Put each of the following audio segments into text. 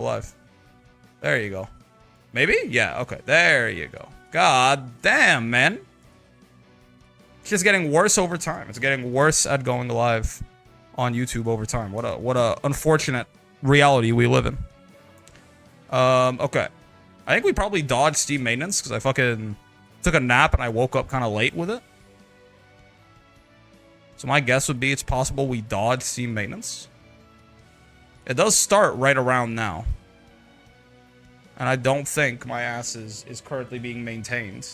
Alive. There you go. Maybe? Yeah, okay. There you go. God damn, man. It's just getting worse over time. It's getting worse at going live on YouTube over time. What a unfortunate reality we live in. Okay. I think we probably dodged Steam maintenance because I fucking took a nap and I woke up kind of late with it. So my guess would be it's possible we dodged Steam maintenance. It does start right around now. And I don't think my ass is currently being maintained.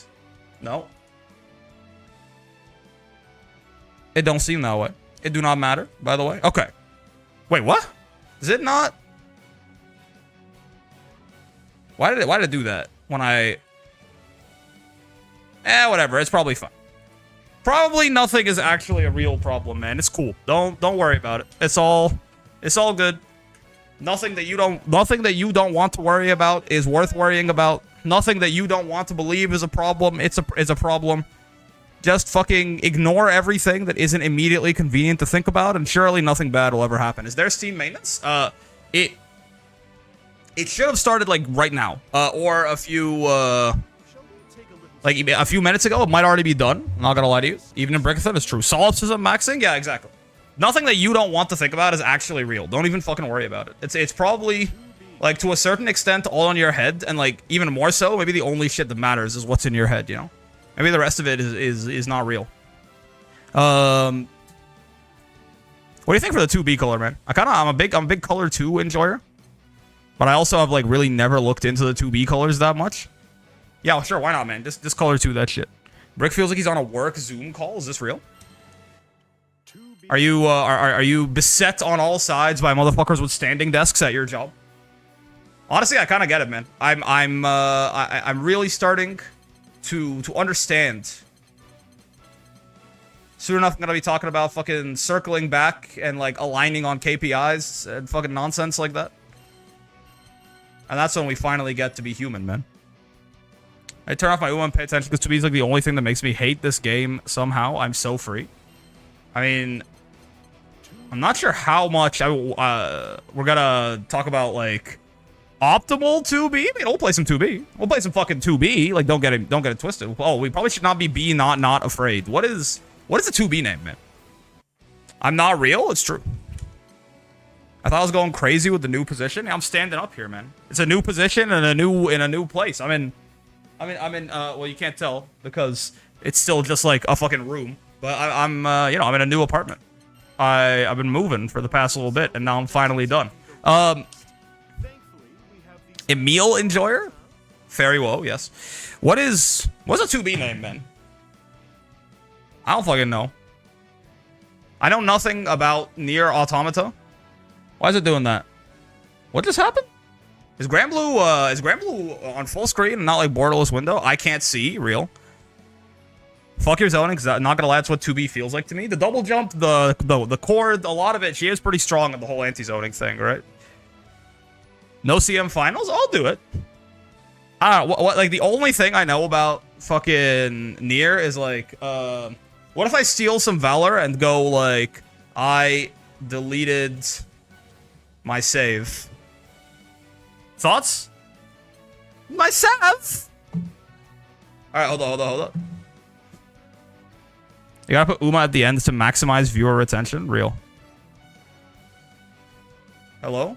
No. It don't seem that way. It do not matter, by the way. Okay. Wait, what? Is it not? Why did it do that when I... whatever. It's probably fine. Probably nothing is actually a real problem, man. It's cool. Don't worry about it. It's all good. Nothing that you don't want to worry about is worth worrying about. Nothing that you don't want to believe is a problem. It's a problem. Just fucking ignore everything that isn't immediately convenient to think about, and surely nothing bad will ever happen. Is there Steam maintenance? It should have started like right now, or a few minutes ago. It might already be done. I'm not gonna lie to you. Even in Brickathon, it's true. Solipsism maxing? Yeah, exactly. Nothing that you don't want to think about is actually real. Don't even fucking worry about it. It's probably, like, to a certain extent, all in your head, and, like, even more so, maybe the only shit that matters is what's in your head, you know? Maybe the rest of it is not real. What do you think for the 2B color, man? I'm a big color 2 enjoyer. But I also have, like, really never looked into the 2B colors that much. Yeah, well, sure, why not, man? This color 2, that shit. Brick feels like he's on a work Zoom call. Is this real? Are you beset on all sides by motherfuckers with standing desks at your job? Honestly, I kind of get it, man. I'm really starting to understand. Soon enough, I'm gonna be talking about fucking circling back and like aligning on KPIs and fucking nonsense like that. And that's when we finally get to be human, man. I turn off my UM and pay attention because to me it's like the only thing that makes me hate this game somehow. I'm so free. I mean, I'm not sure how much we're gonna talk about, like, optimal 2B. I mean, we'll play some 2B. We'll play some fucking 2B. Like, don't get it twisted. Oh, we probably should not be not afraid. What is the 2B name, man? I'm not real. It's true. I thought I was going crazy with the new position. I'm standing up here, man. It's a new position and in a new place. Well, you can't tell because it's still just like a fucking room. But I'm in a new apartment. I've been moving for the past little bit, and now I'm finally done. Emil Enjoyer? Fairy Woe, yes. What's a 2B name, man? I don't fucking know. I know nothing about Nier Automata. Why is it doing that? What just happened? Is Granblue on full screen and not like borderless window? I can't see, real. Fuck your zoning, because I'm not gonna lie, that's what 2B feels like to me. The double jump, the core, a lot of it, she is pretty strong in the whole anti-zoning thing, right? No CM finals? I'll do it. I don't know, what like, the only thing I know about fucking Nier is, like, what if I steal some Valor and go, like, I deleted my save? Thoughts? My save? Alright, hold on. You gotta put Uma at the end to maximize viewer retention. Real. Hello?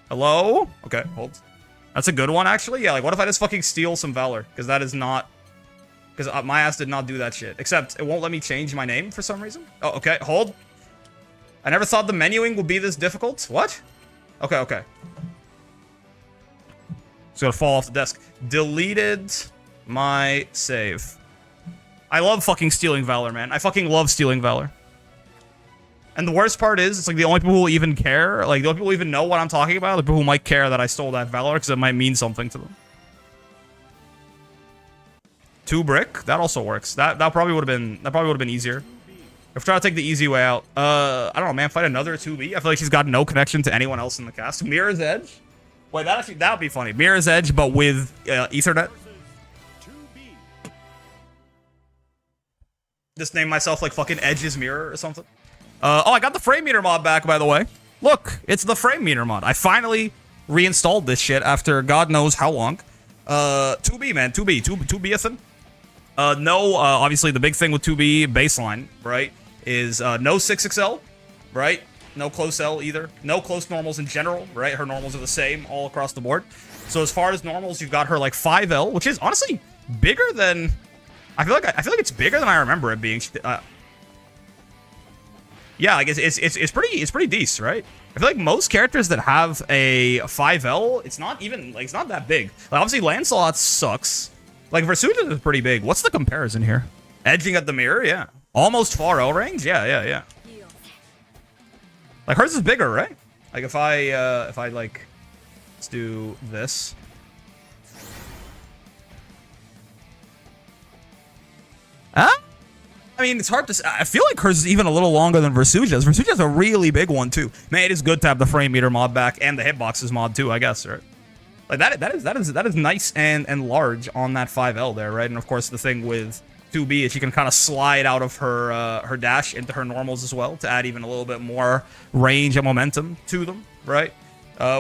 Hello? Okay, hold. That's a good one, actually. Yeah, like, what if I just fucking steal some Valor? Because that is not... Because my ass did not do that shit. Except, it won't let me change my name for some reason. Oh, okay, hold. I never thought the menuing would be this difficult. What? Okay. It's gonna fall off the desk. Deleted my save. I love fucking stealing Valor, man. I fucking love stealing Valor. And the worst part is, it's like the only people who even care, like the only people who even know what I'm talking about, the people who might care that I stole that Valor because it might mean something to them. 2 brick, that also works. That probably would have been easier. If trying to take the easy way out. I don't know, man. Fight another 2B. I feel like she's got no connection to anyone else in the cast. Mirror's Edge. Wait, that would be funny. Mirror's Edge, but with Ethernet. Just name myself like fucking Edge's Mirror or something. Oh, I got the frame meter mod back, by the way. Look, it's the frame meter mod. I finally reinstalled this shit after God knows how long. 2B, man. 2B-ithin'. No, obviously the big thing with 2B baseline, right, is no 6XL, right? No close L either. No close normals in general, right? Her normals are the same all across the board. So as far as normals, you've got her like 5L, which is honestly bigger than I feel like it's bigger than I remember it being. Yeah, like it's pretty decent, right? I feel like most characters that have a 5L, it's not even like it's not that big. Like obviously Lancelot sucks. Like Versuta is pretty big. What's the comparison here? Edging at the mirror, yeah. Almost 4L range, yeah. Like hers is bigger, right? Like if I like, let's do this. Huh? I mean, it's hard to say. I feel like hers is even a little longer than Versucha's. Versucha's a really big one too. Man, it is good to have the frame meter mod back and the hitboxes mod too, I guess, right? Like that is nice and large on that 5L there, right? And of course the thing with 2B is she can kind of slide out of her dash into her normals as well to add even a little bit more range and momentum to them, right?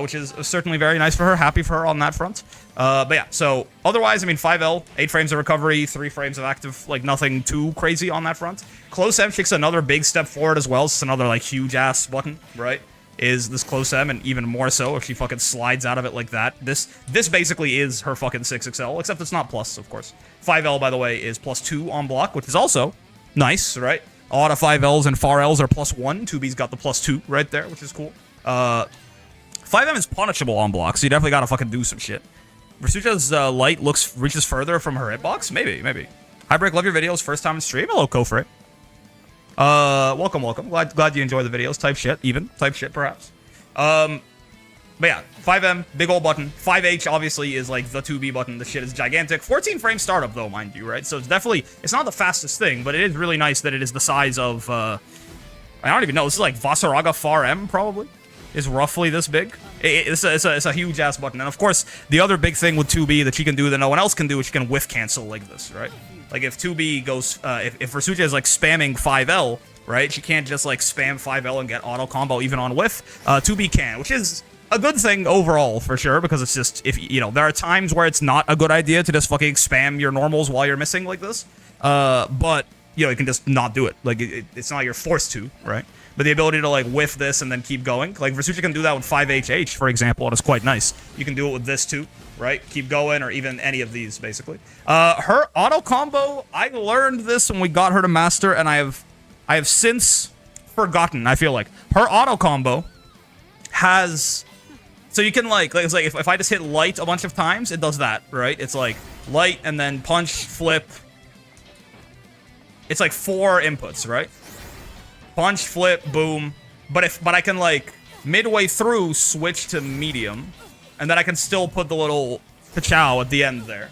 Which is certainly very nice for her. Happy for her on that front. But yeah, so otherwise, I mean, 5L, 8 frames of recovery, 3 frames of active, like nothing too crazy on that front. Close M takes another big step forward as well. It's another like huge ass button, right? Is this close M, and even more so if she fucking slides out of it like that. This basically is her fucking 6XL, except it's not plus, of course. 5L, by the way, is +2 on block, which is also nice, right? A lot of 5Ls and far Ls are +1. 2B's got the +2 right there, which is cool. 5M is punishable on block, so you definitely gotta fucking do some shit. Versucha's light reaches further from her hitbox? Maybe. Highbreak, love your videos. First time in stream. Hello, Kofre. Welcome. Glad you enjoy the videos. Type shit, perhaps. But yeah, 5M, big old button. 5H obviously is like the 2B button. The shit is gigantic. 14 frame startup though, mind you, right? So it's not the fastest thing, but it is really nice that it is the size of, I don't even know. This is like Vasaraga Far M, probably. Is roughly this big. It's a huge ass button. And of course, the other big thing with 2B that she can do that no one else can do is she can whiff cancel like this, right? Like if 2B goes, if Versucha is like spamming 5L, right? She can't just like spam 5L and get auto combo even on whiff. 2B can, which is a good thing overall for sure, because it's just, if you know, there are times where it's not a good idea to just fucking spam your normals while you're missing like this. But you know, you can just not do it. Like it's not like you're forced to, right? But the ability to like whiff this and then keep going, like Versucha can do that with 5HH, for example, and it's quite nice. You can do it with this too, right? Keep going, or even any of these, basically. Her auto combo, I learned this when we got her to master, and I have since forgotten. I feel like her auto combo has, so you can like it's like if I just hit light a bunch of times, it does that, right? It's like light and then punch, flip. It's like 4 inputs, right? Punch, flip, boom. But I can like midway through switch to medium, and then I can still put the little ka-chow at the end there.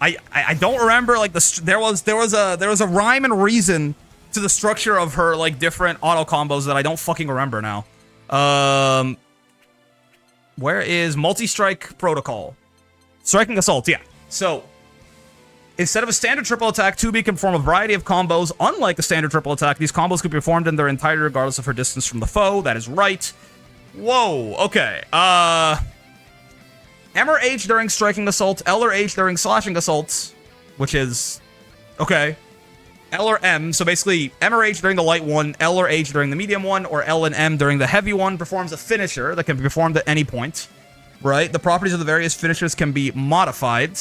I don't remember like there was a rhyme and reason to the structure of her like different auto combos that I don't fucking remember now. Where is multi-strike protocol? Striking assault, yeah. So instead of a standard triple attack, 2B can perform a variety of combos. Unlike a standard triple attack, these combos can be performed in their entirety regardless of her distance from the foe. That is right. Whoa, okay. M or H during striking assault, L or H during slashing assaults, which is, okay. L or M, so basically M or H during the light one, L or H during the medium one, or L and M during the heavy one performs a finisher that can be performed at any point, right? The properties of the various finishers can be modified.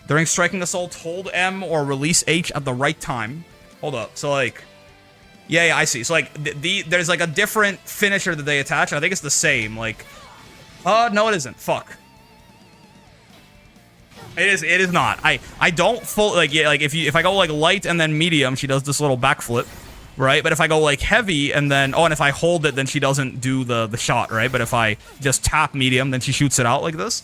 During striking assault, hold M or release H at the right time. Hold up. So, like, yeah, I see. So, like, there's, like, a different finisher that they attach. I think it's the same. Like, no, it isn't. Fuck. It is not. I don't full, like, yeah, like, if I go, like, light and then medium, she does this little backflip, right? But if I go, like, heavy and then, and if I hold it, then she doesn't do the shot, right? But if I just tap medium, then she shoots it out like this.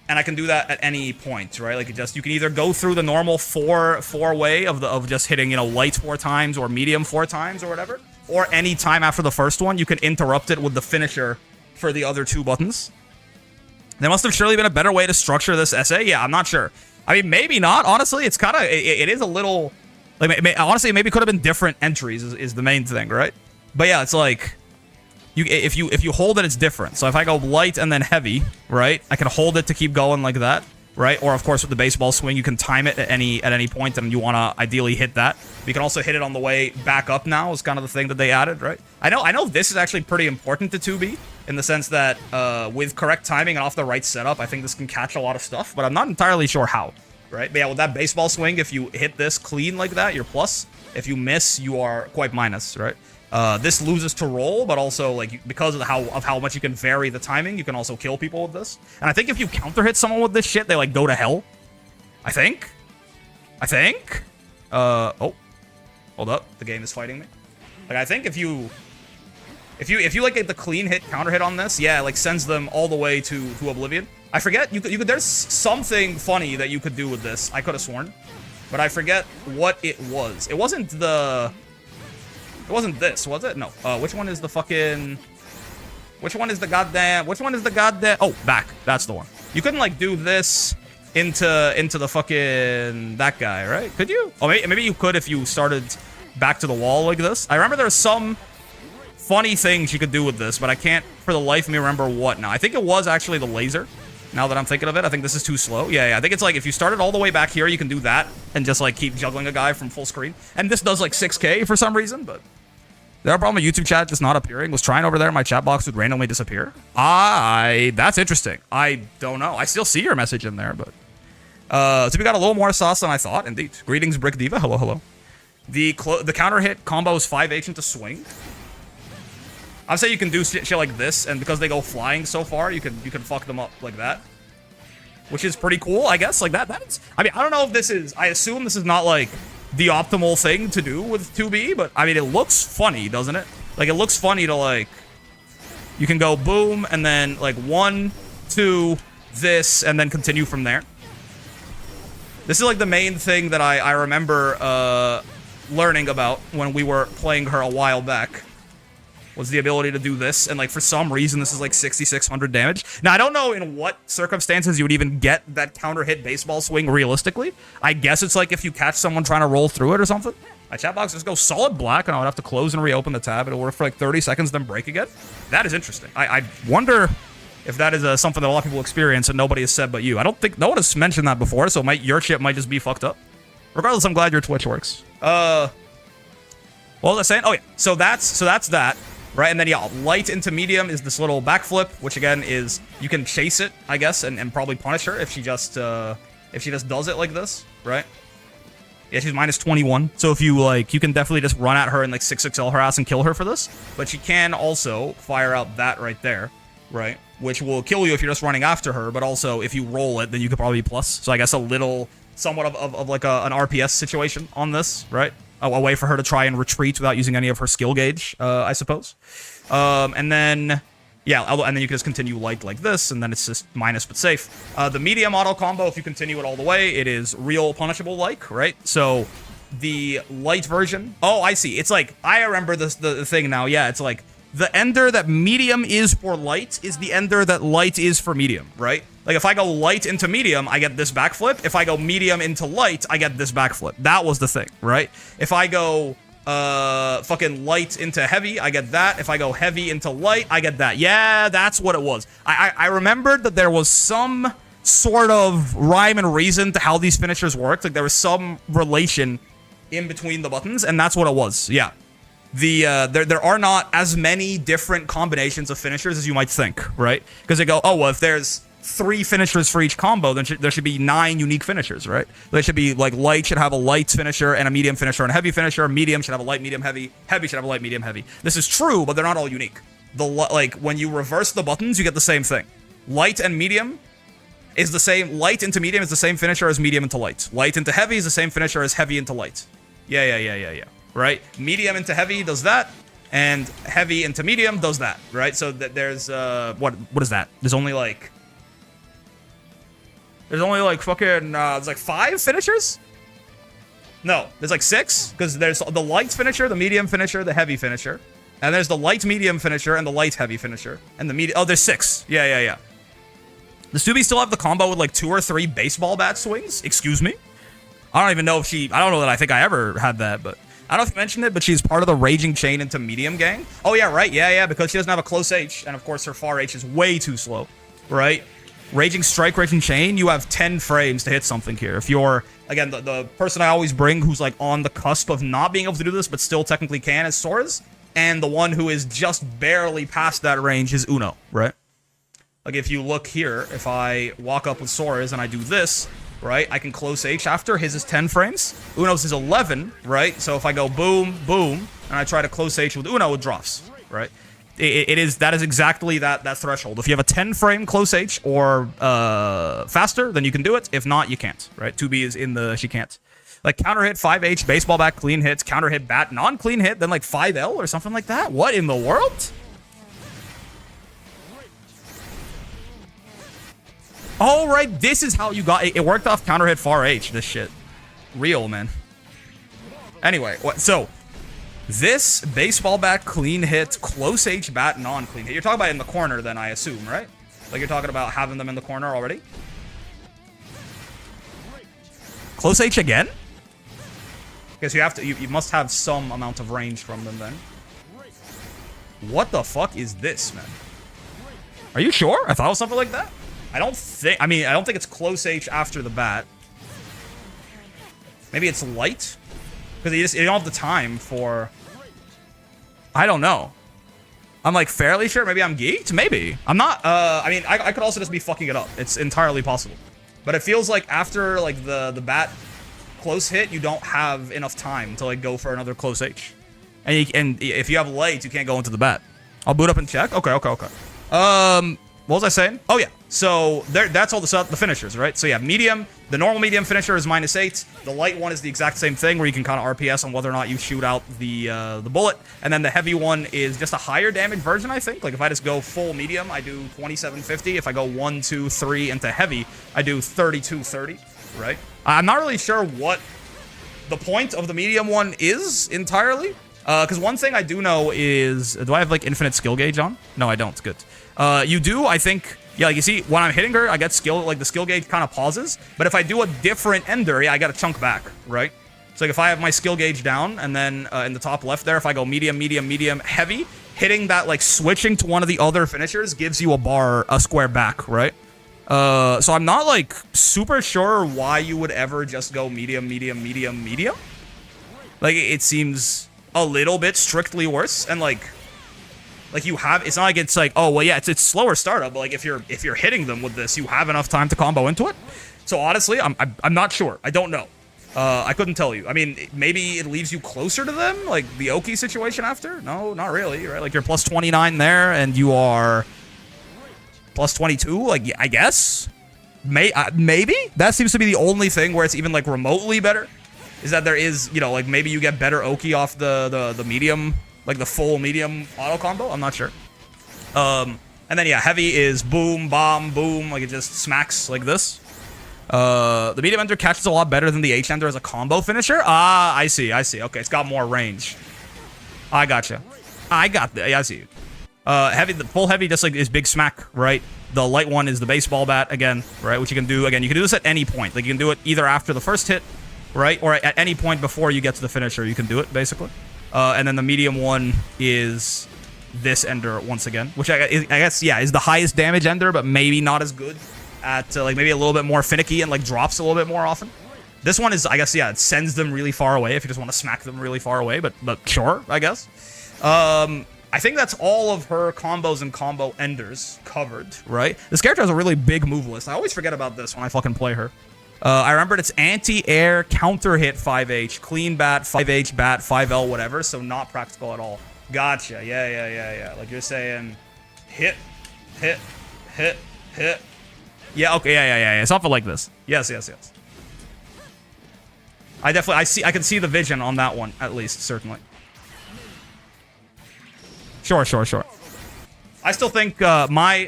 And I can do that at any point, right? Like, you can either go through the normal four way of just hitting, you know, light 4 times or medium 4 times or whatever, or any time after the first one, you can interrupt it with the finisher for the other 2 buttons. There must have surely been a better way to structure this essay. Yeah, I'm not sure. I mean, maybe not. Honestly, it's kind of, it is a little, like, honestly, maybe it could have been different entries is the main thing, right? But yeah, it's like, if you hold it, it's different. So if I go light and then heavy, right, I can hold it to keep going like that, right? Or of course with the baseball swing, you can time it at any point, and you want to ideally hit that. But you can also hit it on the way back up now. Is kind of the thing that they added, right? I know this is actually pretty important to 2B in the sense that with correct timing and off the right setup, I think this can catch a lot of stuff, but I'm not entirely sure how, right? But yeah, with that baseball swing, if you hit this clean like that, you're plus. If you miss, you are quite minus, right? This loses to roll, but also like because of how much you can vary the timing, you can also kill people with this. And I think if you counter hit someone with this shit, they like go to hell. I think. Oh, hold up, the game is fighting me. Like I think if you like get the clean hit counter hit on this, yeah, it, like sends them all the way to oblivion. I forget you could. There's something funny that you could do with this. I could have sworn, but I forget what it was. It wasn't this, was it? No. Which one is the fucking... Which one is the goddamn... Oh, back. That's the one. You couldn't, like, do this into the fucking... That guy, right? Could you? Oh, maybe you could if you started back to the wall like this. I remember there's some funny things you could do with this, but I can't, for the life of me, remember what now. I think it was actually the laser. Now that I'm thinking of it, I think this is too slow. Yeah, I think it's like if you started all the way back here, you can do that and just, like, keep juggling a guy from full screen. And this does, like, 6K for some reason, but... There a problem with YouTube chat just not appearing? Was trying over there, my chat box would randomly disappear? That's interesting. I don't know. I still see your message in there, but... So we got a little more sauce than I thought, indeed. Greetings, Brick Diva. Hello, hello. The counter hit combo is 5H into swing. I'd say you can do shit like this, and because they go flying so far, you can fuck them up like that. Which is pretty cool, I guess. Like that is... I mean, I don't know if this is... I assume this is not, like... the optimal thing to do with 2B, but I mean, it looks funny, doesn't it? Like, it looks funny to, like, you can go boom, and then, like, 1, 2, this, and then continue from there. This is, like, the main thing that I remember, learning about when we were playing her a while back. Was the ability to do this, and, like, for some reason, this is, like, 6,600 damage. Now, I don't know in what circumstances you would even get that counter-hit baseball swing realistically. I guess it's, like, if you catch someone trying to roll through it or something. My chat box just goes solid black, and I would have to close and reopen the tab. It'll work for, like, 30 seconds, then break again. That is interesting. I wonder if that is something that a lot of people experience and nobody has said but you. I don't think... No one has mentioned that before, so your shit might just be fucked up. Regardless, I'm glad your Twitch works. What was I saying? Oh, yeah. So that's that. Right, and then, yeah, light into medium is this little backflip, which, again, is... You can chase it, I guess, and probably punish her if she just does it like this, right? Yeah, she's minus 21. So if you, like... You can definitely just run at her and, like, 6XL her ass and kill her for this. But she can also fire out that right there, right? Which will kill you if you're just running after her, but also, if you roll it, then you could probably be plus. So I guess a little... Somewhat of like, an RPS situation on this, right? A way for her to try and retreat without using any of her skill gauge, I suppose. And then, yeah, and then you can just continue light like this, and then it's just minus but safe. The medium auto combo, if you continue it all the way, it is real punishable like, right? So the light version, oh, I see. It's like, I remember the thing now. Yeah, it's like the ender that medium is for light is the ender that light is for medium, right? Like, if I go light into medium, I get this backflip. If I go medium into light, I get this backflip. That was the thing, right? If I go fucking light into heavy, I get that. If I go heavy into light, I get that. Yeah, that's what it was. I remembered that there was some sort of rhyme and reason to how these finishers worked. Like, there was some relation in between the buttons, and that's what it was. Yeah. There are not as many different combinations of finishers as you might think, right? Because they go, oh, well, if there's 3 finishers for each combo, then there should be 9 unique finishers, right? There should be, like, light should have a light finisher and a medium finisher and a heavy finisher. Medium should have a light, medium, heavy. Heavy should have a light, medium, heavy. This is true, but they're not all unique. Like, when you reverse the buttons, you get the same thing. Light and medium is the same. Light into medium is the same finisher as medium into light. Light into heavy is the same finisher as heavy into light. Yeah. Right? Medium into heavy does that, and heavy into medium does that, right? So there's, what is that? There's only like fucking, there's like 5 finishers? No, there's like 6, because there's the light finisher, the medium finisher, the heavy finisher, and there's the light medium finisher and the light heavy finisher, and the medium, oh, there's 6. Yeah. Does 2B still have the combo with like 2 or 3 baseball bat swings? Excuse me? I don't even know if I don't know that I think I ever had that, but I don't know if you mentioned it, but she's part of the Raging Chain into medium gang. Oh, yeah, right. Yeah, because she doesn't have a close H. And, of course, her far H is way too slow, right? Raging Strike, Raging Chain, you have 10 frames to hit something here. If you're, again, the person I always bring who's, like, on the cusp of not being able to do this, but still technically can is Sora's. And the one who is just barely past that range is Uno, right? Like, if you look here, if I walk up with Sora's and I do this, right, I can close H after. His is 10 frames. Uno's is 11, right? So if I go boom, boom, and I try to close H with Uno, it drops, right? That is exactly that threshold. If you have a 10 frame close H or faster, then you can do it. If not, you can't, right? 2B is in the she can't. Like counter hit 5H, baseball bat, clean hits, counter hit bat, non-clean hit, then like 5L or something like that. What in the world? Oh, right, this is how you got it. It worked off counter hit far H, this shit. Real, man. Anyway, so this baseball bat, clean hit, close H bat, non-clean hit. You're talking about in the corner then, I assume, right? Like you're talking about having them in the corner already? Close H again? Because you have to, you must have some amount of range from them then. What the fuck is this, man? Are you sure? I thought it was something like that. I don't think it's close H after the bat. Maybe it's light? Because you don't have the time for... I don't know. I'm like fairly sure. Maybe I'm geeked? Maybe. I'm not, I could also just be fucking it up. It's entirely possible. But it feels like after like the bat close hit, you don't have enough time to like go for another close H. And if you have light, you can't go into the bat. I'll boot up and check. Okay. What was I saying? Oh, yeah. So that's all the finishers, right? So, yeah, medium. The normal medium finisher is -8. The light one is the exact same thing where you can kind of RPS on whether or not you shoot out the bullet. And then the heavy one is just a higher damage version, I think. Like, if I just go full medium, I do 2750. If I go 1, 2, 3 into heavy, I do 3230, right? I'm not really sure what the point of the medium one is entirely. Because one thing I do know is... Do I have, like, infinite skill gauge on? No, I don't. Good. You do, I think... Yeah, like you see, when I'm hitting her, I get skill... Like, the skill gauge kind of pauses. But if I do a different ender, yeah, I got to chunk back, right? So, like, if I have my skill gauge down, and then in the top left there, if I go medium, medium, medium, heavy, hitting that, like, switching to one of the other finishers gives you a square back, right? So I'm not, like, super sure why you would ever just go medium, medium, medium, medium. Like, it seems... a little bit strictly worse, and like you have, it's not like it's like, oh well, yeah, it's slower startup, but like if you're hitting them with this, you have enough time to combo into it. So honestly, I'm not sure. I don't know. I couldn't tell you. I mean, maybe it leaves you closer to them, like the Oki situation after. No, not really, right? Like you're plus 29 there, and you are plus 22. Like I guess, maybe that seems to be the only thing where it's even like remotely better. Is that there is, you know, like maybe you get better Oki off the medium, like the full medium auto combo. I'm not sure. And then yeah, heavy is boom, bomb, boom, like it just smacks like this. The medium ender catches a lot better than the H ender as a combo finisher. Ah, I see. Okay, it's got more range. I gotcha. I got that. Yeah, I see. Heavy, the full heavy just like is big smack, right? The light one is the baseball bat again, right? Which you can do again. You can do this at any point. Like you can do it either after the first hit. Right? Or at any point before you get to the finisher, you can do it, basically. And then the medium one is this ender once again, which I guess, yeah, is the highest damage ender, but maybe not as good at, like, maybe a little bit more finicky and, like, drops a little bit more often. This one is, I guess, yeah, it sends them really far away if you just want to smack them really far away, but sure, I guess. I think that's all of her combos and combo enders covered, right? This character has a really big move list. I always forget about this when I fucking play her. I remembered it's anti-air, counter hit 5H, clean bat, 5H bat, 5L, whatever, so not practical at all. Gotcha. Yeah. Like you're saying, hit. Yeah, okay, yeah. Something like this. Yes. I can see the vision on that one, at least, certainly. Sure. I still think the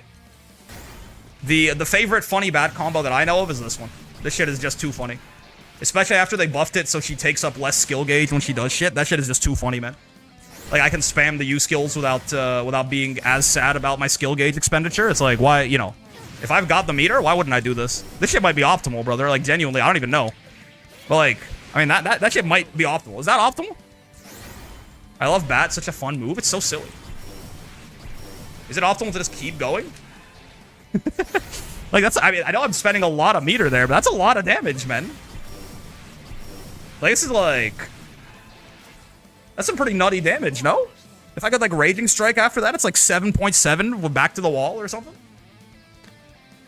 favorite funny bat combo that I know of is this one. This shit is just too funny. Especially after they buffed it so she takes up less skill gauge when she does shit. That shit is just too funny, man. Like, I can spam the U skills without being as sad about my skill gauge expenditure. It's like, why, you know, if I've got the meter, why wouldn't I do this? This shit might be optimal, brother. Like, genuinely, I don't even know. But, like, I mean, that shit might be optimal. Is that optimal? I love Bat. Such a fun move. It's so silly. Is it optimal to just keep going? Like, that's... I mean, I know I'm spending a lot of meter there, but that's a lot of damage, man. Like, this is like... That's some pretty nutty damage, no? If I got, like, Raging Strike after that, it's like 7.7 back to the wall or something.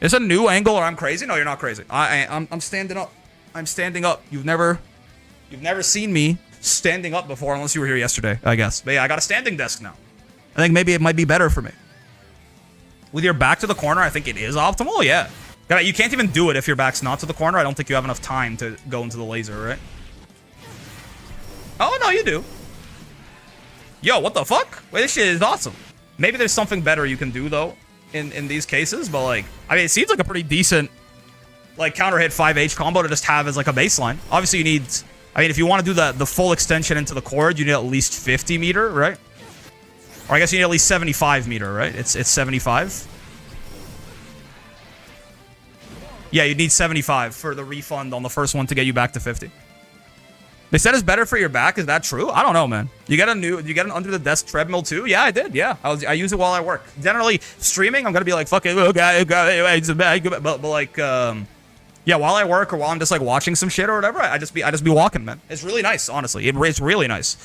Is it a new angle or I'm crazy? No, you're not crazy. I'm standing up. I'm standing up. You've never seen me standing up before unless you were here yesterday, I guess. But yeah, I got a standing desk now. I think maybe it might be better for me. With your back to the corner, I think it is optimal, yeah. You can't even do it if your back's not to the corner. I don't think you have enough time to go into the laser, right? Oh, no, you do. Yo, what the fuck? Wait, this shit is awesome. Maybe there's something better you can do, though, in these cases. But, like, I mean, it seems like a pretty decent, like, counter hit 5H combo to just have as, like, a baseline. Obviously, you need... I mean, if you want to do the full extension into the cord, you need at least 50 meter, right? Or I guess you need at least 75 meter, right? It's 75. Yeah, you need 75 for the refund on the first one to get you back to 50. They said it's better for your back. Is that true? I don't know, man. You get an under the desk treadmill too? Yeah, I did. Yeah, I use it while I work. Generally, streaming, I'm gonna be like, fuck it, but like, yeah, while I work or while I'm just like watching some shit or whatever, I just be walking, man. It's really nice, honestly. It's really nice.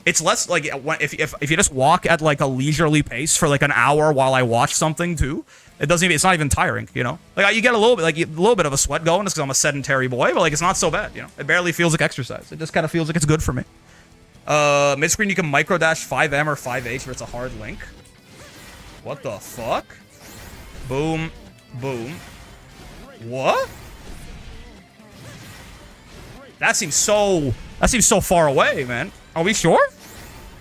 It's less like if you just walk at like a leisurely pace for like an hour while I watch something too. It's not even tiring, you know? Like, you get a little bit of a sweat going just because I'm a sedentary boy, but, like, it's not so bad, you know? It barely feels like exercise. It just kind of feels like it's good for me. Mid-screen, you can micro-dash 5M or 5H where it's a hard link. What the fuck? Boom. Boom. What? That seems so far away, man. Are we sure?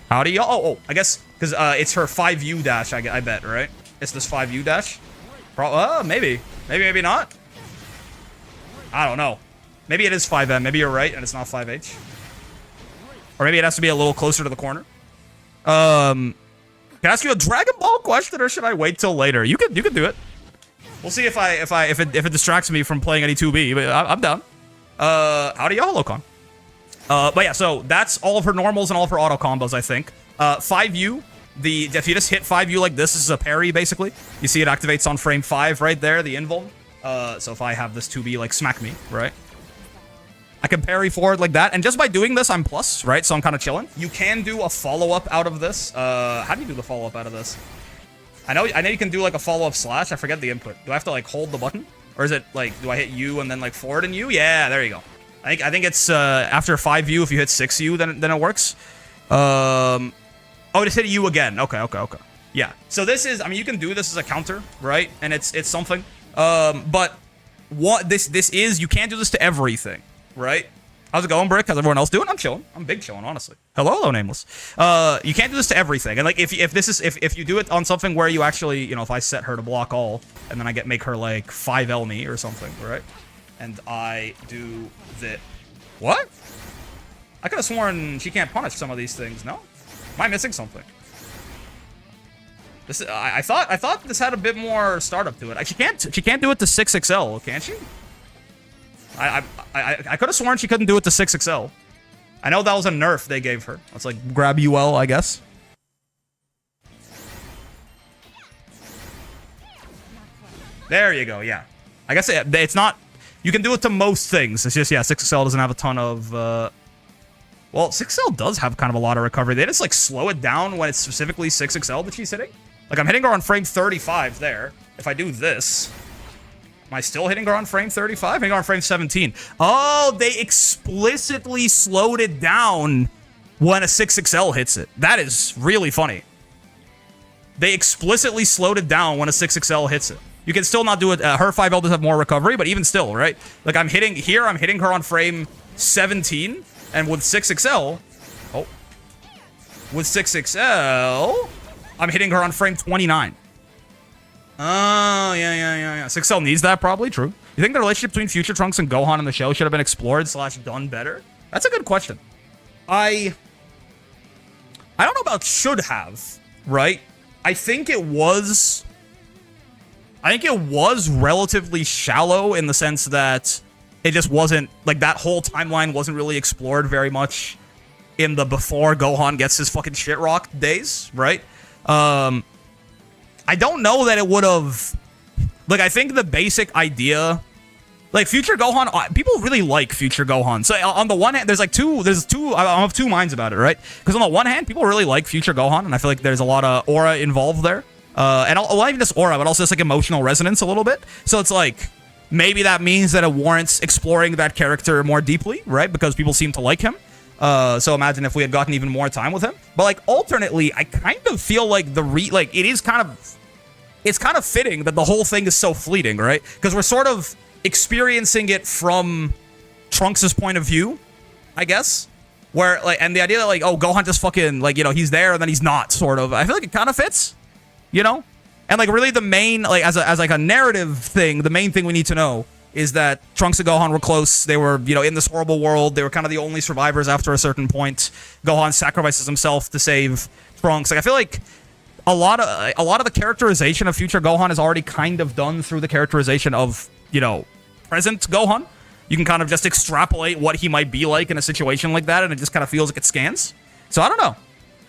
How do y'all... Oh, I guess... Because it's her 5U dash, I bet, right? It's this 5U dash? Maybe. Maybe not. I don't know. Maybe it is 5M. Maybe you're right, and it's not 5H. Or maybe it has to be a little closer to the corner. Can I ask you a Dragon Ball question, or should I wait till later? You can do it. We'll see if it distracts me from playing any 2B, but I'm down. How do you holocon? But yeah, so that's all of her normals and all of her auto combos, I think. 5U. If you just hit 5U like this is a parry, basically. You see it activates on frame 5 right there, the invuln. So if I have this 2B, like, smack me, right? I can parry forward like that, and just by doing this, I'm plus, right? So I'm kind of chilling. You can do a follow-up out of this. How do you do the follow-up out of this? I know you can do, like, a follow-up slash. I forget the input. Do I have to, like, hold the button? Or is it, like, do I hit U and then, like, forward and U? Yeah, there you go. I think it's, after 5U, if you hit 6U, then it works. Oh, just hit U again. Okay. Yeah. So this is, I mean, you can do this as a counter, right? And it's something. But what this is, you can't do this to everything, right? How's it going, Brick? How's everyone else doing? I'm chilling. I'm big chilling, honestly. Hello, Nameless. You can't do this to everything. And like, if you do it on something where you actually, you know, if I set her to block all, and then I make her like 5L me or something, right? And I do the, what? I could have sworn she can't punish some of these things. No? Am I missing something? This I thought this had a bit more startup to it. She can't do it to 6XL, can she? I could have sworn she couldn't do it to 6XL. I know that was a nerf they gave her. It's like grab UL, I guess. There you go. Yeah, I guess it's not. You can do it to most things. It's just, yeah, 6XL doesn't have a ton of. Well, 6XL does have kind of a lot of recovery. They just like slow it down when it's specifically 6XL that she's hitting. Like, I'm hitting her on frame 35 there. If I do this, am I still hitting her on frame 35? I'm hitting her on frame 17. Oh, they explicitly slowed it down when a 6XL hits it. That is really funny. They explicitly slowed it down when a 6XL hits it. You can still not do it. Her 5L does have more recovery, but even still, right? Like, I'm hitting her on frame 17, and with 6XL, with 6XL, I'm hitting her on frame 29. Oh, yeah. 6XL needs that, probably. True. You think the relationship between Future Trunks and Gohan in the show should have been explored / done better? That's a good question. I don't know about should have, right? I think it was relatively shallow in the sense that it just wasn't, like, that whole timeline wasn't really explored very much in the before Gohan gets his fucking shit rocked days, right? I don't know that it would have... Like, I think the basic idea... Like, Future Gohan, people really like Future Gohan. So, on the one hand, there's two, I have two minds about it, right? Because on the one hand, people really like Future Gohan, and I feel like there's a lot of aura involved there. And not even just aura, but also just, like, emotional resonance a little bit. So, it's like, maybe that means that it warrants exploring that character more deeply, right? Because people seem to like him. So, imagine if we had gotten even more time with him. But, like, alternately, I kind of feel like it is kind of... It's kind of fitting that the whole thing is so fleeting, right? Because we're sort of experiencing it from Trunks' point of view, I guess. Where, like, and the idea that, like, oh, Gohan just fucking, like, you know, he's there and then he's not, sort of. I feel like it kind of fits, you know? And, like, really the main, like, as like a narrative thing, the main thing we need to know is that Trunks and Gohan were close. They were, you know, in this horrible world. They were kind of the only survivors after a certain point. Gohan sacrifices himself to save Trunks. Like, I feel like a lot of the characterization of Future Gohan is already kind of done through the characterization of, you know, present Gohan. You can kind of just extrapolate what he might be like in a situation like that, and it just kind of feels like it scans. So I don't know.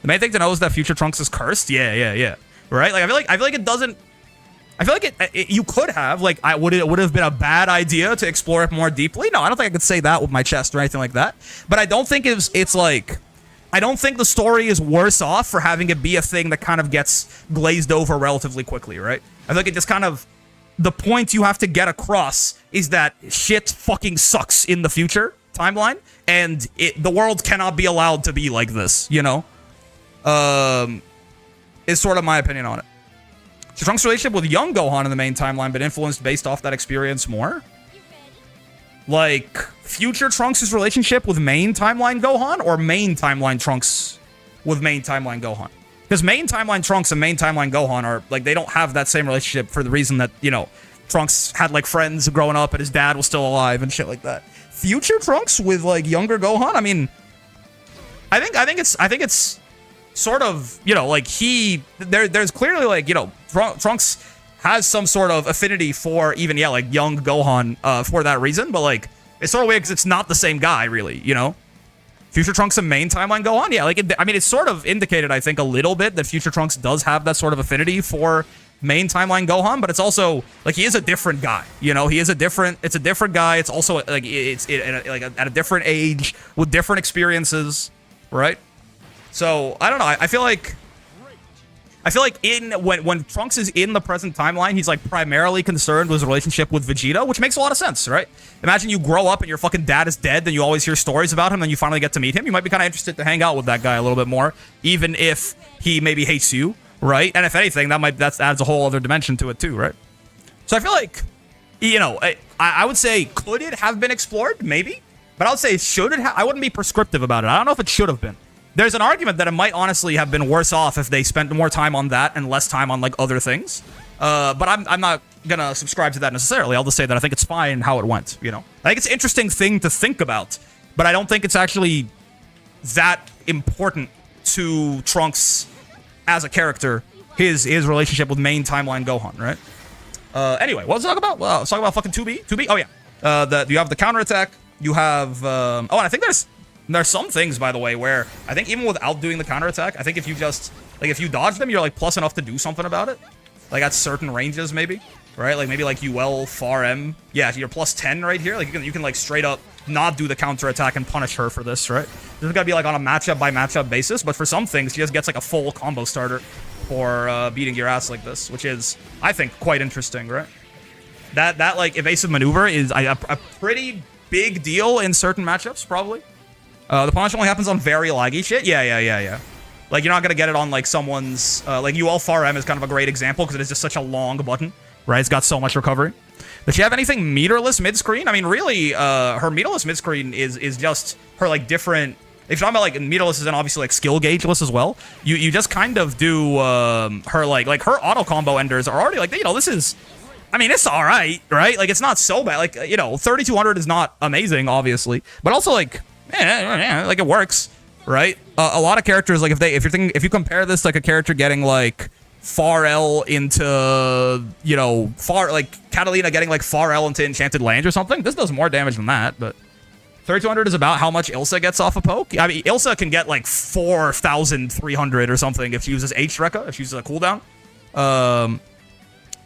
The main thing to know is that Future Trunks is cursed. Yeah. Right? Like I feel like it doesn't. I feel like it you could have, like, it would have been a bad idea to explore it more deeply. No, I don't think I could say that with my chest or anything like that. But I don't think it's like, I don't think the story is worse off for having it be a thing that kind of gets glazed over relatively quickly, right? I think it just kind of, the point you have to get across is that shit fucking sucks in the future timeline, and the world cannot be allowed to be like this, you know? Is sort of my opinion on it. So Trunks' relationship with young Gohan in the main timeline been influenced based off that experience more? Like, future Trunks' relationship with main timeline Gohan, or main timeline Trunks with main timeline Gohan? Because main timeline Trunks and main timeline Gohan are, like, they don't have that same relationship for the reason that, you know, Trunks had, like, friends growing up and his dad was still alive and shit like that. Future Trunks with, like, younger Gohan? I mean, I think it's sort of, you know, like, there's clearly, like, you know, Trunks has some sort of affinity for even, yeah, like, young Gohan for that reason, but, like, it's sort of weird because it's not the same guy, really, you know? Future Trunks and main timeline Gohan? Yeah, like, it's sort of indicated, I think, a little bit that Future Trunks does have that sort of affinity for main timeline Gohan, but it's also, like, he is a different guy, you know? It's a different guy. It's also, like, at a different age with different experiences, right? So, I don't know. I feel like when Trunks is in the present timeline, he's, like, primarily concerned with his relationship with Vegeta, which makes a lot of sense, right? Imagine you grow up and your fucking dad is dead, then you always hear stories about him, and you finally get to meet him. You might be kind of interested to hang out with that guy a little bit more, even if he maybe hates you, right? And if anything, that adds a whole other dimension to it too, right? So I feel like, you know, I would say, could it have been explored? Maybe. But I would say, should it have? I wouldn't be prescriptive about it. I don't know if it should have been. There's an argument that it might honestly have been worse off if they spent more time on that and less time on, like, other things. But I'm not gonna subscribe to that necessarily. I'll just say that I think it's fine how it went, you know? I think it's an interesting thing to think about, but I don't think it's actually that important to Trunks as a character, his relationship with main timeline Gohan, right? Anyway, what was I talking about? Well, I was talking about fucking 2B. 2B? Oh, yeah. You have the counterattack. You have... oh, and I think there's some things, by the way, where I think even without doing the counterattack, I think if you just... Like, if you dodge them, you're, like, plus enough to do something about it. Like, at certain ranges, maybe. Right? Like, maybe, like, UL, Far M. Yeah, you're plus 10 right here. Like, you can, like, straight up not do the counterattack and punish her for this, right? This is gonna be, like, on a matchup-by-matchup basis, but for some things, she just gets, like, a full combo starter for beating your ass like this, which is, I think, quite interesting, right? That like, evasive maneuver is a pretty big deal in certain matchups, probably. The punish only happens on very laggy shit. Yeah. Like, you're not gonna get it on, like, someone's... like, UL Far M is kind of a great example, because it is just such a long button, right? It's got so much recovery. Does she have anything meterless mid-screen? I mean, really, her meterless mid-screen is just her, like, different... If you're talking about, like, meterless is then obviously, like, skill gaugeless as well. You just kind of do her, like, her auto-combo enders are already, like, you know, this is... I mean, it's alright, right? Like, it's not so bad. Like, you know, 3200 is not amazing, obviously. But also, like, like, it works, right? A lot of characters, like, if you compare this, like, a character getting, like, Far L into, you know, like, Catalina getting, like, Far L into Enchanted Lands or something, this does more damage than that, but 3200 is about how much Ilsa gets off a poke. I mean, Ilsa can get like 4,300 or something if she uses H Rekka, if she uses a cooldown.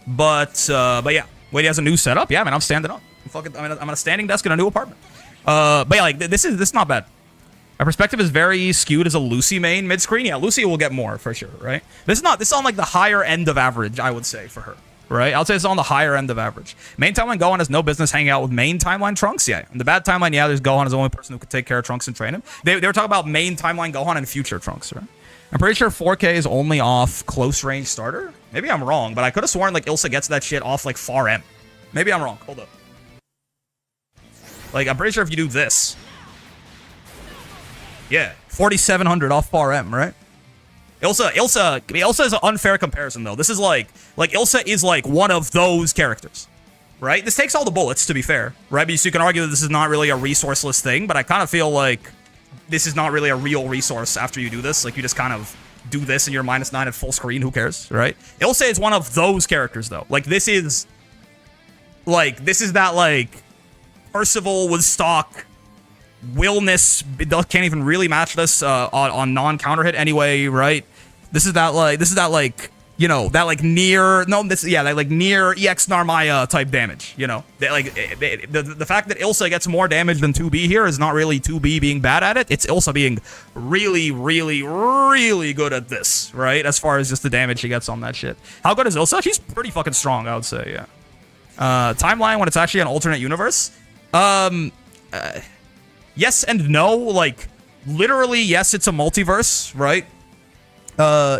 But yeah. Wait, he has a new setup? Yeah, man, I'm standing up. I'm at a standing desk in a new apartment. But yeah, like, this is not bad. My perspective is very skewed as a Lucy main mid-screen. Yeah, Lucy will get more for sure, right? This is on like the higher end of average, I would say, for her. Right? I'll say it's on the higher end of average. Main timeline Gohan has no business hanging out with main timeline Trunks. Yeah. In the bad timeline, yeah, there's Gohan is the only person who could take care of Trunks and train him. They were talking about main timeline Gohan and future Trunks, right? I'm pretty sure 4K is only off close range starter. Maybe I'm wrong, but I could have sworn like Ilsa gets that shit off like far M. Maybe I'm wrong. Hold up. Like, I'm pretty sure if you do this. Yeah. 4,700 off far M, right? Ilsa is an unfair comparison, though. This is like Ilsa is like one of those characters, right? This takes all the bullets, to be fair, right? Because you can argue that this is not really a resourceless thing, but I kind of feel like this is not really a real resource after you do this. Like, you just kind of do this and you're -9 at full screen. Who cares, right? Ilsa is one of those characters, though. Like, this is that, like, Percival with stock Willness can't even really match this on non-counter hit anyway, right? This is that like you know, that like near near EX Narmaya type damage, you know. The fact that Ilsa gets more damage than 2B here is not really 2B being bad at it. It's Ilsa being really, really, really good at this, right? As far as just the damage she gets on that shit. How good is Ilsa? She's pretty fucking strong, I would say, yeah. Timeline when it's actually an alternate universe. Yes and no. Like, literally, yes, it's a multiverse, right?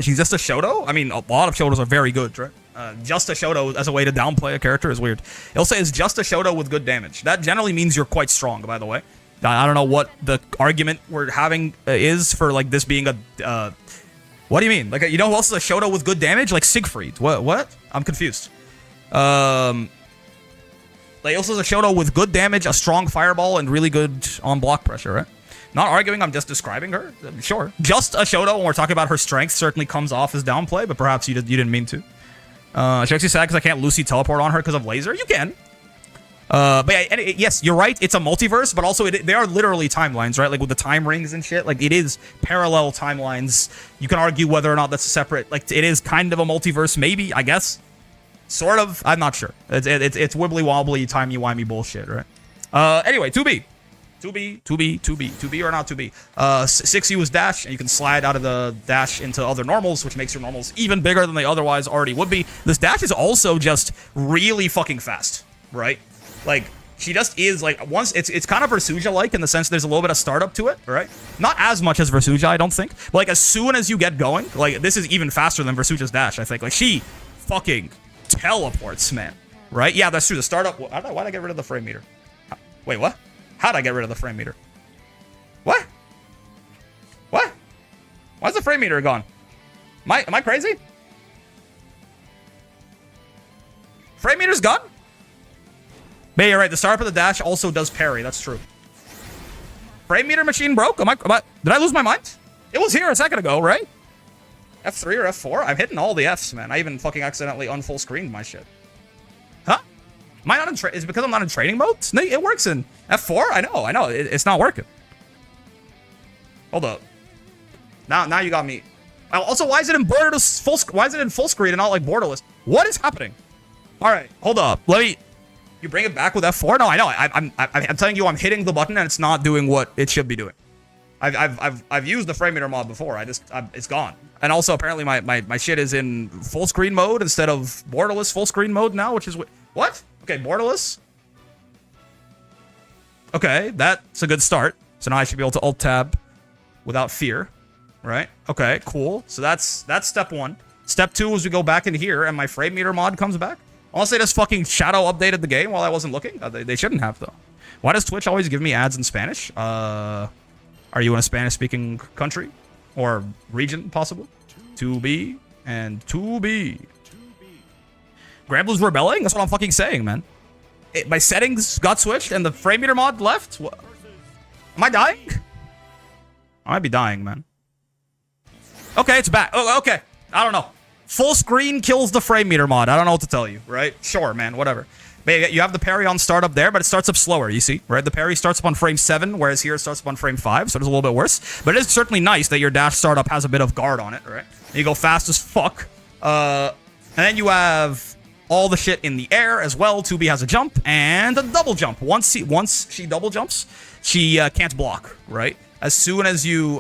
She's just a Shoto. I mean, a lot of Shotos are very good, right? Just a Shoto as a way to downplay a character is weird. Ilsa is just a Shoto with good damage. That generally means you're quite strong, by the way. I don't know what the argument we're having is for, like, this being a... what do you mean? Like, you know who else is a Shoto with good damage? Like, Siegfried. What? I'm confused. Like, Ilsa's a Shoto with good damage, a strong fireball, and really good on-block pressure, right? Not arguing, I'm just describing her. Sure. Just a Shoto, when we're talking about her strength, certainly comes off as downplay, but perhaps you didn't mean to. She's actually sad because I can't Lucy teleport on her because of laser. You can. But yeah, yes, you're right. It's a multiverse, but also they are literally timelines, right? Like with the time rings and shit. Like, it is parallel timelines. You can argue whether or not that's a separate... Like, it is kind of a multiverse, maybe, I guess. Sort of. I'm not sure. It's wibbly-wobbly, timey-wimey bullshit, right? Anyway, 2B. 2B or not 2B. 6 use dash, and you can slide out of the dash into other normals, which makes your normals even bigger than they otherwise already would be. This dash is also just really fucking fast, right? Like, she just is, like, once... It's kind of Versuja-like in the sense there's a little bit of startup to it, right? Not as much as Versuja, I don't think. But, like, as soon as you get going, like, this is even faster than Versuja's dash, I think. Like, she fucking... teleports, man. Right? Yeah, that's true. The startup... Why'd I get rid of the frame meter? Wait, what? How'd I get rid of the frame meter? What? What? Why's the frame meter gone? Am I crazy? Frame meter's gone? But you're right. The startup of the dash also does parry. That's true. Frame meter machine broke? Did I lose my mind? It was here a second ago, right? F3 or F4? I'm hitting all the Fs, man. I even fucking accidentally unfull screened my shit. Huh? Am I not in is it because I'm not in training mode? No, it works in F4? I know. It's not working. Hold up. Now you got me. Also, why is it in borderless full? Why is it in full screen and not like borderless? What is happening? All right, hold up. You bring it back with F4? No, I know. I'm telling you, I'm hitting the button and it's not doing what it should be doing. I've used the frame meter mod before. It's gone. And also apparently my shit is in full screen mode instead of borderless full screen mode now, which is what? Okay, borderless. Okay, that's a good start. So now I should be able to alt tab without fear, right? Okay, cool. So that's step 1. Step 2 is we go back in here and my frame meter mod comes back. Unless they just fucking shadow updated the game while I wasn't looking. They shouldn't have though. Why does Twitch always give me ads in Spanish? Are you in a Spanish-speaking country? Or region, possibly? 2B and 2B. Granblue's rebelling? That's what I'm fucking saying, man. My settings got switched and the frame meter mod left? What? Am I dying? I might be dying, man. Okay, it's back. Oh, okay. I don't know. Full screen kills the frame meter mod. I don't know what to tell you, right? Sure, man. Whatever. But you have the parry on start up there, but it starts up slower, you see, right? The parry starts up on frame 7, whereas here it starts up on frame 5, so it's a little bit worse. But it is certainly nice that your dash startup has a bit of guard on it, right? You go fast as fuck. And then you have all the shit in the air as well. 2B has a jump and a double jump. Once she double jumps, she can't block, right? As soon as you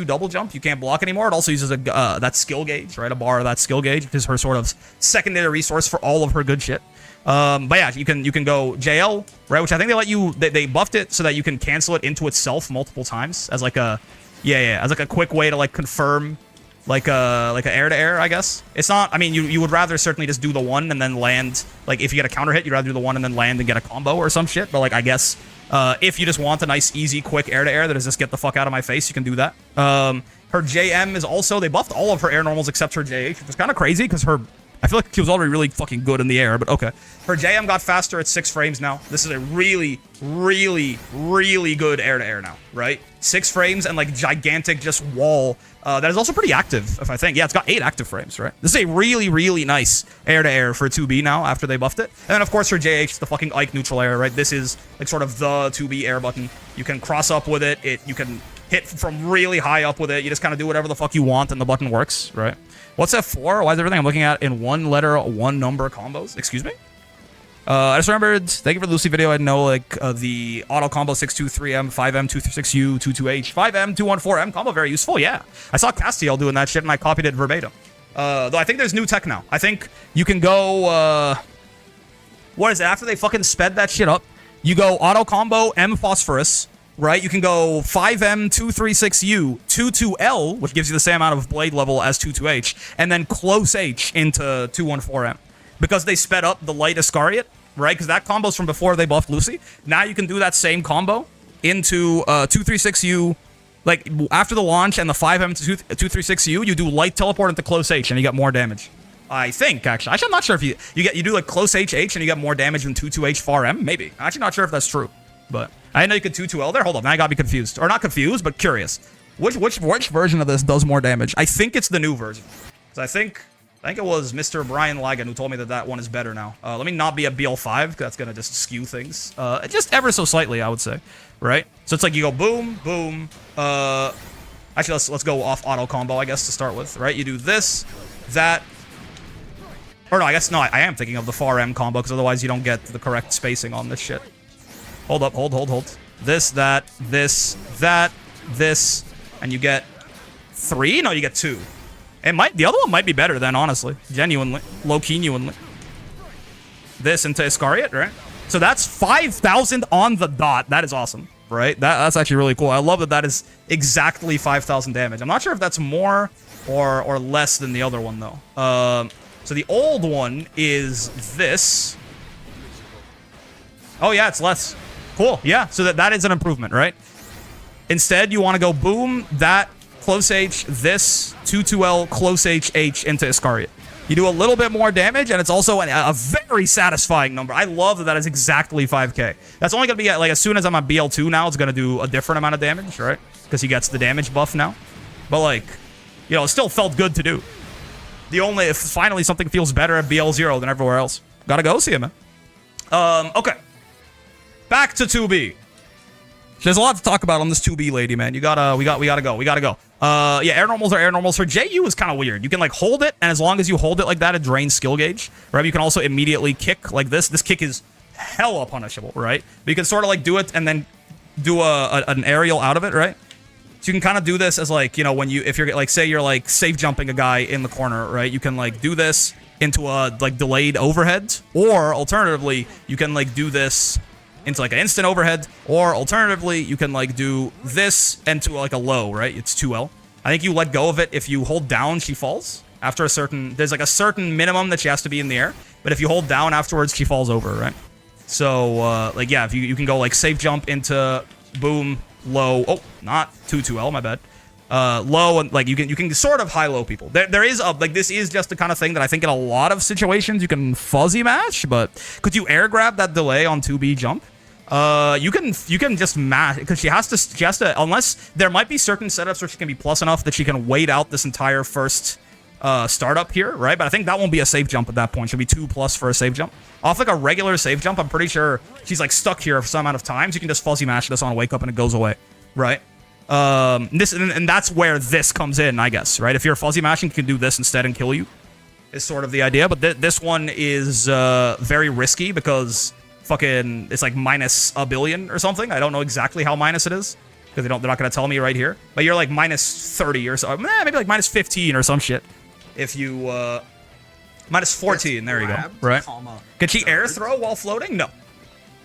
double jump, you can't block anymore. It also uses a that skill gauge, right? A bar of that skill gauge, which is her sort of secondary resource for all of her good shit. But yeah, you can go JL, right? Which I think they let you they buffed it so that you can cancel it into itself multiple times as like a as like a quick way to like confirm like a air to air, I guess. It's not, I mean, you would rather certainly just do the one and then land, like if you get a counter hit, you'd rather do the one and then land and get a combo or some shit. But like I guess if you just want a nice easy quick air to air that is just get the fuck out of my face, you can do that. Her JM is also, they buffed all of her air normals except her JH, which is kind of crazy because I feel like she was already really fucking good in the air, but okay. Her JM got faster at 6 frames now. This is a really, really, really good air-to-air now, right? 6 frames and, like, gigantic just wall. That is also pretty active, if I think. Yeah, it's got 8 active frames, right? This is a really, really nice air-to-air for 2B now after they buffed it. And then, of course, her JH, the fucking Ike neutral air, right? This is, like, sort of the 2B air button. You can cross up with it. You can hit from really high up with it. You just kind of do whatever the fuck you want and the button works, right? What's F4? Why is everything I'm looking at in 1 letter, 1 number combos? Excuse me? I just remembered, thank you for the Lucy video. I know, like, the auto combo 623M, 5M, 236U, 22H, 5M, 214M combo, very useful, yeah. I saw Castiel doing that shit and I copied it verbatim. Though I think there's new tech now. I think you can go, what is it? After they fucking sped that shit up, you go auto combo M Phosphorus, right? You can go 5M, 236U, 22L, which gives you the same amount of blade level as 22H, and then close H into 214M. Because they sped up the light Iscariot, right? Because that combo's from before they buffed Lucy. Now you can do that same combo into 236U, like after the launch and the 5M to 236U, you do light teleport into close H and you get more damage. I think, actually. Actually, I'm not sure if you do like close HH and you get more damage than 22H far M. Maybe. I'm actually not sure if that's true. But I didn't know you could 22L there. Hold on, now I gotta be confused. Or not confused, but curious. Which version of this does more damage? I think it's the new version. So I think it was Mr. Brian Lagan who told me that one is better now. Let me not be a BL5, because that's gonna just skew things. Just ever so slightly, I would say. Right? So it's like you go boom, boom. Actually, let's go off auto combo, I guess, to start with. Right? You do this, that. Or no, I guess, no, I am thinking of the far M combo, because otherwise you don't get the correct spacing on this shit. Hold up, hold. This, that, this, and you get 3? No, you get 2. The other one might be better then, honestly. Genuinely. Low-key-nuinely. This into Iscariot, right? So that's 5,000 on the dot. That is awesome, right? That's actually really cool. I love that is exactly 5,000 damage. I'm not sure if that's more or less than the other one, though. So the old one is this. Oh, yeah, it's less. Cool, yeah. So that is an improvement, right? Instead, you want to go boom, that, close H, this, 22L, close HH into Iscariot. You do a little bit more damage, and it's also a very satisfying number. I love that is exactly 5k. That's only going to be, like, as soon as I'm on BL2 now, it's going to do a different amount of damage, right? Because he gets the damage buff now. But, like, you know, it still felt good to do. If finally something feels better at BL0 than everywhere else. Gotta go see him, man. Okay. Back to 2B. There's a lot to talk about on this 2B lady, man. We gotta go. Yeah, air normals are air normals. Her JU is kind of weird. You can, like, hold it, and as long as you hold it like that, it drains skill gauge, right? You can also immediately kick like this. This kick is hella punishable, right? But you can sort of, like, do it and then do an aerial out of it, right? So you can kind of do this as, like, you know, if you're, like, say you're, like, safe jumping a guy in the corner, right? You can, like, do this into a, like, delayed overhead, or alternatively, you can, like, do this into, like, an instant overhead, or alternatively, you can, like, do this into, like, a low, right? It's 2L. I think you let go of it. If you hold down, she falls. After there's, like, a certain minimum that she has to be in the air, but if you hold down afterwards, she falls over, right? So, like, yeah, if you can go, like, safe jump into boom, low. Oh, not 2L, my bad. Low, and, like, you can sort of high-low people. There is like, this is just the kind of thing that I think in a lot of situations you can fuzzy match, but could you air grab that delay on 2B jump? You can just match, because she has to, unless there might be certain setups where she can be plus enough that she can wait out this entire first startup here, right? But I think that won't be a safe jump at that point. Should be 2+ for a safe jump. Off like a regular safe jump, I'm pretty sure she's like stuck here for some amount of times. You can just fuzzy mash this on a wake up and it goes away, right? And that's where this comes in, I guess, right? If you're fuzzy mashing, you can do this instead and kill you, is sort of the idea. But this one is very risky because fucking it's like minus a billion or something. I don't know exactly how minus it is because they're not gonna tell me right here. But you're like minus 30 or so, maybe like minus 15 or some shit. If you minus 14, there you go. Right? Can she air throw while floating? No.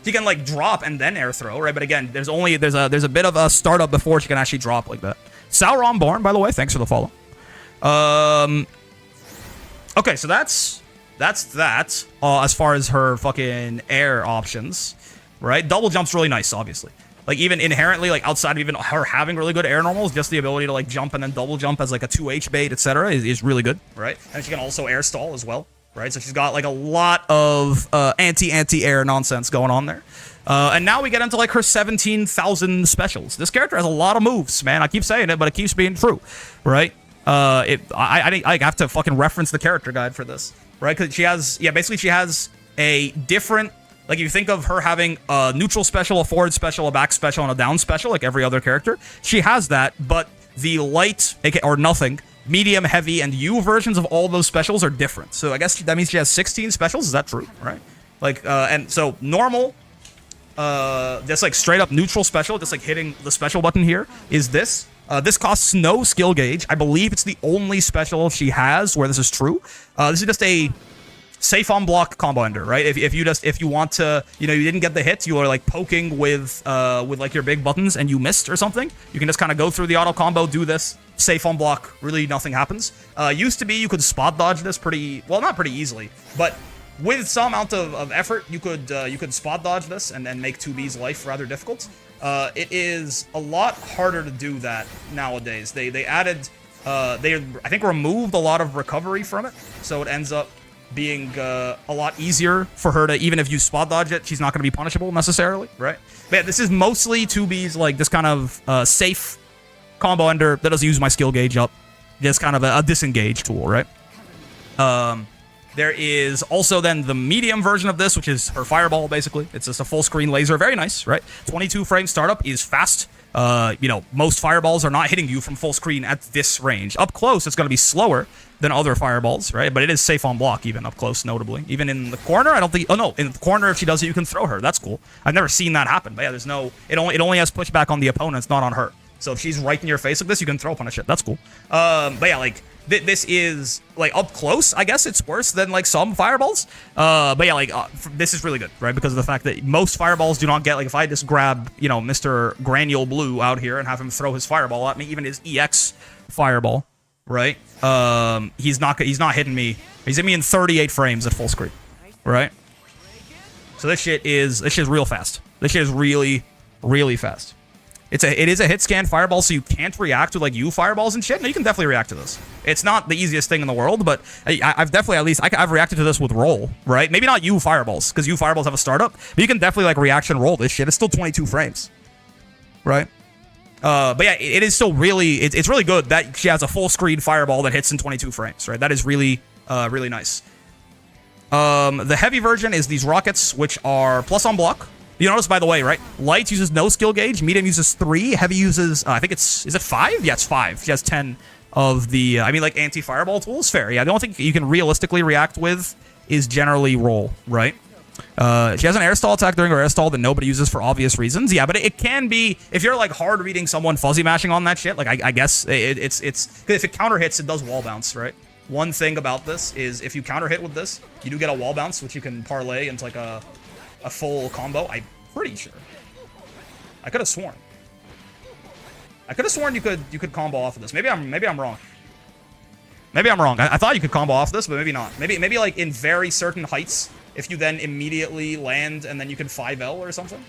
She can like drop and then air throw, right? But again, there's a bit of a startup before she can actually drop like that. Sauron Born, by the way, thanks for the follow. Okay, so that's that as far as her fucking air options, right? Double jump's really nice, obviously. Like, even inherently, like, outside of even her having really good air normals, just the ability to, like, jump and then double jump as, like, a 2H bait, etc. is really good, right? And she can also air stall as well, right? So she's got, like, a lot of anti-air nonsense going on there. And now we get into, like, her 17,000 specials. This character has a lot of moves, man. I keep saying it, but it keeps being true, right? I have to fucking reference the character guide for this, right? Because she has, basically she has a different... Like, if you think of her having a neutral special, a forward special, a back special, and a down special, like every other character, she has that, but the light, or nothing, medium, heavy, and U versions of all those specials are different. So I guess that means she has 16 specials. Is that true? Right? Like, and so normal, just like straight up neutral special, just like hitting the special button here, is this. This costs no skill gauge. I believe it's the only special she has where this is true. This is just a... safe on block combo ender, right? If you want to, you didn't get the hits, you are like poking with like your big buttons and you missed or something, you can just kind of go through the auto combo, do this, safe on block, really nothing happens. Used to be you could spot dodge this not pretty easily, but with some amount of effort, you could spot dodge this and then make 2B's life rather difficult. It is a lot harder to do that nowadays. They added, I think removed a lot of recovery from it, so it ends up being a lot easier for her to, even if you spot dodge it, she's not going to be punishable necessarily, right? But yeah, this is mostly 2B's like this kind of safe combo ender that doesn't use my skill gauge up. Just kind of a disengage tool, right? There is also then the medium version of this, which is her fireball, basically. It's just a full screen laser. Very nice, right? 22 frame startup is fast. Most fireballs are not hitting you from full screen at this range. Up close, it's going to be slower than other fireballs, right? But it is safe on block, even up close, notably. Even in the corner, I don't think... Oh, no. In the corner, if she does it, you can throw her. That's cool. I've never seen that happen. But yeah, there's no... It only has pushback on the opponents, not on her. So if she's right in your face like this, you can throw punish it. That's cool. But yeah, like... This is, like, up close, I guess it's worse than, like, some fireballs. But yeah, like, this is really good, right? Because of the fact that most fireballs do not get, like, if I just grab, Mr. Granule Blue out here and have him throw his fireball at me, even his EX fireball, right? He's not hitting me. He's hitting me in 38 frames at full screen, right? So this shit is real fast. This shit is really, really fast. It is a hit scan fireball, so you can't react to like U fireballs and shit. No, you can definitely react to this. It's not the easiest thing in the world, but I've definitely, at least, I've reacted to this with roll, right? Maybe not U fireballs, because U fireballs have a startup, but you can definitely like reaction roll this shit. It's still 22 frames, right? But yeah, it is still really, it's really good that she has a full screen fireball that hits in 22 frames, right? That is really, really nice. The heavy version is these rockets, which are plus on block. You notice, by the way, right? Light uses no skill gauge. Medium uses 3. Heavy uses, I think is it 5? Yeah, it's 5. She has 10 of the, like anti-fireball tools. Fair. Yeah, the only thing you can realistically react with is generally roll, right? She has an air stall attack during her air stall that nobody uses for obvious reasons. Yeah, but it can be, if you're like hard reading someone fuzzy mashing on that shit, like I guess it's, if it counter hits, it does wall bounce, right? One thing about this is if you counter hit with this, you do get a wall bounce, which you can parlay into like a full combo. I'm pretty sure. I could have sworn. You could combo off of this. Maybe I'm wrong. Maybe I'm wrong. I thought you could combo off this, but maybe not. Maybe like in very certain heights, if you then immediately land and then you can 5L or something.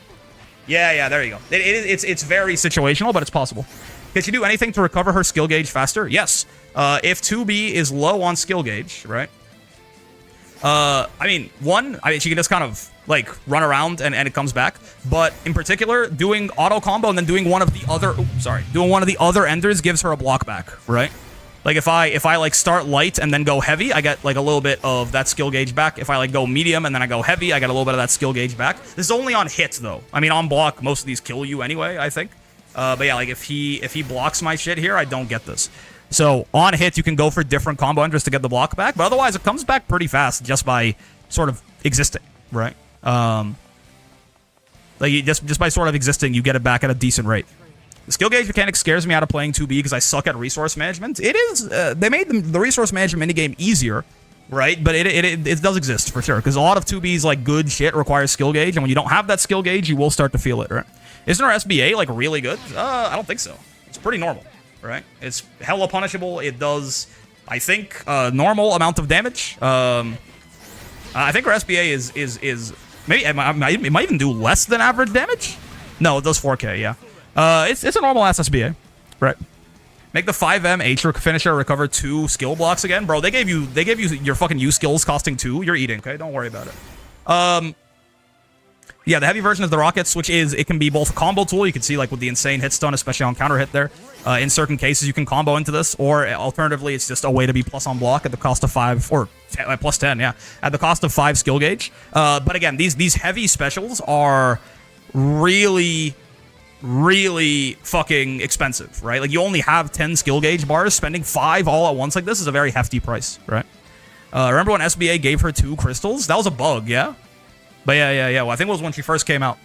Yeah, there you go. It's very situational, but it's possible. Can she do anything to recover her skill gauge faster? Yes. If 2B is low on skill gauge, right? She can just kind of like run around and it comes back. But in particular, doing auto combo and then doing one of the other enders gives her a block back, right? Like if I like start light and then go heavy, I get like a little bit of that skill gauge back. If I like go medium and then I go heavy, I get a little bit of that skill gauge back. This is only on hits though. I mean, on block, most of these kill you anyway, I think. But yeah, like if he blocks my shit here, I don't get this. So on hit, you can go for different combo enters to get the block back, but otherwise it comes back pretty fast just by sort of existing, right? Like just by sort of existing, you get it back at a decent rate. The skill gauge mechanic scares me out of playing 2B because I suck at resource management. It is, they made the resource management minigame easier, right? But it does exist for sure because a lot of 2B's like good shit requires skill gauge, and when you don't have that skill gauge, you will start to feel it, right? Isn't our SBA like really good? I don't think so. It's pretty normal, right? It's hella punishable. It does, I think, normal amount of damage. I think our SBA is maybe it might even do less than average damage. No, it does 4K, yeah. It's a normal ass SBA, right? Make the 5M H finisher recover 2 skill blocks again, bro. They gave you your fucking U skills costing 2. You're eating, okay? Don't worry about it. Yeah, the heavy version is the rockets, which is it can be both a combo tool. You can see like with the insane hit stun, especially on counter hit there. In certain cases, you can combo into this, or alternatively, it's just a way to be plus on block at the cost of 5 or plus 10, yeah, at the cost of 5 skill gauge. But again, these heavy specials are really fucking expensive, right? Like you only have 10 skill gauge bars. Spending 5 all at once like this is a very hefty price, right? Remember when SBA gave her 2 crystals? That was a bug, yeah? But yeah. Well, I think it was when she first came out.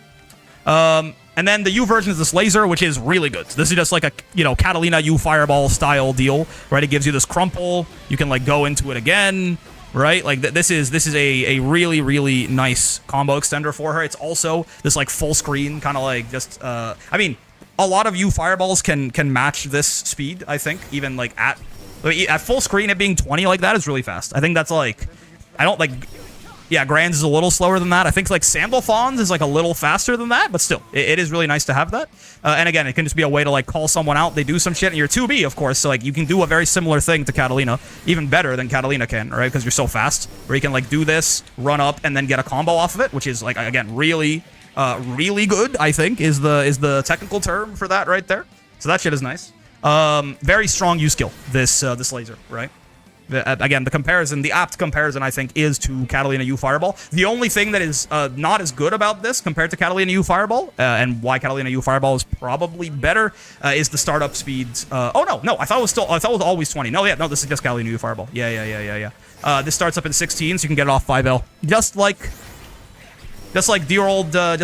And then the U version is this laser, which is really good. So this is just like a, Catalina U fireball style deal, right? It gives you this crumple. You can like go into it again, right? Like this is a really nice combo extender for her. It's also this like full screen kind of like just I mean, a lot of U fireballs can match this speed, I think, even like at full screen it being 20 like that is really fast. I think that's like yeah, Grands is a little slower than that. I think like Sandalphon's is like a little faster than that, but still, it is really nice to have that. And again, it can just be a way to like call someone out. They do some shit, and you're 2B, of course, so like you can do a very similar thing to Catalina, even better than Catalina can, right? Because you're so fast, where you can like do this, run up, and then get a combo off of it, which is like again really good. I think is the technical term for that right there. So that shit is nice. Very strong U skill. This laser, right? Again, the apt comparison, I think, is to Catalina U Fireball. The only thing that is not as good about this compared to Catalina U Fireball, and why Catalina U Fireball is probably better, is the startup speeds. Oh no, I thought it was always 20. No, this is just Catalina U Fireball. Yeah. This starts up in 16, so you can get it off 5L, just like dear old dad,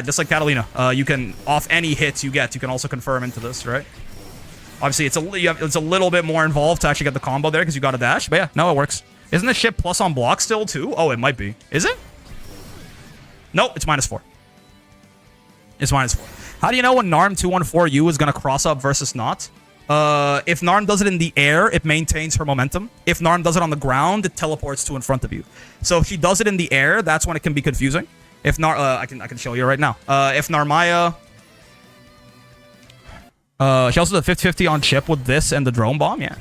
just like Catalina. You can off any hits you get, you can also confirm into this, right? Obviously, it's a little bit more involved to actually get the combo there because you got a dash. But yeah, no, it works. Isn't this shit plus on block still, too? Oh, it might be. Is it? No, it's -4. It's -4. How do you know when Narm 214U is going to cross up versus not? If Narm does it in the air, it maintains her momentum. If Narm does it on the ground, it teleports to in front of you. So if she does it in the air, that's when it can be confusing. If I can show you right now. If Narmaya... she also did 50-50 on chip with this and the drone bomb, yeah.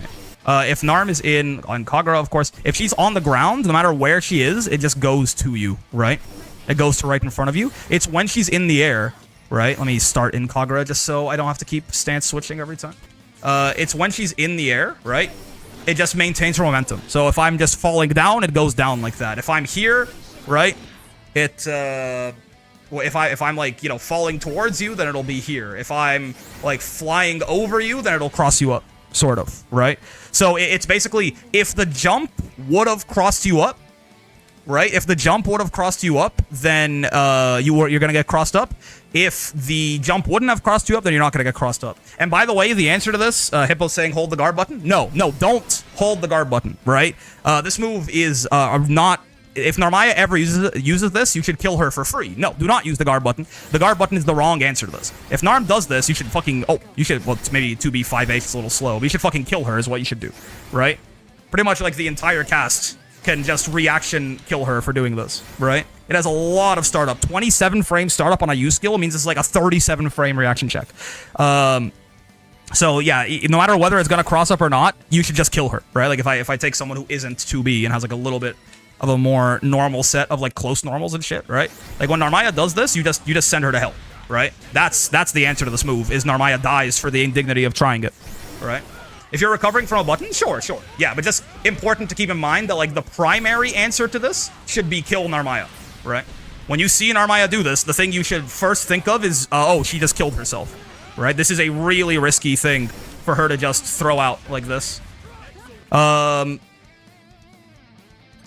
If Narm is on Kagura, of course, if she's on the ground, no matter where she is, it just goes to you, right? It goes to right in front of you. It's when she's in the air, right? Let me start in Kagura just so I don't have to keep stance switching every time. It's when she's in the air, right? It just maintains her momentum. So if I'm just falling down, it goes down like that. If I'm here, right, if I'm like, falling towards you, then it'll be here. If I'm like flying over you, then it'll cross you up, sort of, right? So it's basically if the jump would have crossed you up, right? If the jump would have crossed you up, then you're gonna get crossed up. If the jump wouldn't have crossed you up, then you're not gonna get crossed up. And by the way, the answer to this, Hippo's saying hold the guard button. No, don't hold the guard button, right? This move is not. If Narmaya ever uses this, you should kill her for free. No, do not use the guard button. The guard button is the wrong answer to this. If Narm does this, you should fucking... well, it's maybe 2B 5H, it's a little slow, but you should fucking kill her is what you should do, right? Pretty much like the entire cast can just reaction kill her for doing this, right? It has a lot of startup. 27 frame startup on a U skill means it's like a 37 frame reaction check. So yeah, no matter whether it's gonna cross up or not, you should just kill her, right? Like if I take someone who isn't 2B and has like a little bit of a more normal set of like close normals and shit, right? Like when Narmaya does this, you just send her to hell, right? That's the answer to this move, is Narmaya dies for the indignity of trying it, right? If you're recovering from a button, sure. Yeah, but just important to keep in mind that, like, the primary answer to this should be kill Narmaya, right? When you see Narmaya do this, the thing you should first think of is, oh, she just killed herself, right? This is a really risky thing for her to just throw out like this. So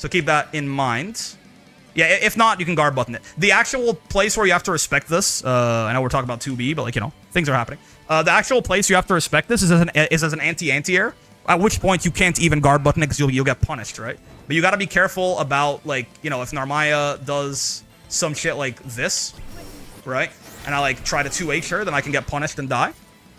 keep that in mind. Yeah, if not, you can guard button it. The actual place where you have to respect this, I know we're talking about 2B, but, like, you know, things are happening. The actual place you have to respect this is as an anti-anti-air, at which point you can't even guard button it because you'll get punished, right? But you got to be careful about, like, you know, if Narmaya does some shit like this, right? And I, like, try to 2H her, then I can get punished and die,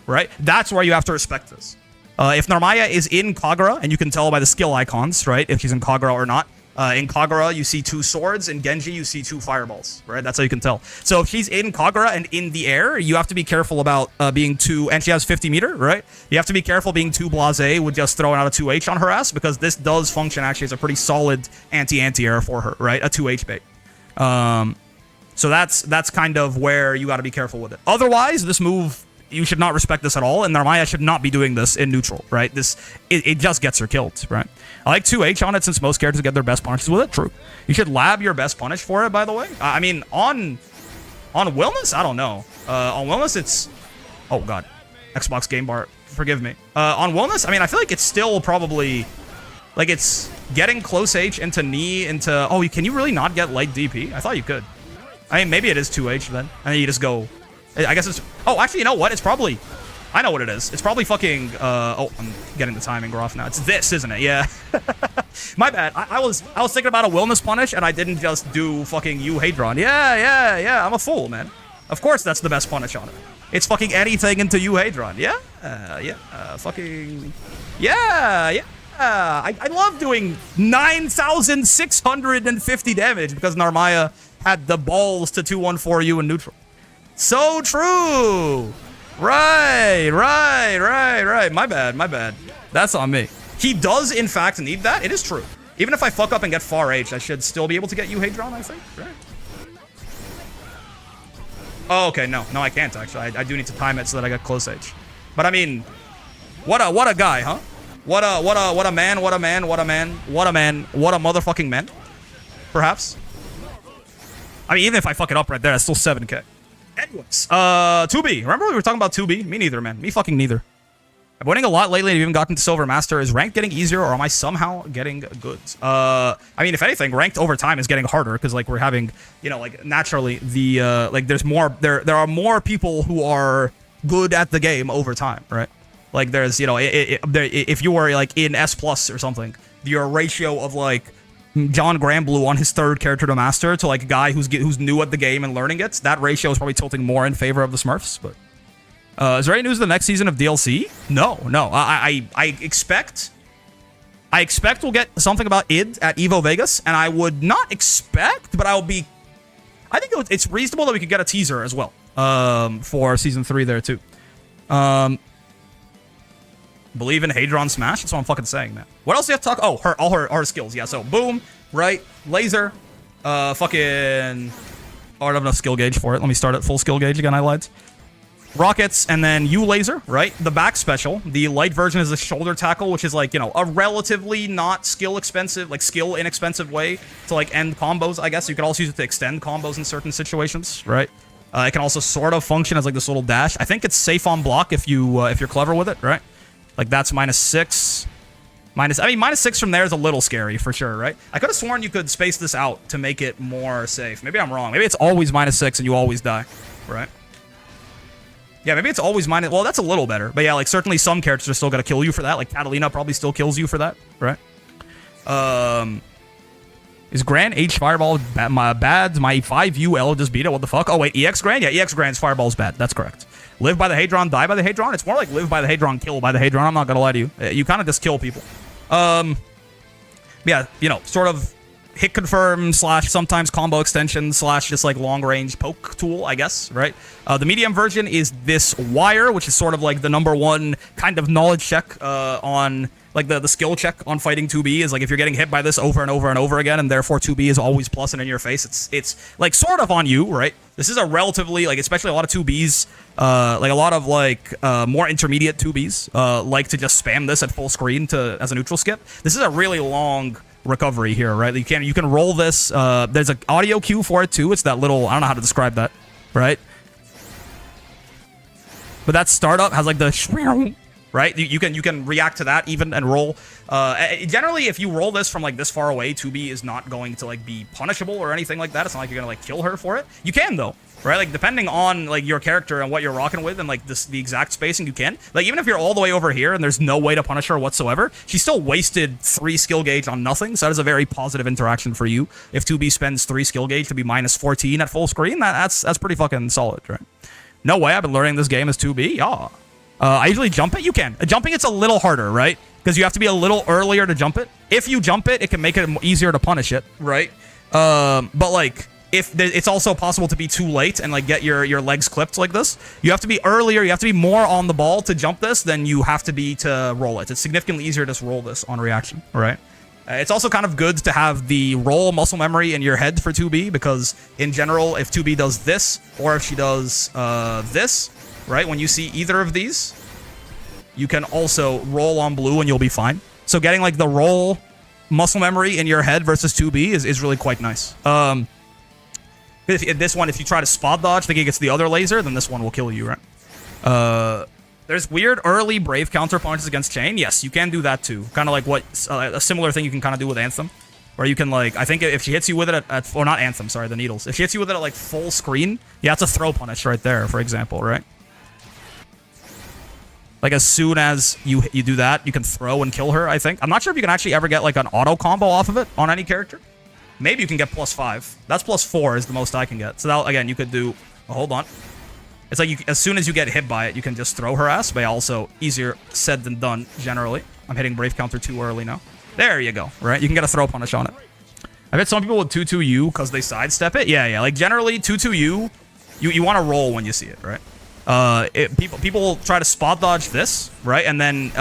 right? That's where you have to respect this. If Narmaya is in Kagura, and you can tell by the skill icons, right, if she's in Kagura or not, in Kagura, you see 2 swords. In Genji, you see 2 fireballs, right? That's how you can tell. So if she's in Kagura and in the air, you have to be careful about being too... And she has 50 meter, right? You have to be careful being too blasé with just throwing out a 2H on her ass, because this does function actually as a pretty solid anti-air for her, right? A 2H bait. So that's kind of where you got to be careful with it. Otherwise, this move... You should not respect this at all, and Narmaya should not be doing this in neutral, right? It just gets her killed, right? I like 2H on it since most characters get their best punishes with it. True. You should lab your best punish for it, by the way. I mean, on Wilness, I don't know. On Wilness, it's... Oh, God. Xbox Game Bar. Forgive me. On Wilness, I mean, I feel like it's still probably... Like, it's getting close H into knee, into... Oh, can you really not get light DP? I thought you could. I mean, maybe it is 2H then. And then you just go... I guess it's... Oh, actually, you know what? It's probably... I know what it is. It's probably fucking... Oh, I'm getting the timing off now. It's this, isn't it? Yeah. My bad. I was thinking about a Wilness punish, and I didn't just do fucking Hadron. Yeah. I'm a fool, man. Of course that's the best punish on it. It's fucking anything into Hadron. Yeah. Fucking... Yeah. I love doing 9,650 damage because Narmaya had the balls to 214U in neutral. So true. Right. My bad. That's on me. He does, in fact, need that. It is true. Even if I fuck up and get far H, I should still be able to get Hadron, I think. Right. Oh, okay. No, I can't, actually. I do need to time it so that I get close H. But, I mean, what a guy, huh? What a man. What a motherfucking man. Perhaps. I mean, even if I fuck it up right there, that's still 7K. Anyways, 2B. Remember we were talking about 2B? Me neither, man. Me fucking neither. I've been winning a lot lately and I've even gotten to Silver Master. Is ranked getting easier or am I somehow getting good? I mean, if anything, ranked over time is getting harder because, like, we're having, you know, like, naturally, the, like, there's more, there are more people who are good at the game over time, right? Like, there's, you know, if you were, like, in S+ or something, your ratio of, like, John Granblue on his 3rd character to master to, like, a guy who's new at the game and learning it, that ratio is probably tilting more in favor of the Smurfs. But is there any news of the next season of DLC? No. I expect we'll get something about id at Evo Vegas, and I would not expect, but I think it's reasonable that we could get a teaser as well for season 3 there too. Believe in Hadron Smash? That's what I'm fucking saying, man. What else do you have to talk? Oh, all her skills. Yeah, so boom, right, laser, fucking... Oh, I don't have enough skill gauge for it. Let me start at full skill gauge again, I lied. Rockets, and then U laser, right? The back special. The light version is the shoulder tackle, which is, like, you know, a relatively not skill inexpensive way to, like, end combos, I guess. You could also use it to extend combos in certain situations, right? It can also sort of function as, like, this little dash. I think it's safe on block if you're clever with it, right? Like, that's -6. -6 from there is a little scary, for sure, right? I could have sworn you could space this out to make it more safe. Maybe I'm wrong. Maybe it's always -6 and you always die, right? Yeah, maybe it's always minus... Well, that's a little better. But yeah, like, certainly some characters are still going to kill you for that. Like, Catalina probably still kills you for that, right? Is Grand H Fireball bad? My 5UL just beat it. What the fuck? Oh, wait, EX Grand? Yeah, EX Grand's Fireball's bad. That's correct. Live by the Hadron, die by the Hadron? It's more like live by the Hadron, kill by the Hadron. I'm not going to lie to you. You kind of just kill people. Yeah, you know, sort of hit confirm / sometimes combo extension / just like long range poke tool, I guess, right? The medium version is this wire, which is sort of like the #1 kind of knowledge check on Like the skill check on fighting 2B is like if you're getting hit by this over and over and over again, and therefore 2B is always plus and in your face, it's like sort of on you, right? This is a relatively, like, especially a lot of 2Bs, like a lot of like more intermediate 2Bs like to just spam this at full screen as a neutral skip. This is a really long recovery here, right? You can roll this. There's an audio cue for it too. It's that little, I don't know how to describe that, right? But that startup has like the right? You can react to that even and roll. Generally, if you roll this from like this far away, 2B is not going to like be punishable or anything like that. It's not like you're gonna like kill her for it. You can though, right? Like depending on like your character and what you're rocking with and like the exact spacing, you can. Like even if you're all the way over here and there's no way to punish her whatsoever, she still wasted 3 skill gauge on nothing. So that is a very positive interaction for you. If 2B spends 3 skill gauge to be minus 14 at full screen, that's pretty fucking solid, right? No way, I've been learning this game as 2B. Yeah. I usually jump it. You can. Jumping it's a little harder, right? Because you have to be a little earlier to jump it. If you jump it, it can make it easier to punish it, right? But like, if it's also possible to be too late and like get your legs clipped like this. You have to be earlier. You have to be more on the ball to jump this than you have to be to roll it. It's significantly easier to just roll this on reaction, right? It's also kind of good to have the roll muscle memory in your head for 2B because in general, if 2B does this or if she does this, right? When you see either of these, you can also roll on blue and you'll be fine. So getting like the roll muscle memory in your head versus 2B is really quite nice. This one, if you try to spot dodge thinking it's the other laser, then this one will kill you, right? There's weird early Brave counter punches against Chain. Yes, you can do that too. Kind of like what a similar thing you can kind of do with Anthem. Where you can like, I think if she hits you with it or not Anthem, sorry, the needles. If she hits you with it at like full screen, yeah, it's a throw punish right there, for example, right? Like as soon as you do that, you can throw and kill her, I think. I'm not sure if you can actually ever get like an auto combo off of it on any character. Maybe you can get +5. That's +4 is the most I can get. So that, again, you could do, hold on. It's like as soon as you get hit by it, you can just throw her ass, but also easier said than done, generally. I'm hitting Brave counter too early now. There you go, right? You can get a throw punish on it. I've hit some people with 2-2-U because they sidestep it. Yeah. Like generally 2-2-U, you want to roll when you see it, right? People try to spot dodge this, right? And then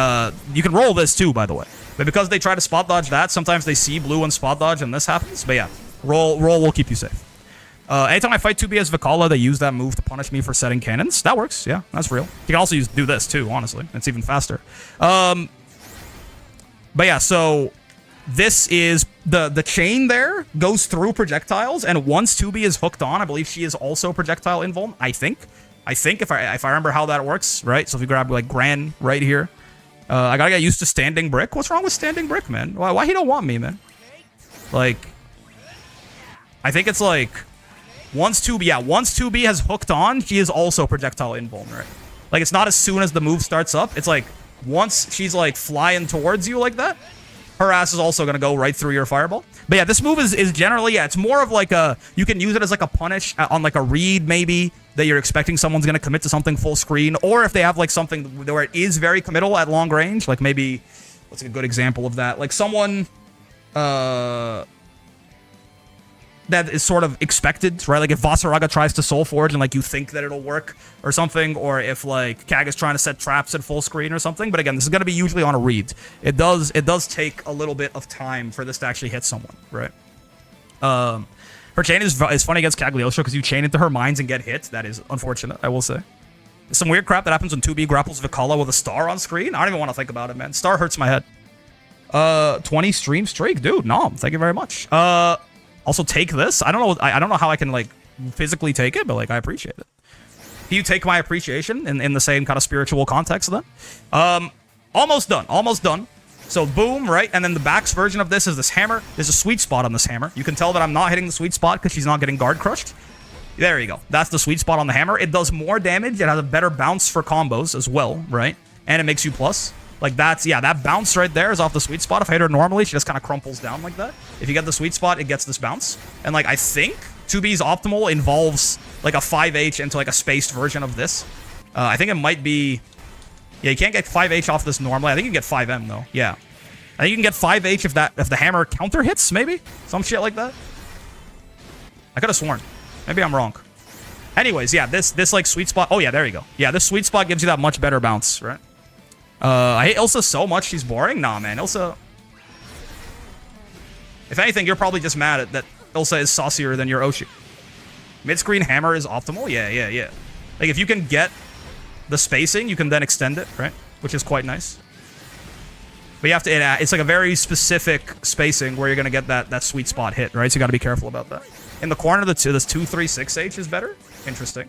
you can roll this too, by the way. But because they try to spot dodge that, sometimes they see blue and spot dodge and this happens. But yeah, roll will keep you safe. Anytime I fight 2B as Vikala, they use that move to punish me for setting cannons. That works, yeah, that's real. You can also do this too, honestly. It's even faster. But yeah, so this is the chain there goes through projectiles, and once 2B is hooked on, I believe she is also projectile invuln. I think if I remember how that works, right? So if you grab like Gran right here, I gotta get used to standing brick. What's wrong with standing brick, man? Why he don't want me, man? Like, I think it's like. Once 2B has hooked on, she is also projectile invuln, right? Like, it's not as soon as the move starts up. It's like, once she's, like, flying towards you like that, her ass is also gonna go right through your fireball. But yeah, this move is generally, yeah, it's more of like a, you can use it as like a punish on like a read, maybe, that you're expecting someone's gonna commit to something full screen, or if they have like something where it is very committal at long range, like maybe, what's a good example of that? Like someone, that is sort of expected, right? Like if Vasaraga tries to Soul Forge and like you think that it'll work or something, or if like Kag is trying to set traps at full screen or something. But again, this is going to be usually on a read. It does take a little bit of time for this to actually hit someone, right? Her chain is funny against Cagliostro because you chain into her mines and get hit. That is unfortunate, I will say. There's some weird crap that happens when 2B grapples Vikala with a star on screen. I don't even want to think about it, man. Star hurts my head. 20 stream streak, dude. No, thank you very much. Also take this. I don't know how I can like physically take it, but like I appreciate it. Do you take my appreciation in the same kind of spiritual context then? Almost done. So boom, right? And then the Bax version of this is this hammer. There's a sweet spot on this hammer. You can tell that I'm not hitting the sweet spot because she's not getting guard crushed. There you go. That's the sweet spot on the hammer. It does more damage. It has a better bounce for combos as well, right? And it makes you plus. Like that's, yeah, that bounce right there is off the sweet spot. If I hit her normally, she just kind of crumples down like that. If you get the sweet spot, it gets this bounce. And like, I think 2B's optimal involves like a 5H into like a spaced version of this. I think it might be, yeah, you can't get 5H off this normally. I think you can get 5M though. Yeah. I think you can get 5H if the hammer counter hits, maybe? Some shit like that. I could have sworn. Maybe I'm wrong. Anyways, yeah, this like sweet spot. Oh yeah, there you go. Yeah, this sweet spot gives you that much better bounce, right? I hate Ilsa so much, she's boring. Nah, man, Ilsa... If anything, you're probably just mad at that Ilsa is saucier than your Oshi. Mid-screen hammer is optimal? Yeah. Like, if you can get the spacing, you can then extend it, right? Which is quite nice. But you have to... It's like a very specific spacing where you're going to get that sweet spot hit, right? So you got to be careful about that. In the corner, this 2-3-6H is better. Interesting.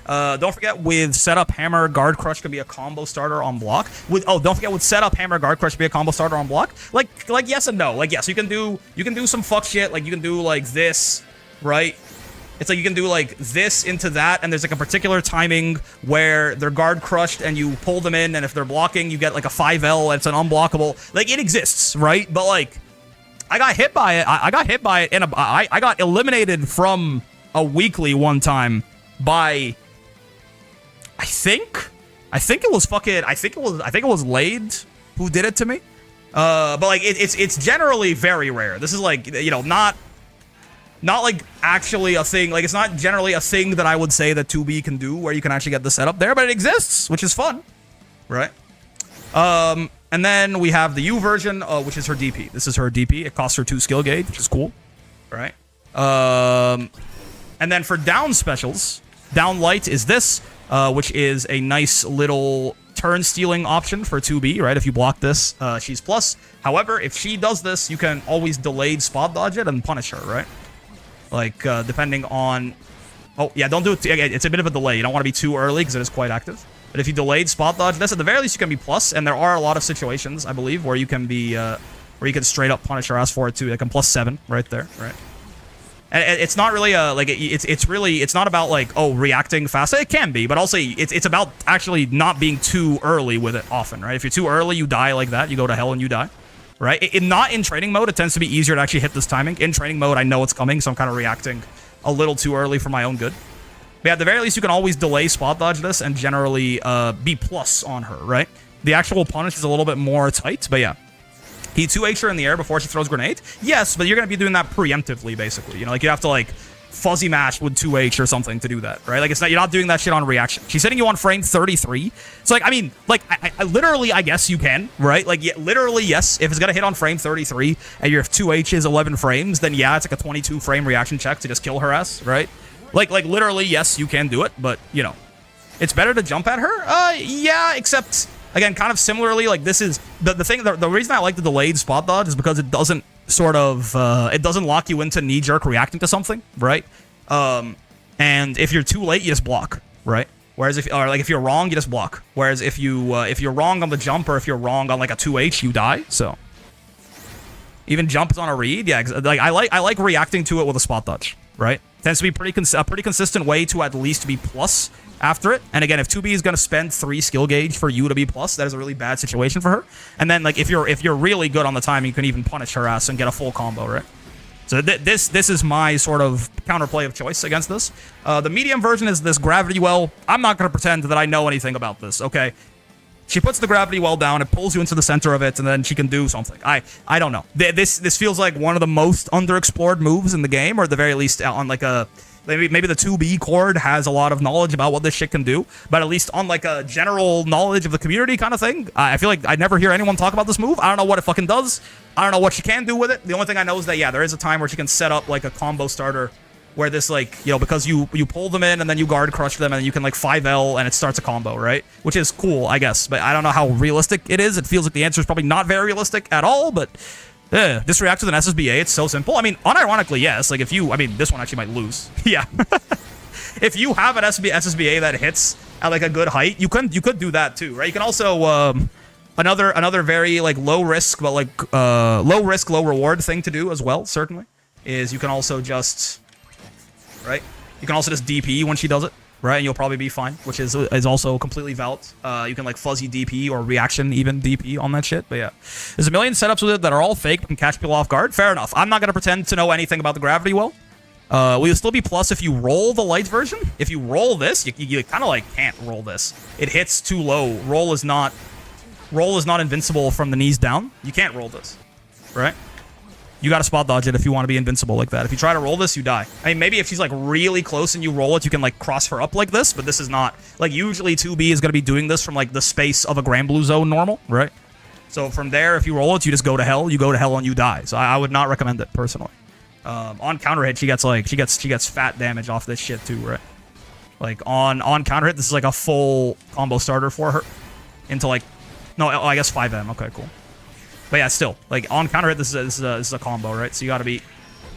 Don't forget, with setup, hammer, guard crush can be a combo starter on block. Don't forget, with setup, hammer, guard crush can be a combo starter on block. Like yes and no. Like, yes, you can do some fuck shit. Like, you can do like this, right? It's like you can do like this into that, and there's like a particular timing where they're guard crushed and you pull them in, and if they're blocking, you get like a 5L, and it's an unblockable. Like, it exists, right? But like, I got hit by it. I got hit by it, and I got eliminated from a weekly one time by... I think it was Lade who did it to me. But like it's generally very rare. This is like, you know, not like actually a thing. Like, it's not generally a thing that I would say that 2B can do where you can actually get the setup there, but it exists, which is fun, right? And then we have the U version, which is her DP. This is her DP. It costs her 2 skill gauge, which is cool, right? And then for down specials, down light is this. Which is a nice little turn stealing option for 2B, right? If you block this, she's plus. However, if she does this, you can always delayed spot dodge it and punish her, right? Like, depending on... Oh, yeah, don't do it... It's a bit of a delay. You don't want to be too early because it is quite active. But if you delayed spot dodge this, at the very least, you can be plus. And there are a lot of situations, I believe, where you can be... where you can straight up punish her ass for it, too. Like, a +7 right there, right? And it's not really a, like, it's not about, like, oh, reacting fast. It can be, but also it's about actually not being too early with it often, right? If you're too early, you die like that. You go to hell and you die, right? Not in training mode, it tends to be easier to actually hit this timing. In training mode, I know it's coming, so I'm kind of reacting a little too early for my own good. But yeah, at the very least, you can always delay spot dodge this and generally be plus on her, right? The actual punish is a little bit more tight, but yeah. He 2H'd her in the air before she throws grenade? Yes, but you're going to be doing that preemptively, basically. You know, like, you have to, like, fuzzy mash with 2H or something to do that, right? Like, it's not, you're not doing that shit on reaction. She's hitting you on frame 33. So, like, I mean, like, I literally, I guess you can, right? Like, yeah, literally, yes. If it's going to hit on frame 33 and your 2H is 11 frames, then yeah, it's like a 22 frame reaction check to just kill her ass, right? Like, literally, yes, you can do it, but, you know, it's better to jump at her? Yeah, except... Again, kind of similarly, like, this is the reason I like the delayed spot dodge is because it doesn't sort of it doesn't lock you into knee-jerk reacting to something, right? And if you're too late, you just block, right? Whereas if you're wrong, you just block. Whereas if you're wrong on the jump or if you're wrong on like a 2H, you die. So even jump is on a read, yeah. Like I like reacting to it with a spot dodge, right? Tends to be a pretty consistent way to at least be plus after it. And again, if 2B is going to spend 3 skill gauge for you to be plus, that is a really bad situation for her. And then, like, if you're really good on the time, you can even punish her ass and get a full combo, right? So this is my sort of counterplay of choice against this. The medium version is this gravity well. I'm not going to pretend that I know anything about this, okay? She puts the gravity well down, it pulls you into the center of it, and then she can do something. I don't know. This feels like one of the most underexplored moves in the game, or at the very least on like a... Maybe the 2B chord has a lot of knowledge about what this shit can do, but at least on like a general knowledge of the community kind of thing, I feel like I never hear anyone talk about this move. I don't know what it fucking does. I don't know what she can do with it. The only thing I know is that, yeah, there is a time where she can set up like a combo starter where this, like, you know, because you pull them in and then you guard crush them and you can like 5L and it starts a combo, right? Which is cool, I guess, but I don't know how realistic it is. It feels like the answer is probably not very realistic at all, but... This reacts with an SSBA, it's so simple. I mean, unironically, yes. Like, this one actually might lose. Yeah. If you have an SSBA that hits at, like, a good height, you could do that, too, right? You can also, another very, like, low risk, but, like, low risk, low reward thing to do as well, certainly, is you can also just, right? You can also just DP when she does it, right? And you'll probably be fine, which is also completely valid. You can like fuzzy DP or reaction even DP on that shit. But yeah, there's a million setups with it that are all fake but can catch people off guard. Fair enough. I'm not going to pretend to know anything about the gravity well. Will still be plus if you roll the light version. If you roll this, you kind of like can't roll this. It hits too low. Roll is not invincible from the knees down. You can't roll this, right? You got to spot dodge it if you want to be invincible like that. If you try to roll this, you die. I mean, maybe if she's like really close and you roll it, you can like cross her up like this, but this is not. Like usually 2B is going to be doing this from like the space of a Granblue Zone normal, right? So from there, if you roll it, you just go to hell. You go to hell and you die. So I would not recommend it personally. On counter hit, she gets fat damage off this shit too, right? Like on counter hit, this is like a full combo starter for her. Into like, no, I guess 5M. Okay, cool. But yeah, still, like on counter hit, this is a combo, right? So you gotta be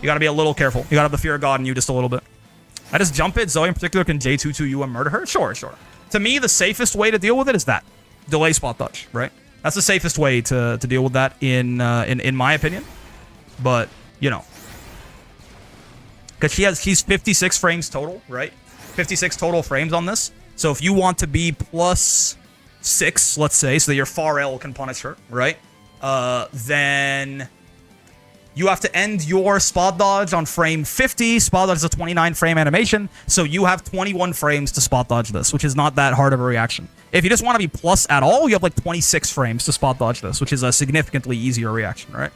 a little careful. You gotta have the fear of God in you just a little bit. I just jump it. Zoe in particular can J22U and murder her. Sure. To me, the safest way to deal with it is that delay spot dodge, right? That's the safest way to deal with that in my opinion. But you know, because she's 56 frames total, right? 56 total frames on this. So if you want to be +6, let's say, so that your far L can punish her, right? Then you have to end your spot dodge on frame 50. Spot dodge is a 29 frame animation, so you have 21 frames to spot dodge this, which is not that hard of a reaction. If you just want to be plus at all, you have like 26 frames to spot dodge this, which is a significantly easier reaction, right?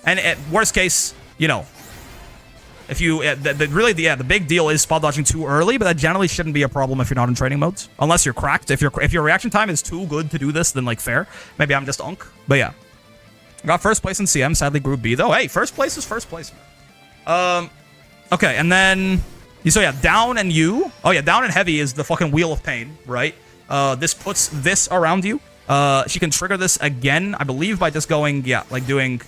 And at worst case, you know, if you the big deal is spot dodging too early, but that generally shouldn't be a problem if you're not in training modes, unless you're cracked. If your reaction time is too good to do this, then like fair. Maybe I'm just unk, but yeah. Got first place in CM, sadly Group B though. Hey, first place is first place, man. Okay, and then so yeah, down and you. Oh yeah, down and heavy is the fucking Wheel of Pain, right? This puts this around you. She can trigger this again, I believe, by just going, yeah, like doing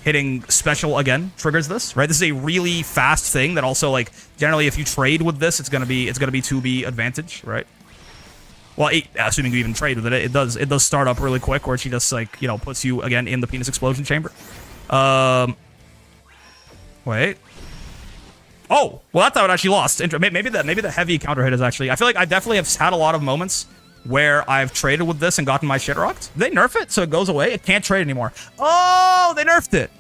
hitting special again triggers this, right? This is a really fast thing that also, like, generally if you trade with this, it's gonna be 2B advantage, right? Well, assuming you even trade with it, it does start up really quick, where she just, like, you know, puts you again in the penis explosion chamber. Wait. Oh, well, that's how it actually lost. Maybe the heavy counter hit is actually. I feel like I definitely have had a lot of moments where I've traded with this and gotten my shit rocked. They nerf it, so it goes away. It can't trade anymore. Oh, they nerfed it.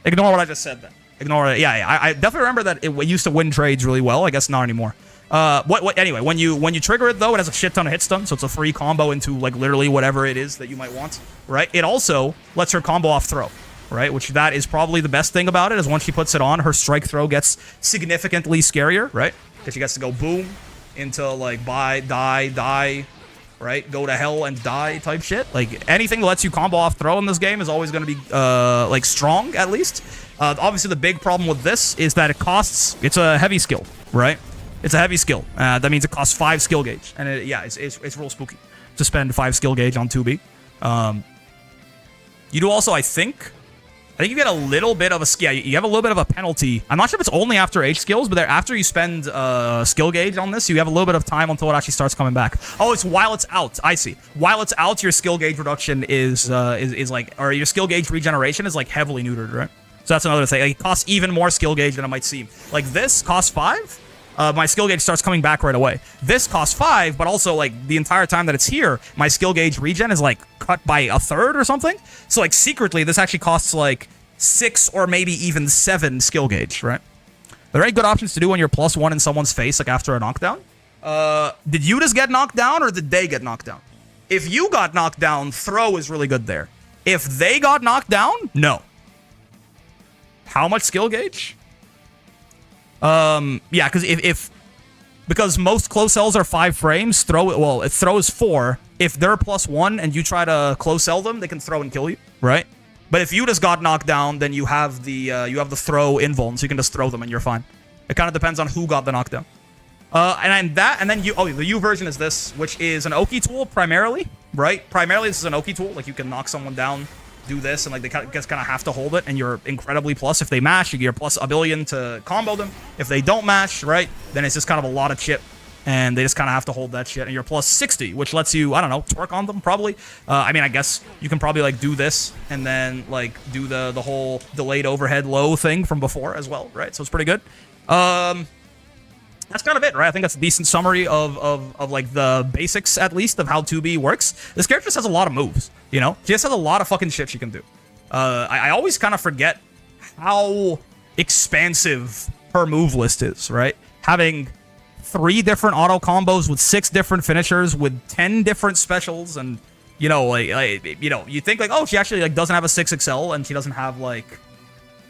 Ignore what I just said then. Ignore it. Yeah. I definitely remember that it used to win trades really well. I guess not anymore. Anyway, when you trigger it though, it has a shit ton of hit stun, so it's a free combo into like literally whatever it is that you might want, right? It also lets her combo off throw, right? Which that is probably the best thing about it, is once she puts it on, her strike throw gets significantly scarier, right? Because she gets to go boom into like die, right? Go to hell and die type shit. Like anything that lets you combo off throw in this game is always going to be like strong at least. Obviously the big problem with this is that it's a heavy skill, right? It's a heavy skill. That means it costs 5 skill gauge. And it's real spooky to spend 5 skill gauge on 2B. You do also, I think you get a little bit of you have a little bit of a penalty. I'm not sure if it's only after H skills, but after you spend skill gauge on this, you have a little bit of time until it actually starts coming back. Oh, it's while it's out. I see. While it's out, your skill gauge reduction is like, or your skill gauge regeneration is like heavily neutered, right? So that's another thing. Like, it costs even more skill gauge than it might seem. Like this costs 5. My skill gauge starts coming back right away. This costs 5, but also, like, the entire time that it's here, my skill gauge regen is, like, cut by a third or something. So, like, secretly, this actually costs, like, 6 or maybe even 7 skill gauge, right? There are any good options to do when you're +1 in someone's face, like, after a knockdown? Did you just get knocked down, or did they get knocked down? If you got knocked down, throw is really good there. If they got knocked down, no. How much skill gauge? Yeah, because most close cells are 5 frames. Throw is 4. If they're +1 and you try to close cell them, they can throw and kill you, right? But if you just got knocked down, then you have the throw invuln, so you can just throw them and you're fine. It kind of depends on who got the knockdown. The U version is this, which is an Oki tool primarily, right? Primarily, this is an Oki tool. Like, you can knock someone down, do this, and like they just kind of have to hold it, and you're incredibly plus. If they mash, you're plus a billion to combo them. If they don't mash, right, then it's just kind of a lot of chip, and they just kind of have to hold that shit, and you're plus 60, which lets you, I don't know, twerk on them probably. I mean, I guess you can probably like do this and then like do the whole delayed overhead low thing from before as well, right? So it's pretty good. That's kind of it, right? I think that's a decent summary of like the basics, at least, of how 2B works. This character just has a lot of moves, you know? She just has a lot of fucking shit she can do. I always kind of forget how expansive her move list is, right? Having 3 different auto combos with 6 different finishers with 10 different specials, and, you know, you think like, oh, she actually like doesn't have a 6XL, and she doesn't have like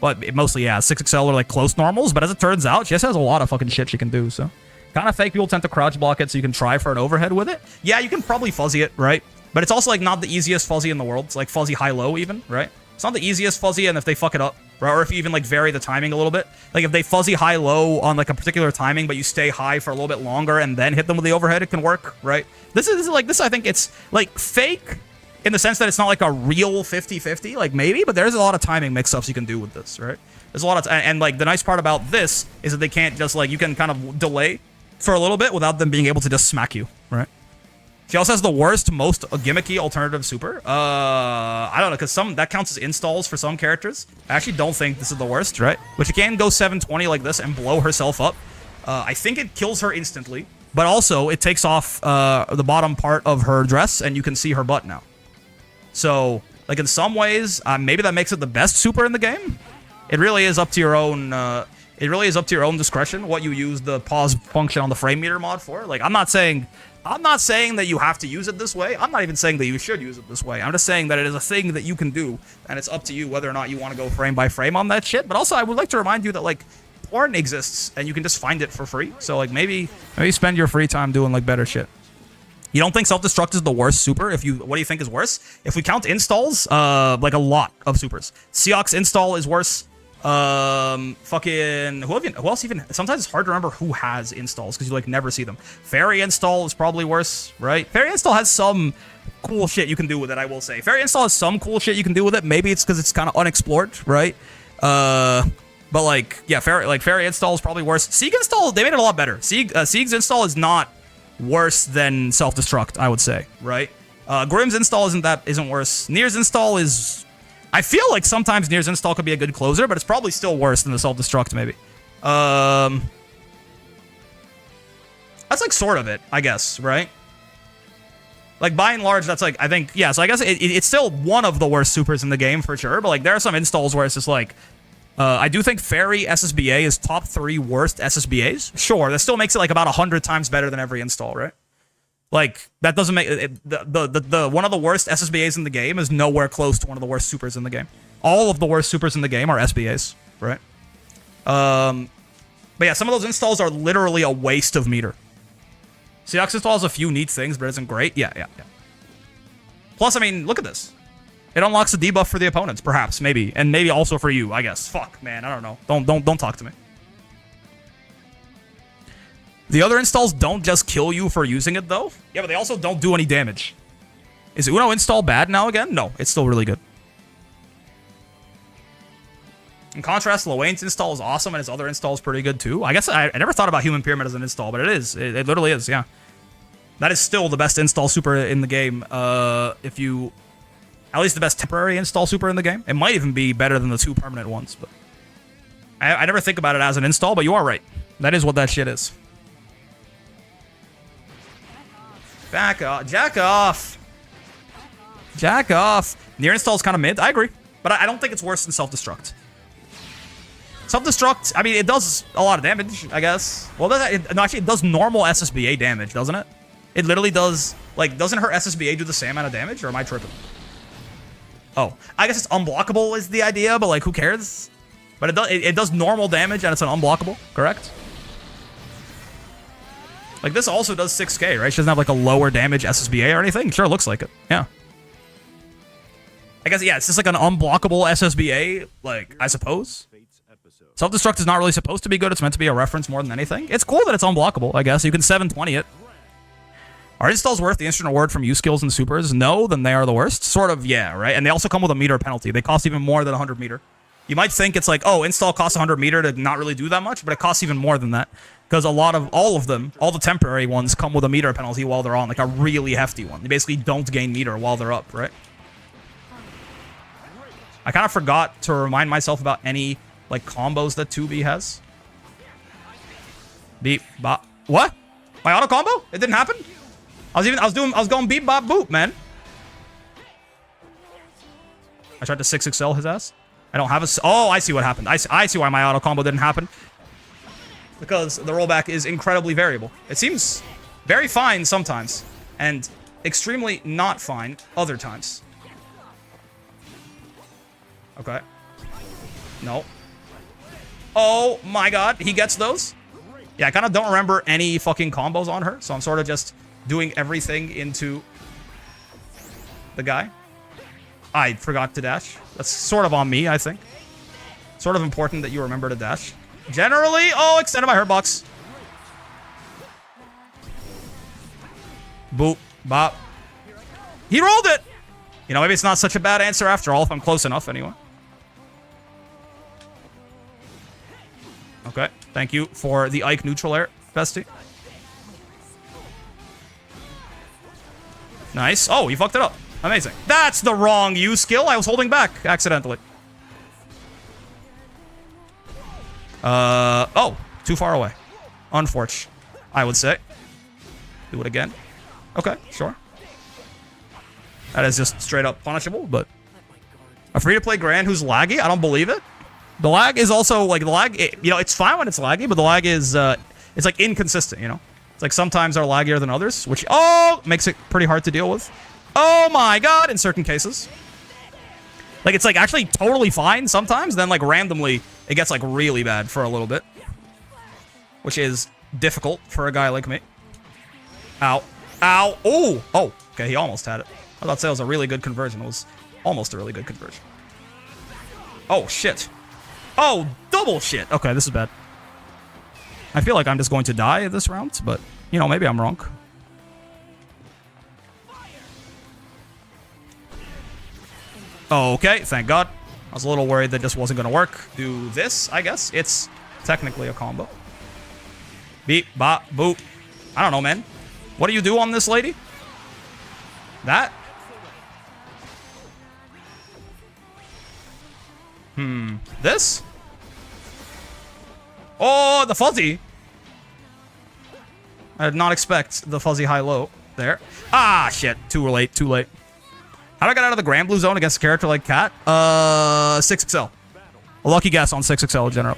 But mostly, yeah, 6XL are like close normals. But as it turns out, she just has a lot of fucking shit she can do. So kind of fake people tend to crouch block it so you can try for an overhead with it. Yeah, you can probably fuzzy it, right? But it's also like not the easiest fuzzy in the world. It's like fuzzy high-low even, right? It's not the easiest fuzzy, and if they fuck it up, right? Or if you even like vary the timing a little bit. Like if they fuzzy high-low on like a particular timing, but you stay high for a little bit longer and then hit them with the overhead, it can work, right? This is like, this I think it's like fake in the sense that it's not like a real 50-50, like maybe, but there's a lot of timing mix-ups you can do with this, right? There's a lot of, and like the nice part about this is that they can't just like, you can kind of delay for a little bit without them being able to just smack you, right? She also has the worst, most gimmicky alternative super. I don't know, because that counts as installs for some characters. I actually don't think this is the worst, right? But she can go 720 like this and blow herself up. I think it kills her instantly, but also it takes off the bottom part of her dress, and you can see her butt now. So, like in some ways, maybe that makes it the best super in the game. It really is up to your own. It really is up to your own discretion what you use the pause function on the frame meter mod for. Like, I'm not saying that you have to use it this way. I'm not even saying that you should use it this way. I'm just saying that it is a thing that you can do, and it's up to you whether or not you want to go frame by frame on that shit. But also, I would like to remind you that like porn exists, and you can just find it for free. So like maybe spend your free time doing like better shit. You don't think self-destruct is the worst super? What do you think is worse? If we count installs, like a lot of supers. Seox install is worse. Fucking who else even? Sometimes it's hard to remember who has installs because you like never see them. Fairy install is probably worse, right? Fairy install has some cool shit you can do with it, I will say. Fairy install has some cool shit you can do with it. Maybe it's because it's kind of unexplored, right? But like, yeah, Fairy install is probably worse. Sieg install, they made it a lot better. Sieg's install is not worse than self-destruct, I would say, right? Grim's install isn't worse. Nier's install is, I feel like sometimes Nier's install could be a good closer, but it's probably still worse than the self-destruct, maybe. That's like sort of it, I guess, right? Like by and large, that's like, I think, yeah, so I guess it's still one of the worst supers in the game for sure, but like there are some installs where it's just like, I do think Fairy SSBA is top 3 worst SSBAs. Sure, that still makes it like about 100 times better than every install, right? Like, that doesn't make it, the one of the worst SSBAs in the game is nowhere close to one of the worst supers in the game. All of the worst supers in the game are SBAs, right? But yeah, some of those installs are literally a waste of meter. Seox install has a few neat things, but it isn't great. Yeah. Plus, I mean, look at this. It unlocks a debuff for the opponents, perhaps, maybe. And maybe also for you, I guess. Fuck, man, I don't know. Don't talk to me. The other installs don't just kill you for using it, though. Yeah, but they also don't do any damage. Is Uno install bad now again? No, it's still really good. In contrast, Lowain's install is awesome, and his other install is pretty good, too. I guess I never thought about Human Pyramid as an install, but it is. It literally is, yeah. That is still the best install super in the game. If you... At least the best temporary install super in the game. It might even be better than the 2 permanent ones, but... I never think about it as an install, but you are right. That is what that shit is. Back off. Jack off. Jack off. Nier install is kind of mid. I agree. But I don't think it's worse than self-destruct. Self-destruct, I mean, it does a lot of damage, I guess. Well, no, actually, it does normal SSBA damage, doesn't it? It literally does, like, doesn't her SSBA do the same amount of damage, or am I tripping? Oh, I guess it's unblockable is the idea, but, like, who cares? But it does normal damage, and it's an unblockable, correct? Like, this also does 6k, right? She doesn't have, like, a lower damage SSBA or anything? Sure, looks like it. Yeah. I guess, yeah, it's just, like, an unblockable SSBA, like, I suppose. Self-destruct is not really supposed to be good. It's meant to be a reference more than anything. It's cool that it's unblockable, I guess. You can 720 it. Are installs worth the instant reward from U-skills and supers? No, then they are the worst. Sort of, yeah, right? And they also come with a meter penalty. They cost even more than 100 meter. You might think it's like, oh, install costs 100 meter to not really do that much, but it costs even more than that. Because all of them, all the temporary ones, come with a meter penalty while they're on, like a really hefty one. They basically don't gain meter while they're up, right? I kind of forgot to remind myself about any, like, combos that 2B has. Beep, bop. What? My auto combo? It didn't happen? I was going beep, bop, boop, man. I tried to 6XL his ass. I don't have a... Oh, I see what happened. I see why my auto combo didn't happen. Because the rollback is incredibly variable. It seems very fine sometimes, and extremely not fine other times. Okay. No. Oh my god, he gets those? Yeah, I kind of don't remember any fucking combos on her, so I'm sort of just doing everything into the guy. I forgot to dash. That's sort of on me, I think. Sort of important that you remember to dash. Generally, oh, extended my hurt box. Boop, bop. He rolled it! You know, maybe it's not such a bad answer after all, if I'm close enough anyway. Okay, thank you for the Ike neutral air, bestie. Nice. Oh, he fucked it up. Amazing. That's the wrong U skill. I was holding back accidentally. Oh, too far away. Unfortunate, I would say. Do it again. Okay, sure. That is just straight up punishable, but a free-to-play Grand who's laggy? I don't believe it. The lag is also, like, the lag, you know, it's fine when it's laggy, but the lag is, it's, like, inconsistent, you know? It's, like, sometimes are laggier than others, which, oh, makes it pretty hard to deal with. Oh, my God, in certain cases. Like, it's, like, actually totally fine sometimes, then, like, randomly, it gets, like, really bad for a little bit. Which is difficult for a guy like me. Ow. Ow. Oh. Oh, okay, he almost had it. I thought that was a really good conversion. It was almost a really good conversion. Oh, shit. Oh, double shit. Okay, this is bad. I feel like I'm just going to die this round, but, you know, maybe I'm wrong. Okay, thank God. I was a little worried that this wasn't going to work. Do this, I guess. It's technically a combo. Beep, bop, boop. I don't know, man. What do you do on this lady? That? This? Oh, the fuzzy. I did not expect the fuzzy high-low there. Ah, shit. Too late, too late. How do I get out of the Grand Blue Zone against a character like Cat? 6XL. A lucky guess on 6XL in general.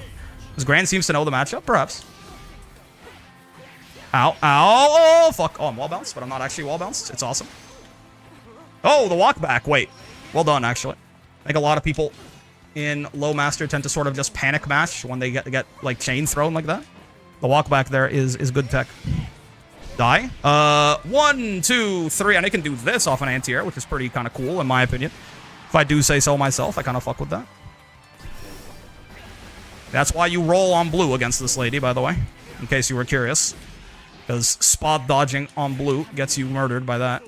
Because Grand seems to know the matchup, perhaps. Ow, ow, oh, fuck. Oh, I'm wall bounced, but I'm not actually wall bounced. It's awesome. Oh, the walk back. Wait. Well done, actually. I think a lot of people in low master tend to sort of just panic mash when they get like chain thrown like that. The walk back there is good tech. Die. 1, 2, 3. And I can do this off an anti-air, which is pretty kind of cool in my opinion. If I do say so myself, I kind of fuck with that. That's why you roll on blue against this lady, by the way, in case you were curious. Because spot dodging on blue gets you murdered by that.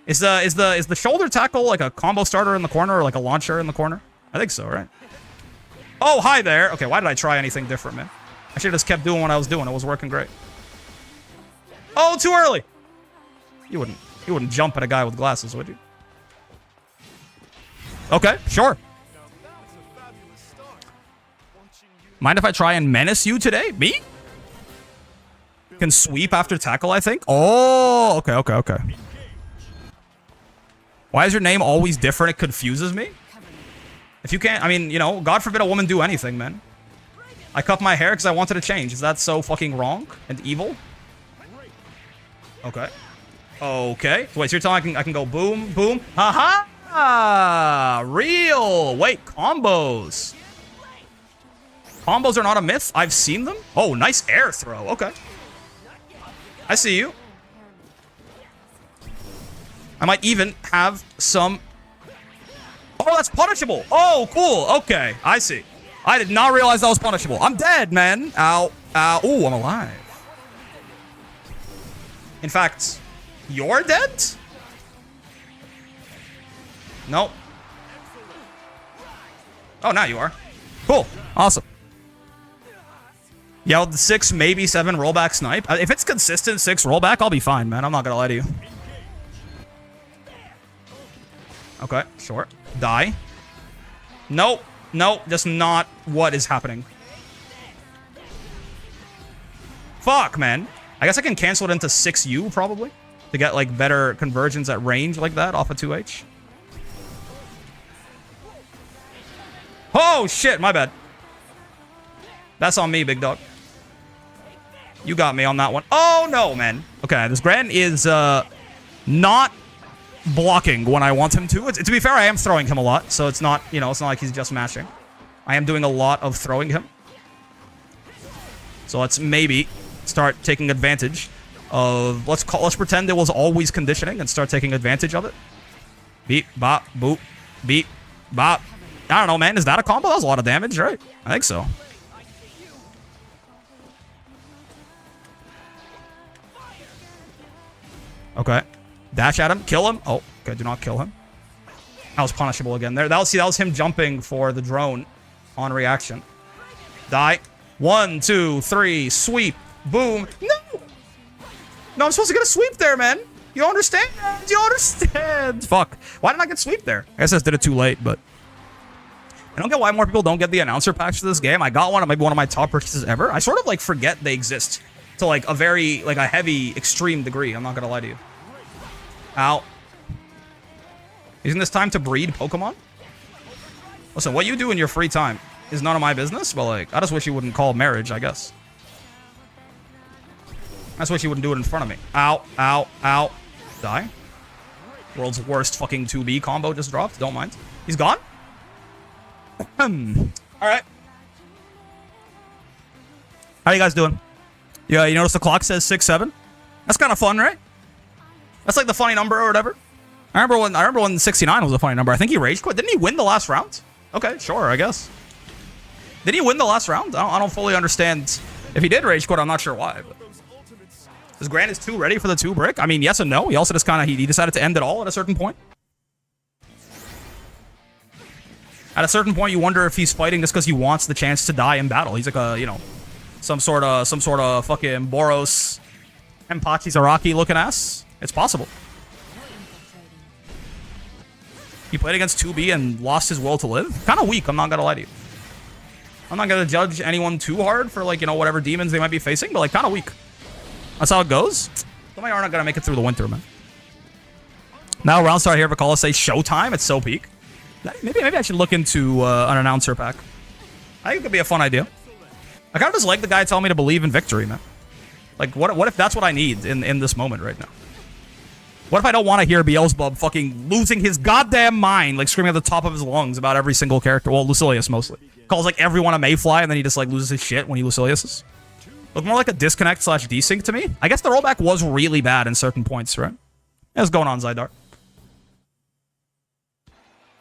Is the shoulder tackle like a combo starter in the corner or like a launcher in the corner? I think so, right? Oh, hi there. Okay, why did I try anything different, man? I should have just kept doing what I was doing. It was working great. Oh, too early. You wouldn't jump at a guy with glasses, would you? Okay, sure. Mind if I try and menace you today? Me? Can sweep after tackle, I think. Oh, okay, okay, okay. Why is your name always different? It confuses me. If you can't, I mean, you know, God forbid a woman do anything, man. I cut my hair because I wanted to change. Is that so fucking wrong and evil? Okay. Okay. Wait, so you're telling I can go boom, boom? Haha! Real! Wait, combos. Combos are not a myth. I've seen them. Oh, nice air throw. Okay. I see you. I might even have some... Oh, that's punishable. Oh, cool. Okay, I see. I did not realize that was punishable. I'm dead, man. Ow. Ow. Ooh, I'm alive. In fact, you're dead? Nope. Oh, now you are. Cool. Awesome. Yeah, with the 6, maybe 7 rollback snipe. If it's consistent 6 rollback, I'll be fine, man. I'm not gonna lie to you. Okay, sure. Die. Nope. Nope. Just not what is happening. Fuck, man. I guess I can cancel it into 6U, probably. To get, like, better conversions at range like that off of 2H. Oh, shit. My bad. That's on me, big dog. You got me on that one. Oh, no, man. Okay, this Grand is, not blocking when I want him to. To be fair, I am throwing him a lot, so it's not, you know, it's not like he's just mashing. I am doing a lot of throwing him. So let's maybe start taking advantage of... Let's pretend it was always conditioning and start taking advantage of it. Beep, bop, boop, beep, bop. I don't know, man. Is that a combo? That was a lot of damage, right? I think so. Okay. Dash at him. Kill him. Oh, okay. Do not kill him. That was punishable again there. That was him jumping for the drone on reaction. Die. 1, 2, 3. Sweep. Boom. No! No, I'm supposed to get a sweep there, man. You don't understand? You don't understand? Fuck. Why didn't I get sweep there? I guess I just did it too late, but... I don't get why more people don't get the announcer patch to this game. I got one. It might be one of my top purchases ever. I sort of, like, forget they exist to, like, a very, like, a heavy, extreme degree. I'm not gonna lie to you. Ow. Isn't this time to breed Pokemon? Listen, what you do in your free time is none of my business, but, like, I just wish you wouldn't call marriage, I guess. I just wish you wouldn't do it in front of me. Ow, ow, ow. Die. World's worst fucking 2B combo just dropped. Don't mind. He's gone? Alright. How you guys doing? Yeah, you notice the clock says 6-7? That's kind of fun, right? That's like the funny number or whatever. I remember when 69 was a funny number. I think he rage quit. Didn't he win the last round? Okay, sure, I guess. Did he win the last round? I don't fully understand. If he did rage quit, I'm not sure why. But... Is Grant 2 ready for the 2 brick? I mean, yes and no. He also just kind of he decided to end it all at a certain point. At a certain point, you wonder if he's fighting just because he wants the chance to die in battle. He's like a, you know, some sort of fucking Boros, Henpachi Zaraki looking ass. It's possible. He played against 2B and lost his will to live. Kind of weak, I'm not gonna lie to you. I'm not gonna judge anyone too hard for, like, you know, whatever demons they might be facing, but, like, kind of weak. That's how it goes. Somebody are not gonna make it through the winter, man. Now, round start here, Vicala say Showtime. It's so peak. Maybe I should look into an announcer pack. I think it could be a fun idea. I kind of just like the guy telling me to believe in victory, man. Like, what if that's what I need in this moment right now? What if I don't want to hear Beelzebub fucking losing his goddamn mind, like screaming at the top of his lungs about every single character? Well, Lucilius mostly. Calls like everyone a Mayfly, and then he just like loses his shit when he Luciliuses. Look more like a disconnect / desync to me. I guess the rollback was really bad in certain points, right? What's going on, Zydar?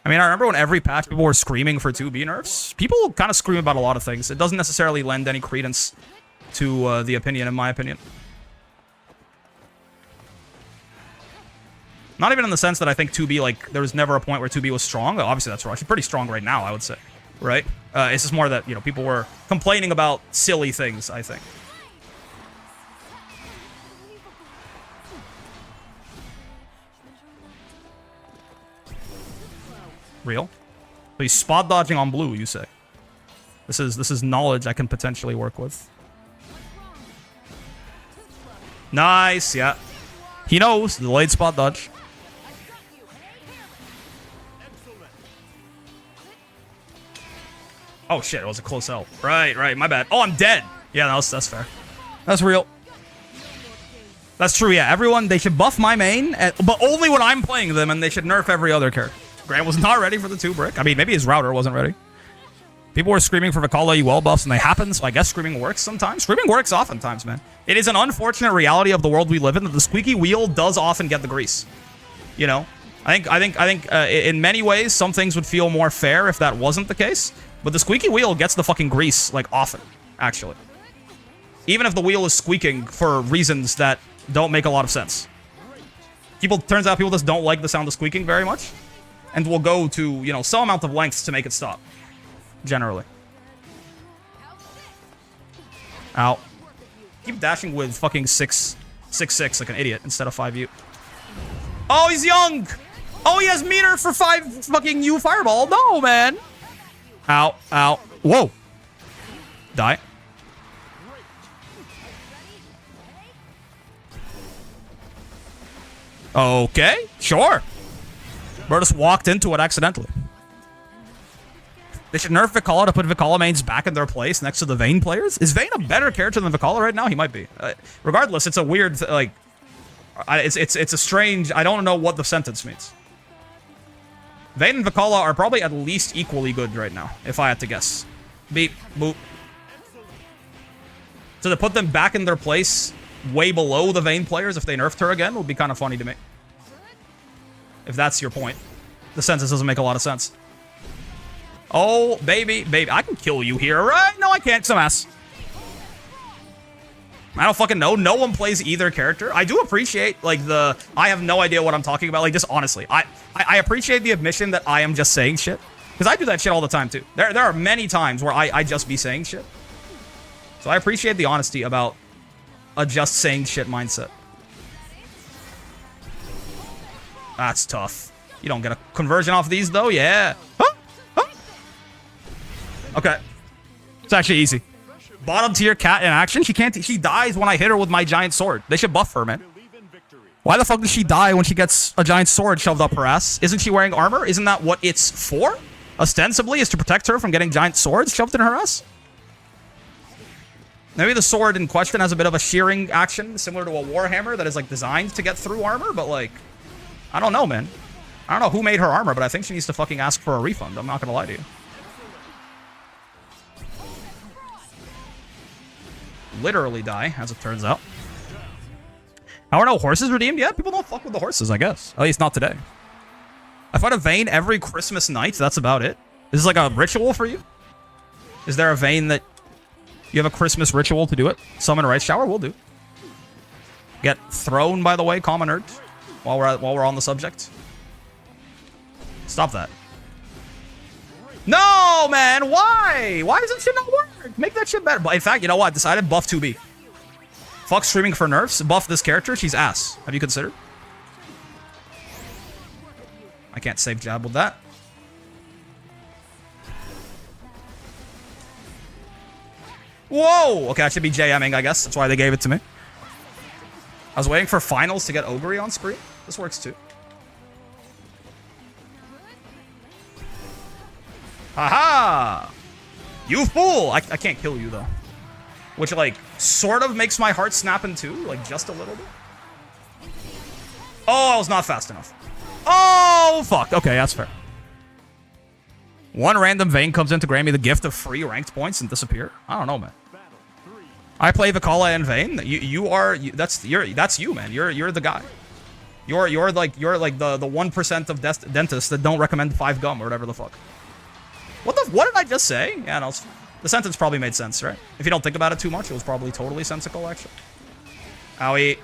I mean, I remember when every patch people were screaming for 2B nerfs. People kind of scream about a lot of things. It doesn't necessarily lend any credence to the opinion, in my opinion. Not even in the sense that I think 2B, like, there was never a point where 2B was strong. Obviously, that's right. She's pretty strong right now, I would say. Right? It's just more that, you know, people were complaining about silly things, I think. Real? So he's spot dodging on blue, you say? This is knowledge I can potentially work with. Nice, yeah. He knows. Delayed spot dodge. Oh shit, it was a close L. Right, my bad. Oh, I'm dead. Yeah, that's fair. That's real. That's true, yeah. Everyone, they should buff my main, but only when I'm playing them, and they should nerf every other character. Grant was not ready for the 2 brick. I mean, maybe his router wasn't ready. People were screaming for Vicala UL buffs, and they happen, so I guess screaming works sometimes. Screaming works oftentimes, man. It is an unfortunate reality of the world we live in that the squeaky wheel does often get the grease. You know? I think in many ways, some things would feel more fair if that wasn't the case. But the squeaky wheel gets the fucking grease, like, often, actually. Even if the wheel is squeaking for reasons that don't make a lot of sense. Turns out people just don't like the sound of squeaking very much. And will go to, you know, some amount of lengths to make it stop. Generally. Ow. Keep dashing with fucking 6-6 like an idiot instead of 5U. Oh, he's young! Oh, he has meter for 5 fucking U fireball. No, man! Ow, ow. Whoa! Die. Okay, sure. Bro just walked into it accidentally. They should nerf Vicala to put Vicala mains back in their place next to the Vayne players. Is Vayne a better character than Vicala right now? He might be. Regardless, it's a weird, like... It's a strange... I don't know what the sentence means. Vayne and Vikala are probably at least equally good right now, if I had to guess. Beep, boop. So to put them back in their place way below the Vayne players if they nerfed her again would be kind of funny to me. If that's your point. The sentence doesn't make a lot of sense. Oh, baby, baby. I can kill you here, right? No, I can't. Some ass. I don't fucking know. No one plays either character. I do appreciate, like, I have no idea what I'm talking about. Like, just honestly. I appreciate the admission that I am just saying shit. Because I do that shit all the time, too. There are many times where I just be saying shit. So I appreciate the honesty about a just saying shit mindset. That's tough. You don't get a conversion off these, though? Yeah. Huh? Huh? Okay. It's actually easy. Bottom tier cat in action. She dies when I hit her with my giant sword. They should buff her, man. Why the fuck does she die when she gets a giant sword shoved up her ass? Isn't she wearing armor? Isn't that what it's for? Ostensibly, is to protect her from getting giant swords shoved in her ass? Maybe the sword in question has a bit of a shearing action, similar to a warhammer that is, like, designed to get through armor, but, like, I don't know, man. I don't know who made her armor, but I think she needs to fucking ask for a refund. I'm not gonna lie to you. Literally die, as it turns out. How are no horses redeemed yet? People don't fuck with the horses, I guess. At least not today. I fight a Vayne every Christmas night. That's about it. This is like a ritual for you? Is there a Vayne that you have a Christmas ritual to do it? Summon Rice Shower? Will do. Get thrown, by the way, common nerd. While we're on the subject. Stop that. No, man! Why? Why does that shit not work? Make that shit better. But in fact, you know what? I decided buff 2B. Fuck streaming for nerfs. Buff this character. She's ass. Have you considered? I can't save jab with that. Whoa! Okay, I should be JMing, I guess. That's why they gave it to me. I was waiting for finals to get Ogre on screen. This works too. Haha! You fool! I can't kill you, though. Which, like, sort of makes my heart snap in two. Like, just a little bit. Oh, I was not fast enough. Oh, fuck. Okay, that's fair. One random Vayne comes in to grant me the gift of free ranked points and disappear. I don't know, man. I play Vikala and Vayne. That's you, man. You're the guy. You're like the 1% of dentists that don't recommend 5 gum or whatever the fuck. What did I just say? Yeah, no, the sentence probably made sense, right? If you don't think about it too much, it was probably totally sensical, actually. Owie.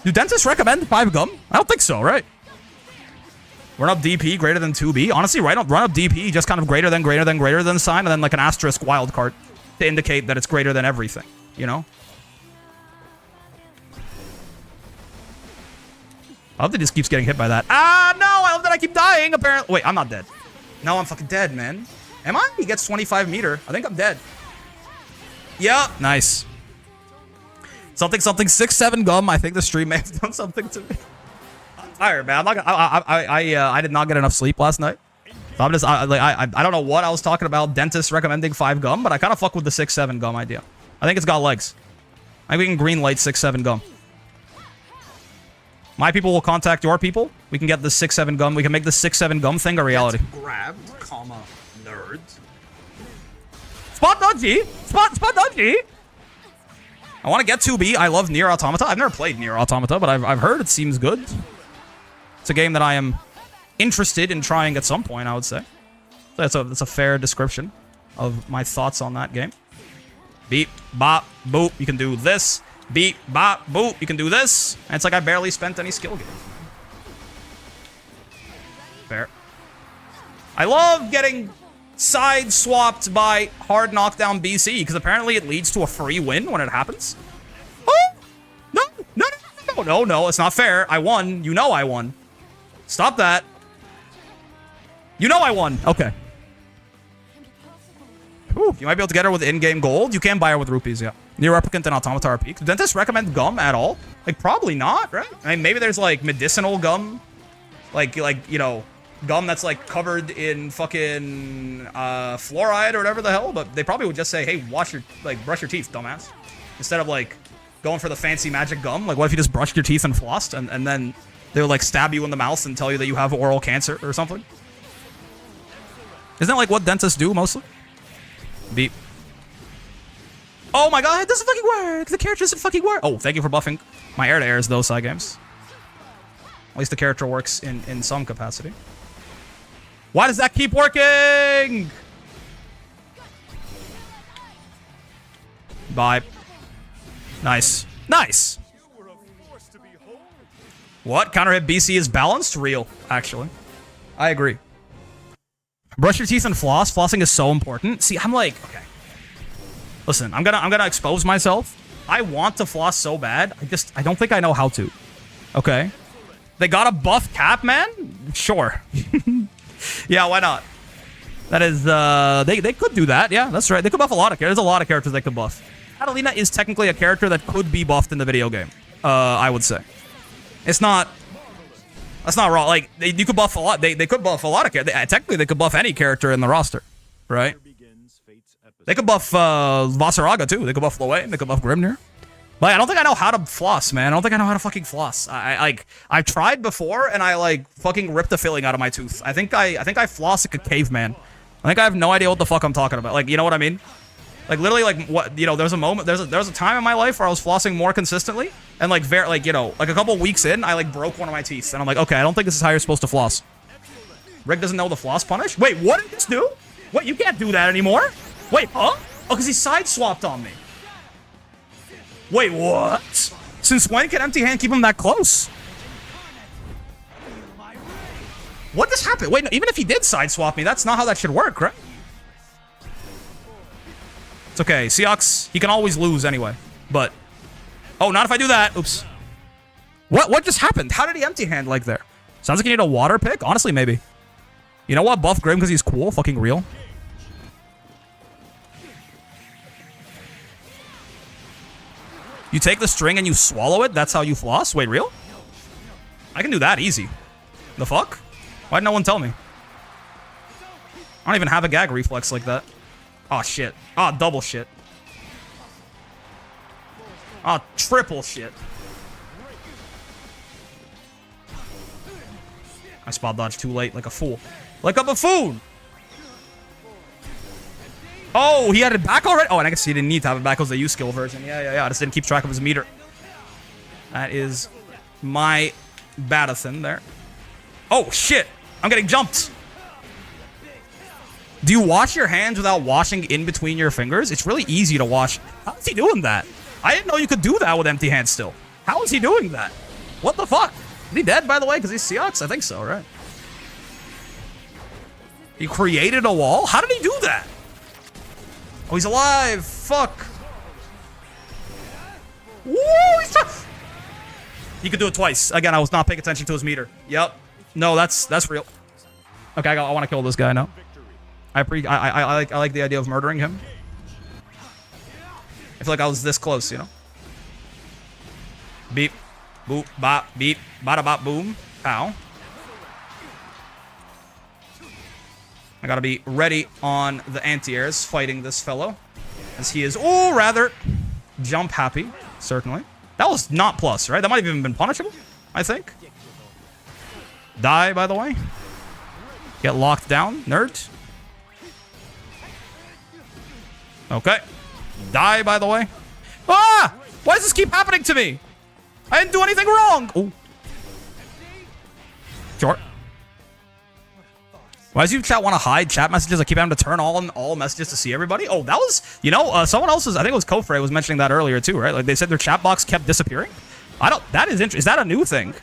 Do dentists recommend 5 gum? I don't think so, right? Run up DP greater than 2B. Honestly, run up DP just kind of greater than sign, and then like an asterisk wild card to indicate that it's greater than everything, you know? I love that he just keeps getting hit by that. Ah, no! I love that I keep dying, apparently. Wait, I'm not dead. No, I'm fucking dead, man. Am I? He gets 25 meter. I think I'm dead. Yeah, nice. Something, 6-7 gum. I think the stream may have done something to me. I'm tired, man. I did not get enough sleep last night. So I'm just, I don't know what I was talking about. Dentists recommending 5 gum, but I kind of fuck with the 6-7 gum idea. I think it's got legs. I think we can green light 6-7 gum. My people will contact your people. We can get the 6-7 gum. We can make the 6-7 gum thing a reality. Grabbed, comma, nerd. Spot dodgy. Spot dodgy. I want to get 2B. I love Nier Automata. I've never played Nier Automata, but I've heard it seems good. It's a game that I am interested in trying at some point, I would say. That's a fair description of my thoughts on that game. Beep, bop, boop. You can do this. Beep, bop, boop. You can do this. And it's like I barely spent any skill games. Fair. I love getting side-swapped by hard knockdown BC, because apparently it leads to a free win when it happens. Oh! No, it's not fair. I won. You know I won. Stop that. You know I won. Okay. Ooh, you might be able to get her with in-game gold. You can buy her with rupees, yeah. Nier Replicant and Automata are peak. Do dentists recommend gum at all? Like, probably not, right? I mean, maybe there's, like, medicinal gum. Like, you know, gum that's, like, covered in fucking fluoride or whatever the hell. But they probably would just say, hey, brush your teeth, dumbass. Instead of, like, going for the fancy magic gum. Like, what if you just brushed your teeth and flossed, and then they would, like, stab you in the mouth and tell you that you have oral cancer or something? Isn't that, like, what dentists do, mostly? Beep. Oh my god, it doesn't fucking work! The character doesn't fucking work! Oh, thank you for buffing my air-to-airs, though, side games. At least the character works in some capacity. Why does that keep working? Bye. Nice. Nice! What? Counter hit BC is balanced? Real, actually. I agree. Brush your teeth and floss. Flossing is so important. See, I'm like, okay. Listen, I'm gonna expose myself. I want to floss so bad. I don't think I know how to. Okay. They got a buff Cap, man? Sure. Yeah, why not? That is, they could do that. Yeah, that's right. They could buff a lot of characters. There's a lot of characters they could buff. Catalina is technically a character that could be buffed in the video game. I would say. It's not... That's not wrong. Like, you could buff a lot. They could buff a lot of characters. Technically, they could buff any character in the roster. Right? They could buff Vasaraga, too. They could buff Loewe. They could buff Grimnir. But I don't think I know how to floss, man. I don't think I know how to fucking floss. I've tried before, and I, like, fucking ripped the filling out of my tooth. I think I floss like a caveman. I think I have no idea what the fuck I'm talking about. Like, you know what I mean? Like, literally, like, what, you know, there's a moment, there's a time in my life where I was flossing more consistently, and, like, you know, like, a couple weeks in, I, like, broke one of my teeth, and I'm like, okay, I don't think this is how you're supposed to floss. Rick doesn't know the floss punish? Wait, what did this do? What, you can't do that anymore? Wait, huh? Oh, because he side-swapped on me. Wait, what? Since when can Empty Hand keep him that close? What just happened? Wait, no, even if he did side-swap me, that's not how that should work, right? It's okay. Seox, he can always lose anyway. But... Oh, not if I do that. Oops. What just happened? How did he Empty Hand like there? Sounds like you need a water pick? Honestly, maybe. You know what? Buff Grim because he's cool. Fucking real. You take the string and you swallow it? That's how you floss? Wait, real? I can do that easy. The fuck? Why'd no one tell me? I don't even have a gag reflex like that. Oh, shit. Oh, double shit. Oh, triple shit. I spot dodged too late, like a fool. Like a buffoon! Oh, he had it back already? Oh, and I guess he didn't need to have it back because the U-skill version. Yeah. I just didn't keep track of his meter. That is my Batathan there. Oh, shit! I'm getting jumped! Do you wash your hands without washing in between your fingers? It's really easy to wash. How is he doing that? I didn't know you could do that with empty hands still. How is he doing that? What the fuck? Is he dead, by the way, because he's Seox? I think so, right? He created a wall? How did he do that? Oh, he's alive! Fuck! Woo! He's He could do it twice. Again, I was not paying attention to his meter. Yep. No, that's real. Okay, I want to kill this guy now. I like the idea of murdering him. I feel like I was this close, you know? Beep. Boop. Bop. Beep. Bada bop. Boom. Pow. I gotta be ready on the anti-airs fighting this fellow. As he is, oh, rather jump happy, certainly. That was not plus, right? That might have even been punishable, I think. Die, by the way. Get locked down, nerd. Okay. Die, by the way. Ah! Why does this keep happening to me? I didn't do anything wrong. Oh. Short. Why does you chat want to hide chat messages? I keep having to turn on all messages to see everybody. Oh, that was, you know, someone else's, I think it was Kofre was mentioning that earlier too, right? Like they said their chat box kept disappearing. That is interesting. Is that a new thing?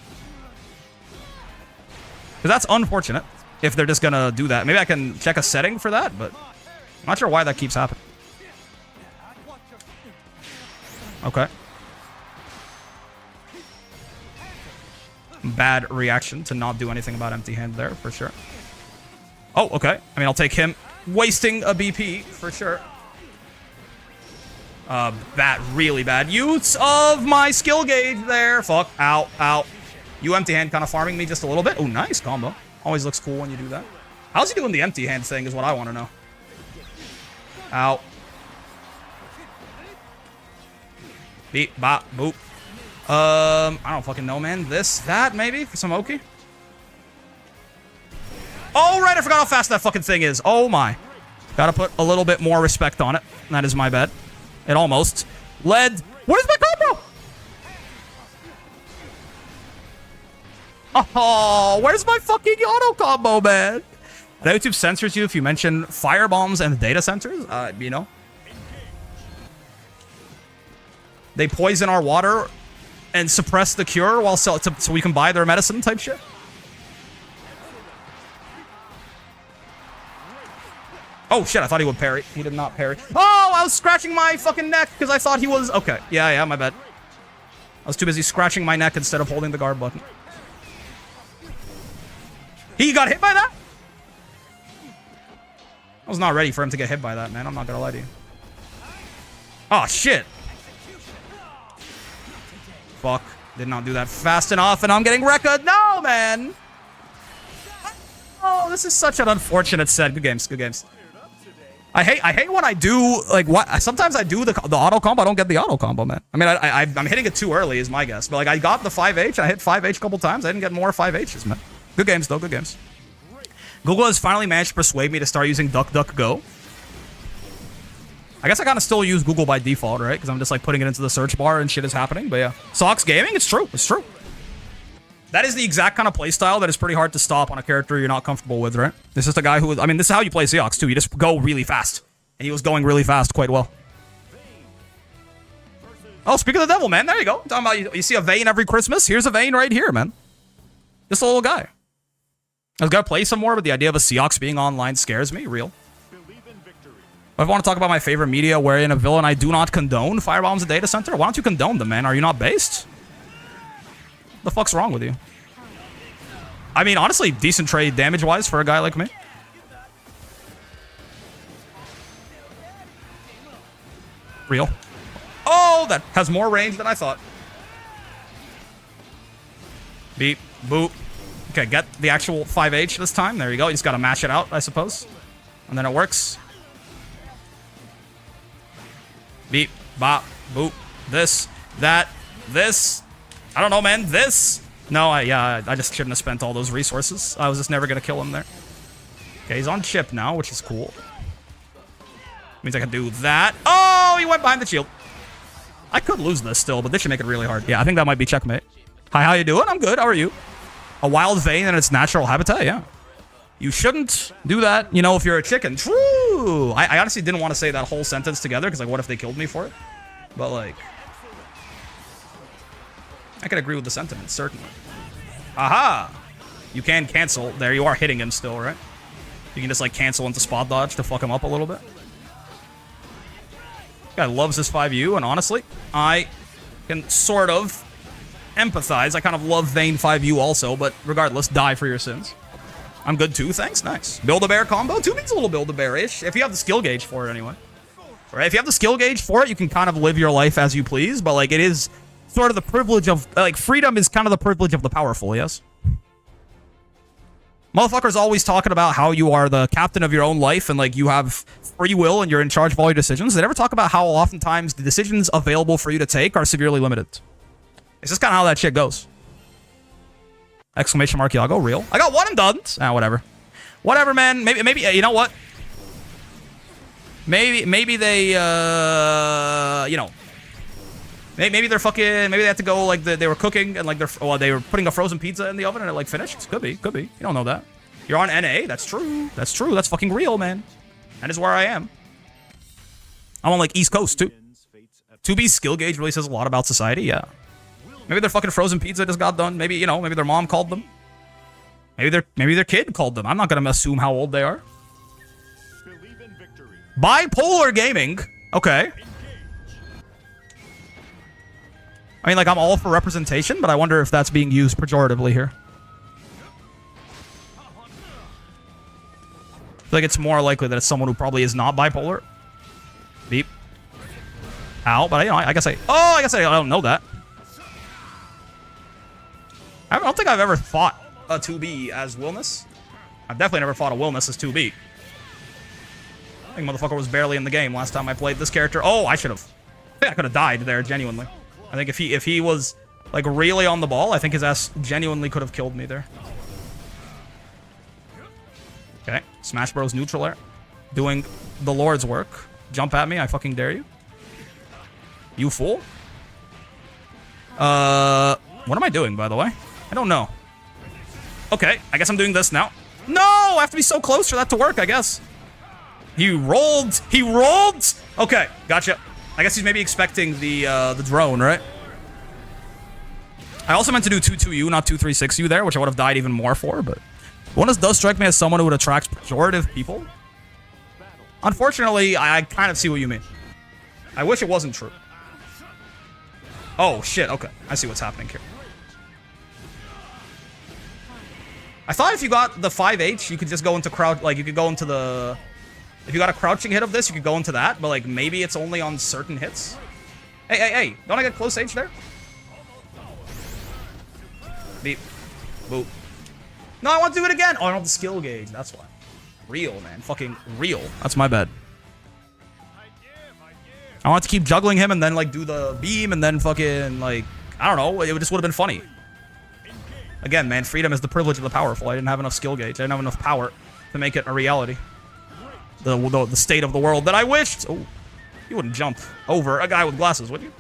Because that's unfortunate if they're just going to do that. Maybe I can check a setting for that, but I'm not sure why that keeps happening. Okay. Bad reaction to not do anything about empty hand there, for sure. Oh, okay. I mean, I'll take him wasting a BP, for sure. Bad, really bad use of my skill gauge there. Fuck. Ow, ow. You empty hand kind of farming me just a little bit. Oh, nice combo. Always looks cool when you do that. How's he doing the empty hand thing is what I want to know. Ow. Beep, bop, boop. I don't fucking know, man. This, that, maybe? For some Oki? Oh, right, I forgot how fast that fucking thing is. Oh, my. Gotta put a little bit more respect on it. That is my bad. It almost led. What is my combo? Oh, where's my fucking auto combo, man? I know YouTube censors you if you mention firebombs and data centers. You know. They poison our water and suppress the cure while so we can buy their medicine type shit. Oh shit, I thought he would parry. He did not parry. Oh, I was scratching my fucking neck because I thought he was... Okay, yeah, my bad. I was too busy scratching my neck instead of holding the guard button. He got hit by that? I was not ready for him to get hit by that, man. I'm not gonna lie to you. Oh, shit. Fuck. Did not do that fast enough, and I'm getting wrecked. No, man. Oh, this is such an unfortunate set. Good games, good games. I hate when I do, like, what? Sometimes I do the auto combo. I don't get the auto combo, man. I mean, I'm hitting it too early is my guess. But, like, I got the 5H. I hit 5H a couple times. I didn't get more 5Hs, man. Good games, though. Good games. Google has finally managed to persuade me to start using DuckDuckGo. I guess I kind of still use Google by default, right? Because I'm just, like, putting it into the search bar and shit is happening. But, yeah. Sox Gaming? It's true. It's true. That is the exact kind of playstyle that is pretty hard to stop on a character you're not comfortable with, right? This is the guy who... I mean, this is how you play Seahawks, too. You just go really fast. And he was going really fast quite well. Oh, speak of the devil, man. There you go. I'm talking about you see a Vayne every Christmas? Here's a Vayne right here, man. This little guy. I was going to play some more, but the idea of a Seahawks being online scares me. Real. If I want to talk about my favorite media wherein a villain I do not condone firebombs a data center, why don't you condone them, man? Are you not based? What the fuck's wrong with you? I mean, honestly, decent trade damage-wise for a guy like me. Real. Oh, that has more range than I thought. Beep. Boop. Okay, get the actual 5H this time. There you go. You just got to mash it out, I suppose. And then it works. Beep. Bop. Boop. This. That. This. I don't know, man. This. No, I just shouldn't have spent all those resources. I was just never going to kill him there. Okay, he's on chip now, which is cool. Means I can do that. Oh, he went behind the shield. I could lose this still, but this should make it really hard. Yeah, I think that might be checkmate. Hi, how you doing? I'm good. How are you? A wild Vayne in its natural habitat? Yeah. You shouldn't do that, you know, if you're a chicken. True. I honestly didn't want to say that whole sentence together, because, like, what if they killed me for it? But, like... I could agree with the sentiment, certainly. Aha! You can cancel. There, you are hitting him still, right? You can just, like, cancel into spot dodge to fuck him up a little bit. Guy loves his 5U, and honestly, I can sort of empathize. I kind of love Vayne 5U also, but regardless, die for your sins. I'm good too, thanks, nice. Build-A-Bear combo? 2 means a little Build-A-Bear-ish, if you have the skill gauge for it anyway. Right? If you have the skill gauge for it, you can kind of live your life as you please, but, like, it is sort of the privilege of, like, freedom is kind of the privilege of the powerful, yes? Motherfuckers always talking about how you are the captain of your own life and, like, you have free will and you're in charge of all your decisions. They never talk about how oftentimes the decisions available for you to take are severely limited. It's just kind of how that shit goes. Exclamation mark, Iago, real. I got one and done. Ah, whatever. Whatever, man. Maybe, you know what? Maybe they, you know. Maybe they're fucking, maybe they had to go, like, they were cooking and, like, they were putting a frozen pizza in the oven and it, like, finished. Could be. You don't know that. You're on NA. That's true. That's fucking real, man. That is where I am. I'm on, like, East Coast, too. 2B's skill gauge really says a lot about society, yeah. Maybe their fucking frozen pizza just got done. Maybe, you know, maybe their mom called them. Maybe their kid called them. I'm not gonna assume how old they are. Bipolar gaming. Okay. I mean, like, I'm all for representation, but I wonder if that's being used pejoratively here. I feel like it's more likely that it's someone who probably is not bipolar. Beep. Ow, but, you know, I guess I don't know that. I don't think I've ever fought a 2B as Wilness. I've definitely never fought a Wilness as 2B. I think motherfucker was barely in the game last time I played this character. Oh, I should have. I think I could have died there, genuinely. I think if he was like really on the ball, I think his ass genuinely could have killed me there. Okay, Smash Bros neutral air. Doing the Lord's work. Jump at me, I fucking dare you. You fool. What am I doing, by the way? I don't know. Okay, I guess I'm doing this now. No, I have to be so close for that to work, I guess. He rolled. He rolled. Okay, gotcha. I guess he's maybe expecting the drone, right? I also meant to do 2-2-U, not 2-3-6-U there, which I would have died even more for, but one does strike me as someone who would attract pejorative people. Unfortunately, I kind of see what you mean. I wish it wasn't true. Oh, shit. Okay. I see what's happening here. I thought if you got the 5H, you could just go into crouch. Like, you could go into the... If you got a crouching hit of this, you could go into that. But, like, maybe it's only on certain hits. Hey, hey, hey. Don't I get close H there? Beep. Boop. No, I want to do it again. Oh, I don't have the skill gauge. That's why. Real, man. Fucking real. That's my bad. I want to keep juggling him and then, like, do the beam and then fucking, like, I don't know. It just would have been funny. Again, man, freedom is the privilege of the powerful. I didn't have enough skill gauge. I didn't have enough power to make it a reality. The state of the world that I wished. Oh, you wouldn't jump over a guy with glasses, would you?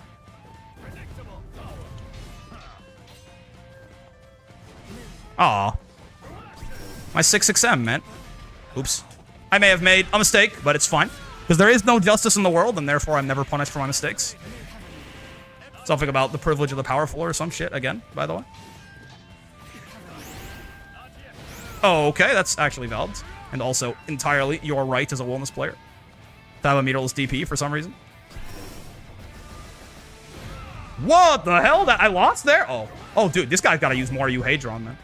Aw. My 6-6M, man. Oops. I may have made a mistake, but it's fine. Because there is no justice in the world, and therefore I'm never punished for my mistakes. Something about the privilege of the powerful or some shit, again, by the way. Oh, okay, that's actually valid. And also, entirely your right as a wellness player to have a meterless DP for some reason. What the hell? That I lost there? Oh. Oh, dude, this guy's got to use more Euhadron, man.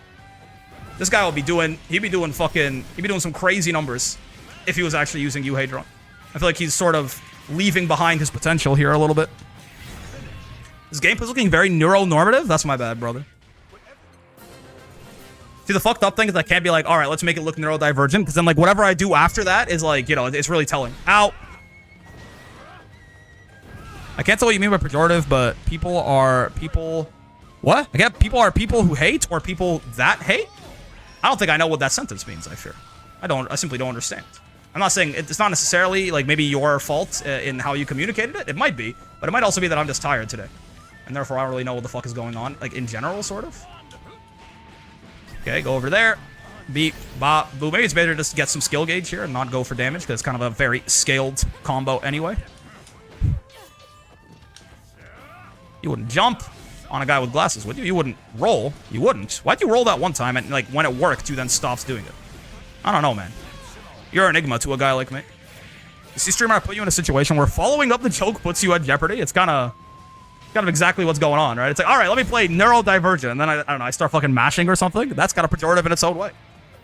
This guy will be doing... He'd be doing some crazy numbers if he was actually using Euhadron. I feel like he's sort of leaving behind his potential here a little bit. This gameplay's looking very neuronormative. That's my bad, brother. See, the fucked up thing is I can't be like, all right, let's make it look neurodivergent, because then, like, whatever I do after that is, like, you know, it's really telling. Ow! I can't tell what you mean by pejorative, but people are people... What? I get people are people who hate or people that hate? I don't think I know what that sentence means, I fear. I simply don't understand. I'm not saying it's not necessarily, like, maybe your fault in how you communicated it. It might be, but it might also be that I'm just tired today. And therefore, I don't really know what the fuck is going on, like, in general, sort of. Okay, go over there. Beep, bop, boom. Maybe it's better to just get some skill gauge here and not go for damage, because it's kind of a very scaled combo anyway. You wouldn't jump on a guy with glasses, would you? You wouldn't roll. You wouldn't. Why'd you roll that one time and, like, when it worked, you then stopped doing it? I don't know, man. You're an enigma to a guy like me. You see, streamer, I put you in a situation where following up the joke puts you at jeopardy. It's kind of exactly what's going on, right? It's like, all right, let me play neurodivergent, and then I don't know, I start fucking mashing or something. That's got a pejorative in its own way.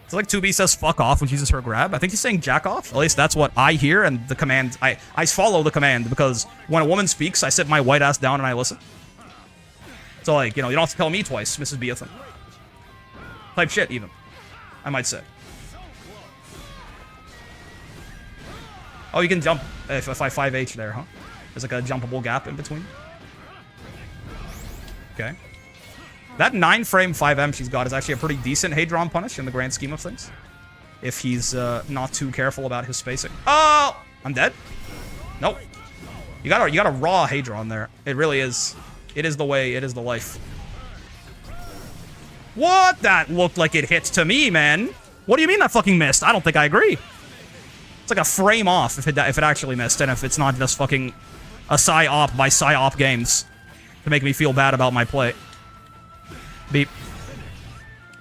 It's like 2B says fuck off when she uses her grab. I think he's saying jack off. At least that's what I hear, and the command, I follow the command, because when a woman speaks, I sit my white ass down and I listen. So, like, you know, you don't have to tell me twice, Mrs. Beathan. Type shit, even. I might say. Oh, you can jump if I 5H there, huh? There's like a jumpable gap in between. Okay. That 9-frame 5M she's got is actually a pretty decent Hadron punish in the grand scheme of things. If he's not too careful about his spacing. Oh! I'm dead? Nope. You got a raw Hadron there. It really is. It is the way. It is the life. What? That looked like it hit to me, man. What do you mean that fucking missed? I don't think I agree. It's like a frame off if it actually missed, and if it's not just fucking a psy-op by psy-op games to make me feel bad about my play. Beep.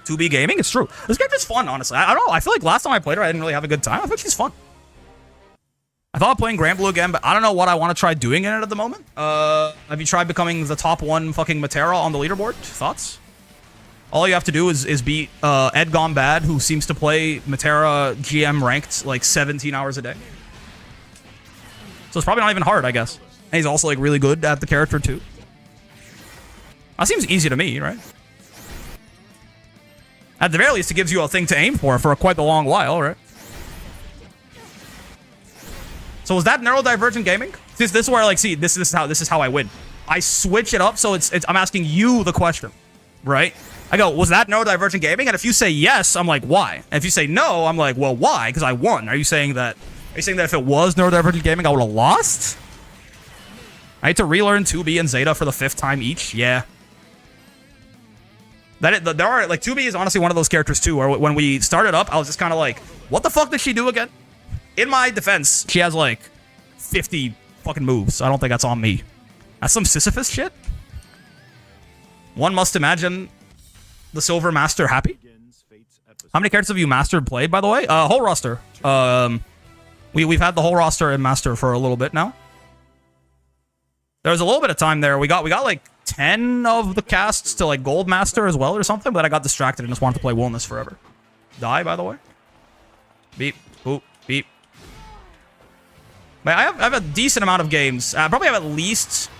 2B gaming? It's true. This character's fun, honestly. I don't know. I feel like last time I played her, I didn't really have a good time. I think she's fun. I thought of playing Granblue again, but I don't know what I want to try doing in it at the moment. Have you tried becoming the top 1 fucking Matera on the leaderboard? Thoughts? All you have to do is beat Ed Gone Bad, who seems to play Matera GM ranked like 17 hours a day. So it's probably not even hard, I guess. And he's also like really good at the character too. That seems easy to me, right? At the very least, it gives you a thing to aim for quite a long while, right? So was that neurodivergent gaming? This is where, like, see, this is how I win. I switch it up, so it's I'm asking you the question, right? I go, was that neurodivergent gaming? And if you say yes, I'm like, why? And if you say no, I'm like, well, why? Because I won. Are you saying that if it was neurodivergent gaming, I would have lost? I had to relearn 2B and Zeta for the 5th time each? Yeah. There are, like, 2B is honestly one of those characters, too, where when we started up, I was just kind of like, what the fuck did she do again? In my defense, she has, like, 50 fucking moves. I don't think that's on me. That's some Sisyphus shit. One must imagine the Silver Master happy. How many characters have you mastered played, by the way? Whole roster. We've had the whole roster in master for a little bit now. There was a little bit of time there. We got like 10 of the casts to like gold master as well or something, but I got distracted and just wanted to play Wellness forever. Die, by the way. Beep. Boop. Beep. But I have a decent amount of games. I probably have at least...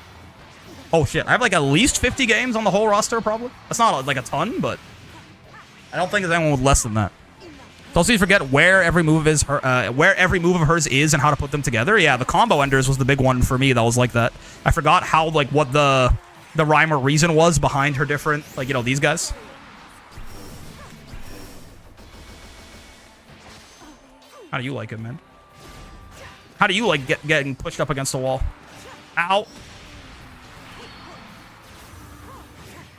Oh, shit. I have, like, at least 50 games on the whole roster, probably. That's not, like, a ton, but... I don't think there's anyone with less than that. So also you forget where every move of hers is and how to put them together. Yeah, the combo enders was the big one for me that was like that. I forgot how, like, what the rhyme or reason was behind her different, like, you know, these guys. How do you like it, man? How do you like getting pushed up against the wall? Ow.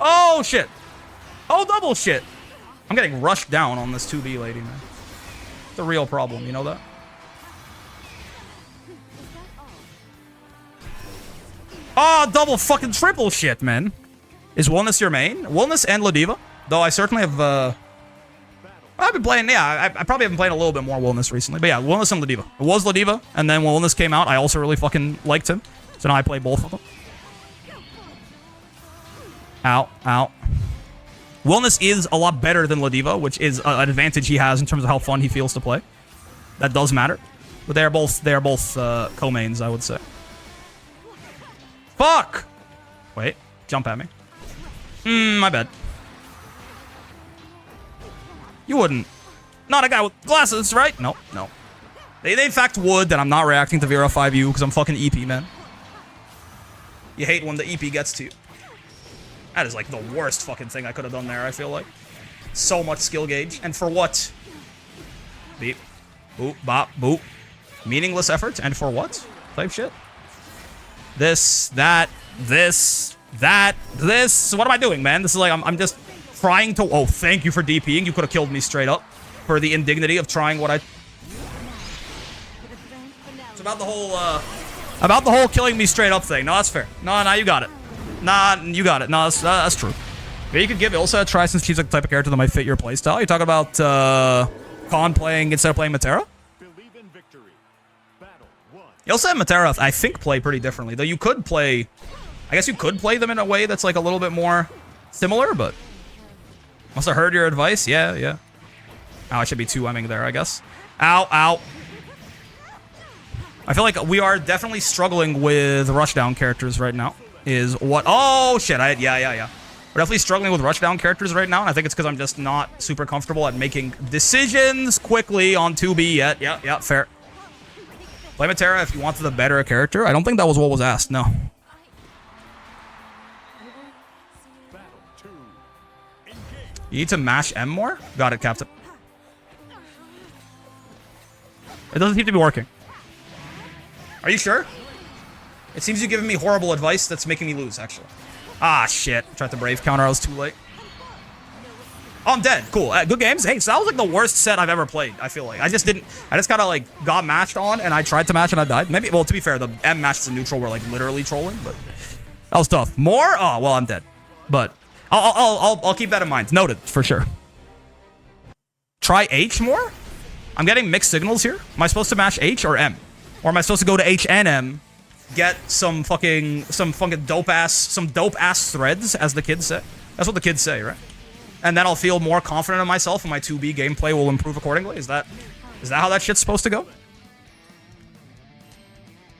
Oh, shit. Oh, double shit. I'm getting rushed down on this 2B lady, man. It's a real problem, you know that? Oh, double fucking triple shit, man. Is Wellness your main? Wellness and Ladiva. Though I certainly have, I've been playing, yeah, I probably have been playing a little bit more Wellness recently. But yeah, Wellness and Ladiva. It was Ladiva, and then when Wellness came out, I also really fucking liked him. So now I play both of them. Ow, ow. Wellness is a lot better than Ladiva, which is an advantage he has in terms of how fun he feels to play. That does matter. But they are both co-mains, I would say. Fuck! Wait, jump at me. My bad. You wouldn't. Not a guy with glasses, right? No, no. They in fact would, that I'm not reacting to Vera 5U because I'm fucking EP, man. You hate when the EP gets to you. That is like the worst fucking thing I could have done there, I feel like. So much skill gauge. And for what? Beep. Boop, bop, boop. Meaningless effort. And for what? Type shit. This, that, this, that, this. What am I doing, man? This is like, I'm just trying to... Oh, thank you for DPing. You could have killed me straight up. For the indignity of trying what I... It's about the whole killing me straight up thing. No, that's fair. No, you got it. Nah, you got it. No, that's true. Yeah, you could give Ilsa a try since she's like the type of character that might fit your playstyle. You talk about Khan playing instead of playing Matera? Ilsa and Matera, I think, play pretty differently. Though you could play... I guess you could play them in a way that's like a little bit more similar, but... Must have heard your advice. Yeah, yeah. Oh, I should be 2-Ming there, I guess. Ow, ow. I feel like we are definitely struggling with rushdown characters right now. Is what... Oh, shit. Yeah. We're definitely struggling with rushdown characters right now, and I think it's because I'm just not super comfortable at making decisions quickly on 2B yet. Yeah, fair. Play Matera if you wanted a better character. I don't think that was what was asked, no. You need to mash M more? Got it, Captain. It doesn't seem to be working. Are you sure? It seems you're giving me horrible advice that's making me lose, actually. Ah, shit. Tried to Brave counter. I was too late. Oh, I'm dead. Cool. Good games. Hey, so that was like the worst set I've ever played, I feel like. I just kind of like got matched on and I tried to match and I died. Maybe, well, to be fair, the M matches in neutral were like literally trolling, but that was tough. More? Oh, well, I'm dead. But I'll keep that in mind. Noted, for sure. Try H more? I'm getting mixed signals here. Am I supposed to mash H or M? Or am I supposed to go to H and M, get some fucking dope ass threads, as the kids say? That's what the kids say, right? And then I'll feel more confident in myself and my 2B gameplay will improve accordingly. Is that how that shit's supposed to go?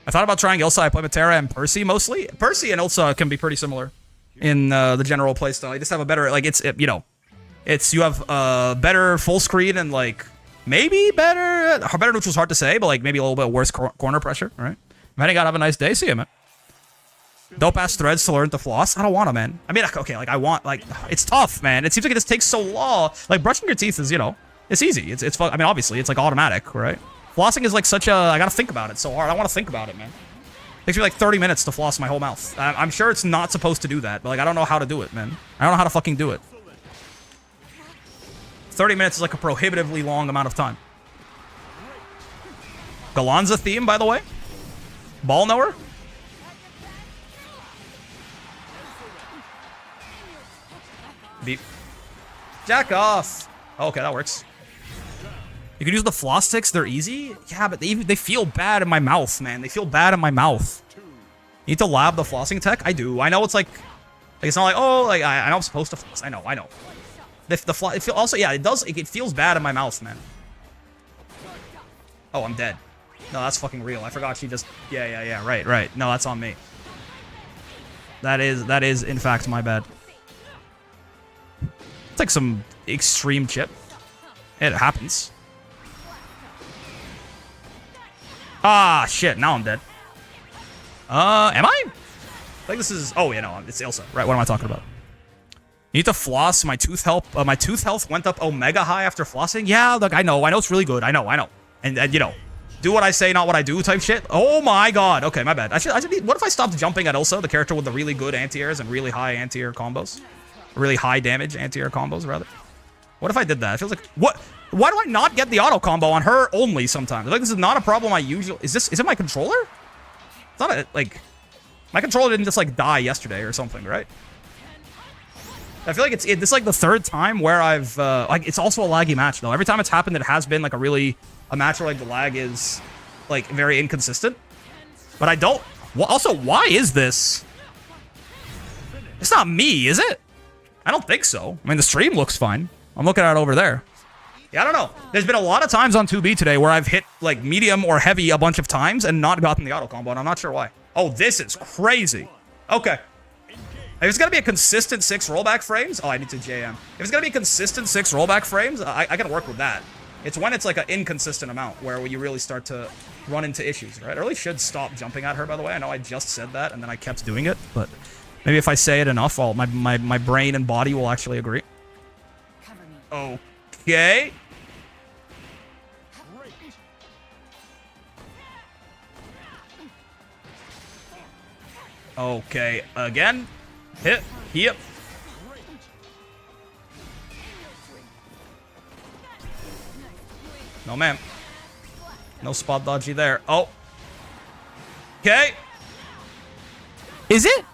I thought about trying Ilsa. I play Matera and Percy mostly. Percy and Ilsa can be pretty similar in the general playstyle. You just have a better, like, you have better full screen and like maybe better neutral's hard to say, but like maybe a little bit worse corner pressure, right? Man, you gotta have a nice day. See you, man. Dope ass threads to learn to floss. I don't want to, man. I mean, okay, like I want, like it's tough, man. It seems like it just takes so long. Like brushing your teeth is, you know, it's easy. It's fun. I mean, obviously, it's like automatic, right? Flossing is like such a. I gotta think about it so hard. I want to think about it, man. It takes me like 30 minutes to floss my whole mouth. I'm sure it's not supposed to do that, but like I don't know how to do it, man. I don't know how to fucking do it. 30 minutes is like a prohibitively long amount of time. Galanza theme, by the way. Ball knower. Beep. Jack off. Okay, that works. You can use the floss sticks. They're easy. Yeah, but they feel bad in my mouth, man. They feel bad in my mouth. You need to lab the flossing tech? I do. I know it's like it's not like, oh, like I know I'm supposed to floss. I know. It also, yeah, it does. It feels bad in my mouth, man. Oh, I'm dead. No, that's fucking real. I forgot she just. Yeah. Right. No, that's on me. That is in fact my bad. It's like some extreme chip. It happens. Ah, shit. Now I'm dead. Am I? Like this is. Oh, yeah, no, it's Ilsa. Right. What am I talking about? You need to floss. My tooth health. My tooth health went up omega high after flossing. Yeah, look, I know it's really good. I know. And you know, do what I say, not what I do type shit. Oh my god. Okay, my bad. I should be, what if I stopped jumping at Ilsa, the character with the really good anti-airs and really high anti-air combos? Really high damage anti-air combos, rather. What if I did that? It feels like, what? Why do I not get the auto combo on her only sometimes? Like, this is not a problem I usually, is it my controller? It's not like, my controller didn't just like die yesterday or something, right? I feel like this is like the third time where I've, like, it's also a laggy match though. Every time it's happened, it has been like a match where like the lag is like very inconsistent. But I don't, well, also, why is this? It's not me, is it? I don't think so. I mean, the stream looks fine. I'm looking at it over there. Yeah, I don't know. There's been a lot of times on 2B today where I've hit like medium or heavy a bunch of times and not gotten the auto combo, and I'm not sure why. Oh, this is crazy. Okay. If it's gonna be a consistent 6 rollback frames, oh, I need to JM. If it's gonna be consistent 6 rollback frames, I can work with that. It's when it's like an inconsistent amount where you really start to run into issues, right? I really should stop jumping at her, by the way. I know I just said that and then I kept doing it, but maybe if I say it enough, my brain and body will actually agree. Okay. Okay, again. Hit. Yep. No, ma'am. No spot dodgy there. Oh. Okay. Is it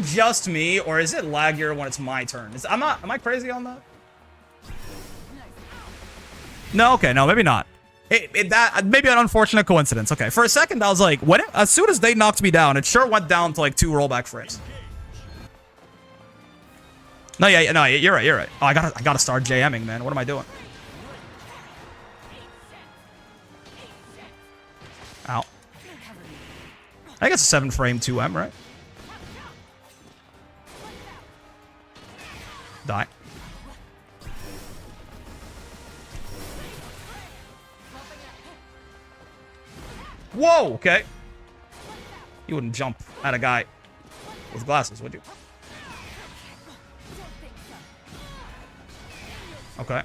just me, or is it laggier when it's my turn? Am I crazy on that? No, okay, no, maybe not. That maybe an unfortunate coincidence. Okay, for a second I was like, as soon as they knocked me down, it sure went down to like 2 rollback frames. No, you're right. Oh, I gotta start JMing, man. What am I doing? Ow. I think it's a 7-frame 2M, right? Die. Whoa, okay. You wouldn't jump at a guy with glasses, would you? Okay.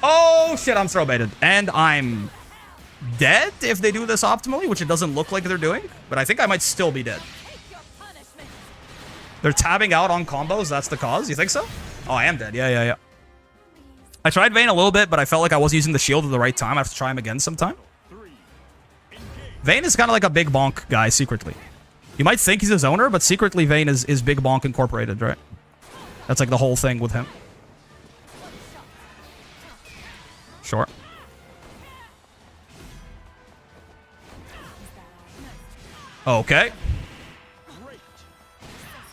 Oh, shit, I'm throw baited. And I'm dead if they do this optimally, which it doesn't look like they're doing. But I think I might still be dead. They're tabbing out on combos, that's the cause? You think so? Oh, I am dead. Yeah. I tried Vayne a little bit, but I felt like I wasn't using the shield at the right time. I have to try him again sometime. Vayne is kind of like a big bonk guy, secretly. You might think he's a zoner, but secretly Vayne is big bonk incorporated, right? That's like the whole thing with him. Sure. Okay.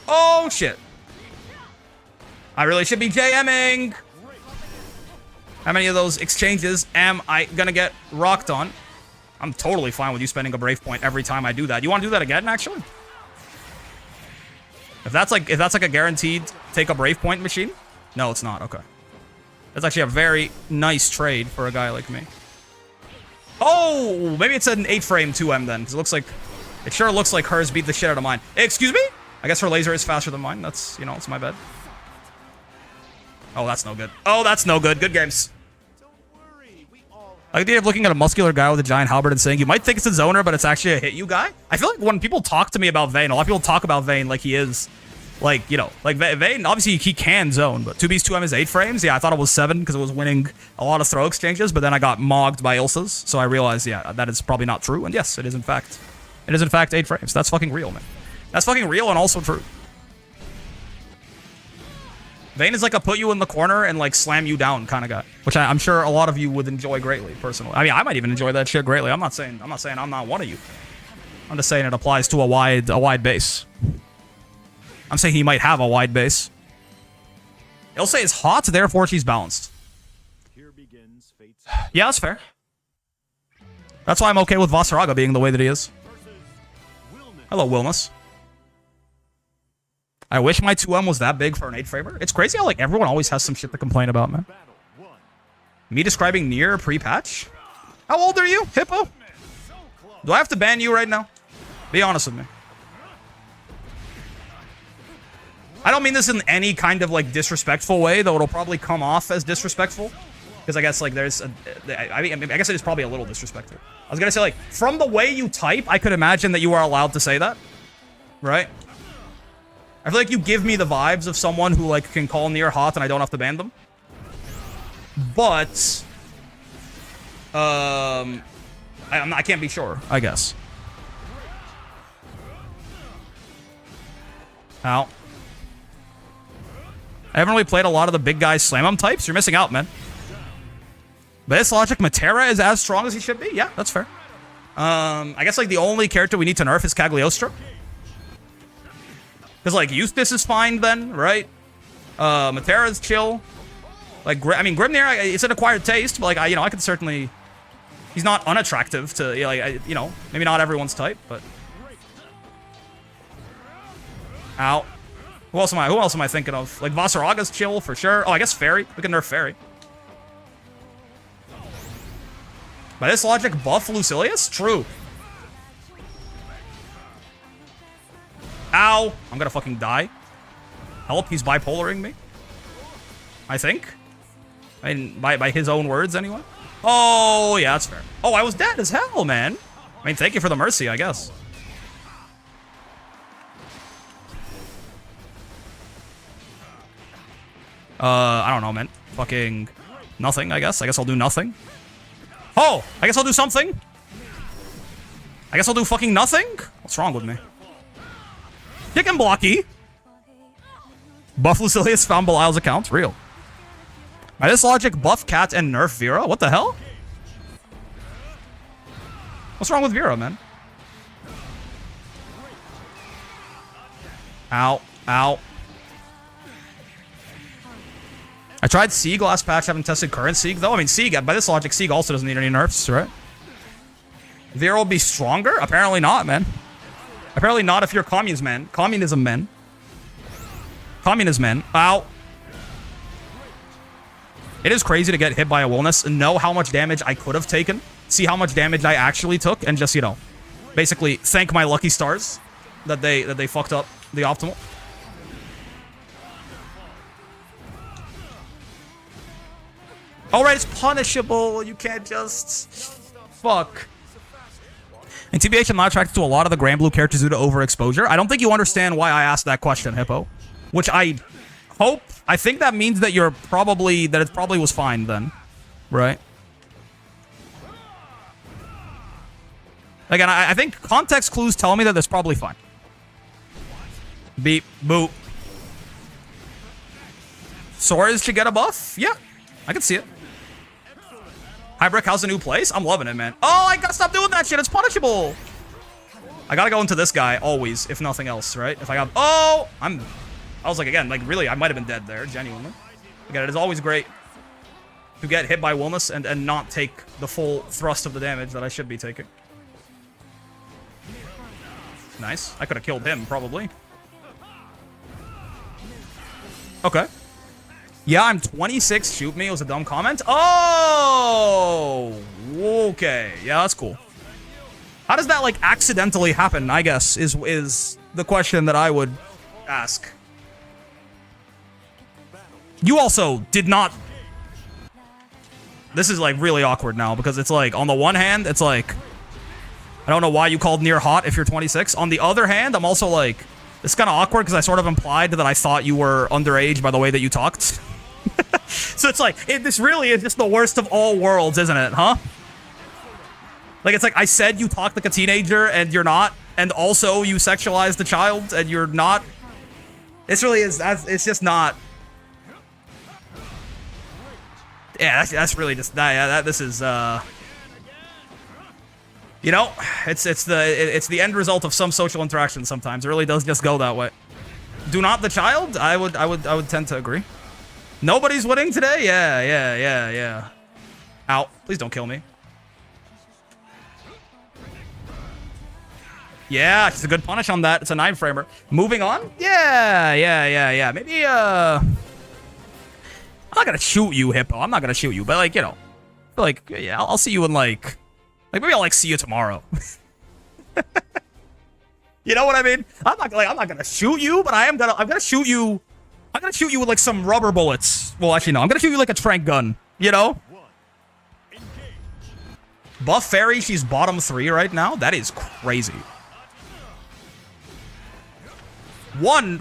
Oh, shit. I really should be JMing. How many of those exchanges am I gonna get rocked on? I'm totally fine with you spending a Brave Point every time I do that. You want to do that again, actually? If that's like a guaranteed take a Brave Point machine? No, it's not. Okay. That's actually a very nice trade for a guy like me. Oh, maybe it's an 8-frame 2M then, because it looks like It sure looks like hers beat the shit out of mine. Excuse me? I guess her laser is faster than mine. That's, you know, it's my bad. Oh, that's no good. Oh, that's no good. Good games. I like the idea of looking at a muscular guy with a giant halberd and saying, you might think it's a zoner, but it's actually a hit you guy. I feel like when people talk to me about Vayne, a lot of people talk about Vayne like he is, like, you know, like Vayne, obviously he can zone, but 2B's 2M is 8 frames. Yeah, I thought it was 7 because it was winning a lot of throw exchanges, but then I got mogged by Ilsa's, so I realized, yeah, that is probably not true. And yes, it is in fact 8 frames. That's fucking real, man. That's fucking real and also true. Vayne is like a put you in the corner and like slam you down kind of guy, which I'm sure a lot of you would enjoy greatly, personally. I mean, I might even enjoy that shit greatly. I'm not saying I'm not one of you. I'm just saying it applies to a wide base. I'm saying he might have a wide base. Ilsa is hot, therefore she's balanced. Yeah, that's fair. That's why I'm okay with Vasaraga being the way that he is. Hello, Wilness. I wish my 2M was that big for an 8-framer. It's crazy how, like, everyone always has some shit to complain about, man. Me describing Nier pre-patch? How old are you, Hippo? Do I have to ban you right now? Be honest with me. I don't mean this in any kind of, like, disrespectful way, though it'll probably come off as disrespectful. Because I guess, like, there's I guess it is probably a little disrespectful. I was gonna say, like, from the way you type, I could imagine that you are allowed to say that. Right? I feel like you give me the vibes of someone who, like, can call Nier hot and I don't have to ban them. But, I can't be sure, I guess. Ow. I haven't really played a lot of the big guys slam types. You're missing out, man. But this logic, Matera is as strong as he should be. Yeah, that's fair. I guess, like, the only character we need to nerf is Cagliostro. Because, like, Eustace is fine then, right? Matera's chill. Like, I mean, Grimnir, it's an acquired taste, but, like, I could certainly... He's not unattractive to, you know, maybe not everyone's type, but... Ow. Who else am I thinking of? Like, Vasaraga's chill, for sure. Oh, I guess Fairy. We can nerf Fairy. By this logic, buff Lucilius? True. Ow! I'm gonna fucking die. Help, he's bipolaring me. I think. I mean, by his own words, anyway. Oh, yeah, that's fair. Oh, I was dead as hell, man. I mean, thank you for the mercy, I guess. I don't know, man. Fucking nothing, I guess. I guess I'll do nothing. Oh! I guess I'll do something. I guess I'll do fucking nothing? What's wrong with me? Kick and blocky. Buff Lucilius found Belial's account. Real. By this logic, buff Cat and nerf Vera? What the hell? What's wrong with Vera, man? Ow. Ow. I tried Sieg last patch. Haven't tested current Sieg, though. I mean, Sieg, by this logic, Sieg also doesn't need any nerfs, right? Vera will be stronger? Apparently not, man. Apparently not if you're communism, man. Communism, man. Communism, man. Ow. It is crazy to get hit by a Wilness and know how much damage I could have taken. See how much damage I actually took and just, you know, basically thank my lucky stars that they fucked up the optimal. Alright, it's punishable. You can't just... Fuck. And TBH, I'm not attracted to a lot of the Granblue characters due to overexposure. I don't think you understand why I asked that question, Hippo. Which I hope... I think that means that you're probably... That it probably was fine then. Right? Again, I think context clues tell me that that's probably fine. Beep. Boop. Soares should get a buff? Yeah. I can see it. Hybrick, how's the new place? I'm loving it, man. Oh, I gotta stop doing that shit. It's punishable. I gotta go into this guy always, if nothing else, right? If I got... Oh! I was like, again, like, really, I might have been dead there, genuinely. Again, it is always great to get hit by Wilness and not take the full thrust of the damage that I should be taking. Nice. I could have killed him, probably. Okay. Yeah, I'm 26. Shoot me. It was a dumb comment. Oh! Okay. Yeah, that's cool. How does that, like, accidentally happen, I guess, is the question that I would ask. You also did not... This is, like, really awkward now, because it's, like, on the one hand, it's, like... I don't know why you called Nier hot if you're 26. On the other hand, I'm also, like... It's kind of awkward, because I sort of implied that I thought you were underage by the way that you talked. So it's like, this really is just the worst of all worlds, isn't it, huh? Like, it's like, I said you talk like a teenager, and you're not, and also you sexualized the child, and you're not. This really is, it's just not. Yeah, that's really just, this is, you know, it's the end result of some social interaction sometimes. It really does just go that way. Do not the child? I would tend to agree. Nobody's winning today? Yeah. Ow, please don't kill me. Yeah, it's a good punish on that. It's a 9-framer. Moving on? Yeah. Maybe, I'm not gonna shoot you, Hippo. I'm not gonna shoot you, but, like, you know. Like, yeah, I'll see you in, like, maybe I'll, like, see you tomorrow. You know what I mean? I'm not gonna shoot you, but I'm gonna shoot you. I'm gonna shoot you with, like, some rubber bullets. Well, actually, no. I'm gonna shoot you like a trank gun. You know? Buff Fairy, she's bottom 3 right now. That is crazy.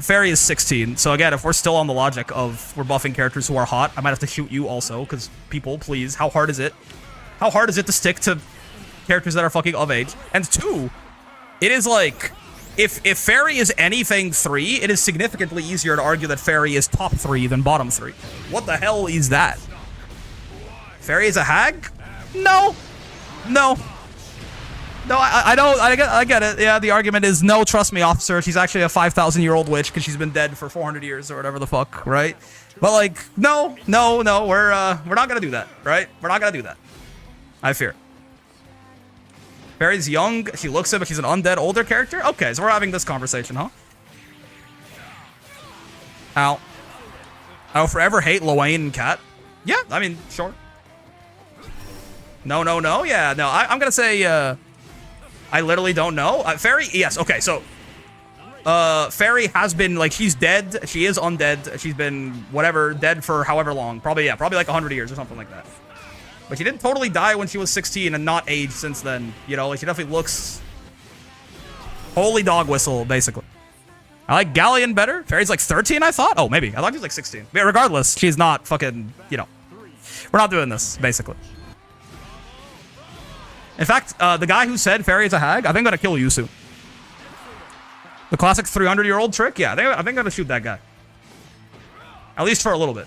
Fairy is 16, so again, if we're still on the logic of we're buffing characters who are hot, I might have to shoot you also, because people, please, how hard is it? How hard is it to stick to characters that are fucking of age? And 2, it is like, if Fairy is anything 3, it is significantly easier to argue that Fairy is top 3 than bottom 3. What the hell is that? Fairy is a hag? No, I get it. Yeah, the argument is, no, trust me, officer. She's actually a 5,000-year-old witch because she's been dead for 400 years or whatever the fuck, right? But, like, no, we're not gonna do that, right? We're not gonna do that. I fear. Fairy's young. She looks it, but she's an undead older character. Okay, so we're having this conversation, huh? Ow. I'll forever hate Lowain and Cat. Yeah, I mean, sure. No. Yeah, no. I'm gonna say, I literally don't know. Fairy, yes. Okay, so Fairy has been, like, she's dead. She is undead. She's been whatever dead for however long. Probably like 100 years or something like that. But she didn't totally die when she was 16 and not age since then. You know, like, she definitely looks holy dog whistle, basically. I like Galleon better. Fairy's like 13, I thought. Oh, maybe. I thought she was like 16. But regardless, she's not fucking, you know. We're not doing this, basically. In fact, the guy who said Fairy is a hag, I think I'm gonna kill you soon. The classic 300-year-old trick? Yeah, I think I'm gonna shoot that guy. At least for a little bit.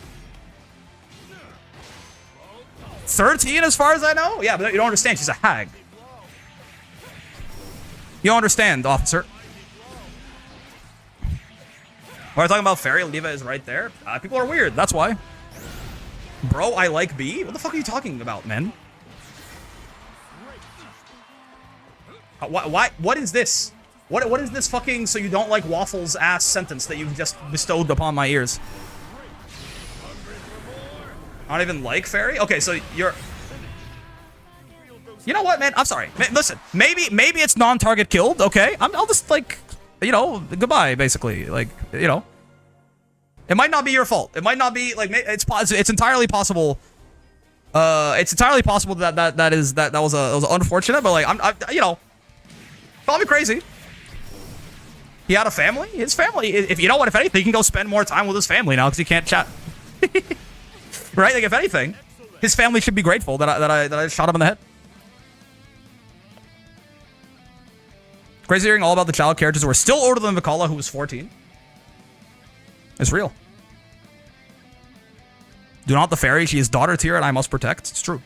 13 as far as I know? Yeah, but you don't understand, she's a hag. You don't understand, officer. We're talking about Fairy, Leva is right there. People are weird, that's why. Bro, I like B? What the fuck are you talking about, man? What is this? What is this fucking so you don't like waffles ass sentence that you've just bestowed upon my ears? I don't even like Fairy? Okay, so you're... You know what, man? I'm sorry. Listen, maybe it's non-target killed, okay? I'll just, like, you know, goodbye, basically. Like, you know. It might not be your fault. It might not be, like, it's entirely possible. It's entirely possible that was unfortunate, but, like, I'm you know, call me crazy. He had a family? His family, if you know what, if anything, he can go spend more time with his family now because he can't chat. Right? Like, if anything, his family should be grateful that I shot him in the head. Crazy hearing all about the child characters who are still older than Vikala, who was 14. It's real. Do not the Fairy. She is daughter tier and I must protect. It's true.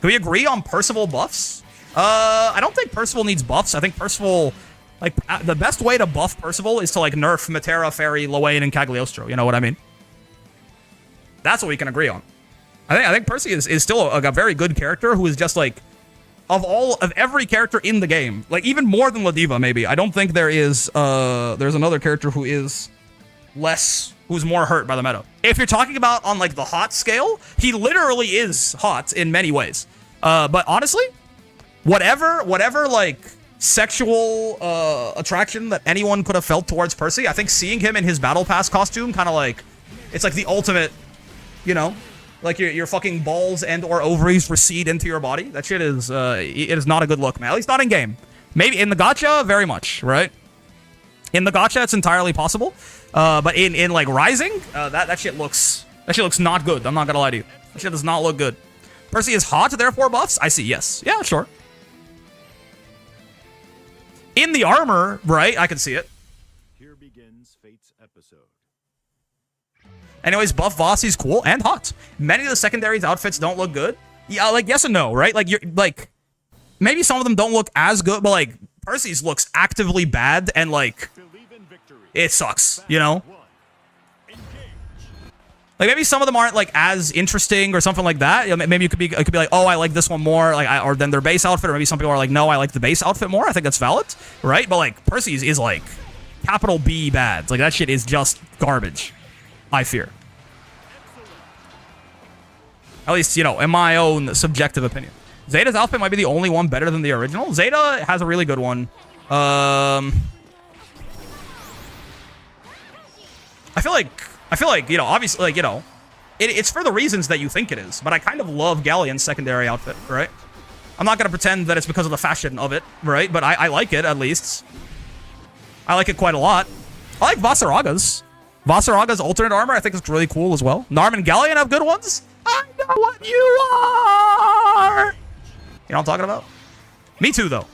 Can we agree on Percival buffs? I don't think Percival needs buffs. I think Percival, like, the best way to buff Percival is to, like, nerf Matera, Fairy, Lowain, and Cagliostro. You know what I mean? That's what we can agree on. I think Percy is still a very good character who is just, like, of every character in the game, like, even more than Ladiva, maybe. I don't think there is, there's another character who is who's more hurt by the meta. If you're talking about on, like, the hot scale, he literally is hot in many ways. But honestly, whatever like sexual attraction that anyone could have felt towards Percy, I think seeing him in his battle pass costume kind of like, it's like the ultimate, you know, like your fucking balls and or ovaries recede into your body. That shit is it is not a good look, man. At least not in game. Maybe in the gacha, very much, right? In the gacha, it's entirely possible. But in like Rising, that shit looks not good. I'm not gonna lie to you. That shit does not look good. Percy is hot, therefore buffs. I see. Yes. Yeah. Sure. In the armor, right? I can see it. Here begins Fate's episode. Anyways, buff Vossi's cool and hot. Many of the secondaries' outfits don't look good. Yeah, like yes and no, right? Like you're like maybe some of them don't look as good, but like Percy's looks actively bad and like it sucks, you know? Like maybe some of them aren't like as interesting or something like that. You know, maybe it could be like, oh, I like this one more, like or than their base outfit, or maybe some people are like, no, I like the base outfit more. I think that's valid, right? But like Percy's is like capital B bad. Like that shit is just garbage. I fear. At least, you know, in my own subjective opinion. Zeta's outfit might be the only one better than the original. Zeta has a really good one. I feel like, you know, obviously, like, you know, it's for the reasons that you think it is, but I kind of love Galleon's secondary outfit, right? I'm not going to pretend that it's because of the fashion of it, right? But I like it, at least. I like it quite a lot. I like Vasaraga's. Vasaraga's alternate armor, I think, is really cool as well. Narm and Galleon have good ones. I know what you are! You know what I'm talking about? Me too, though.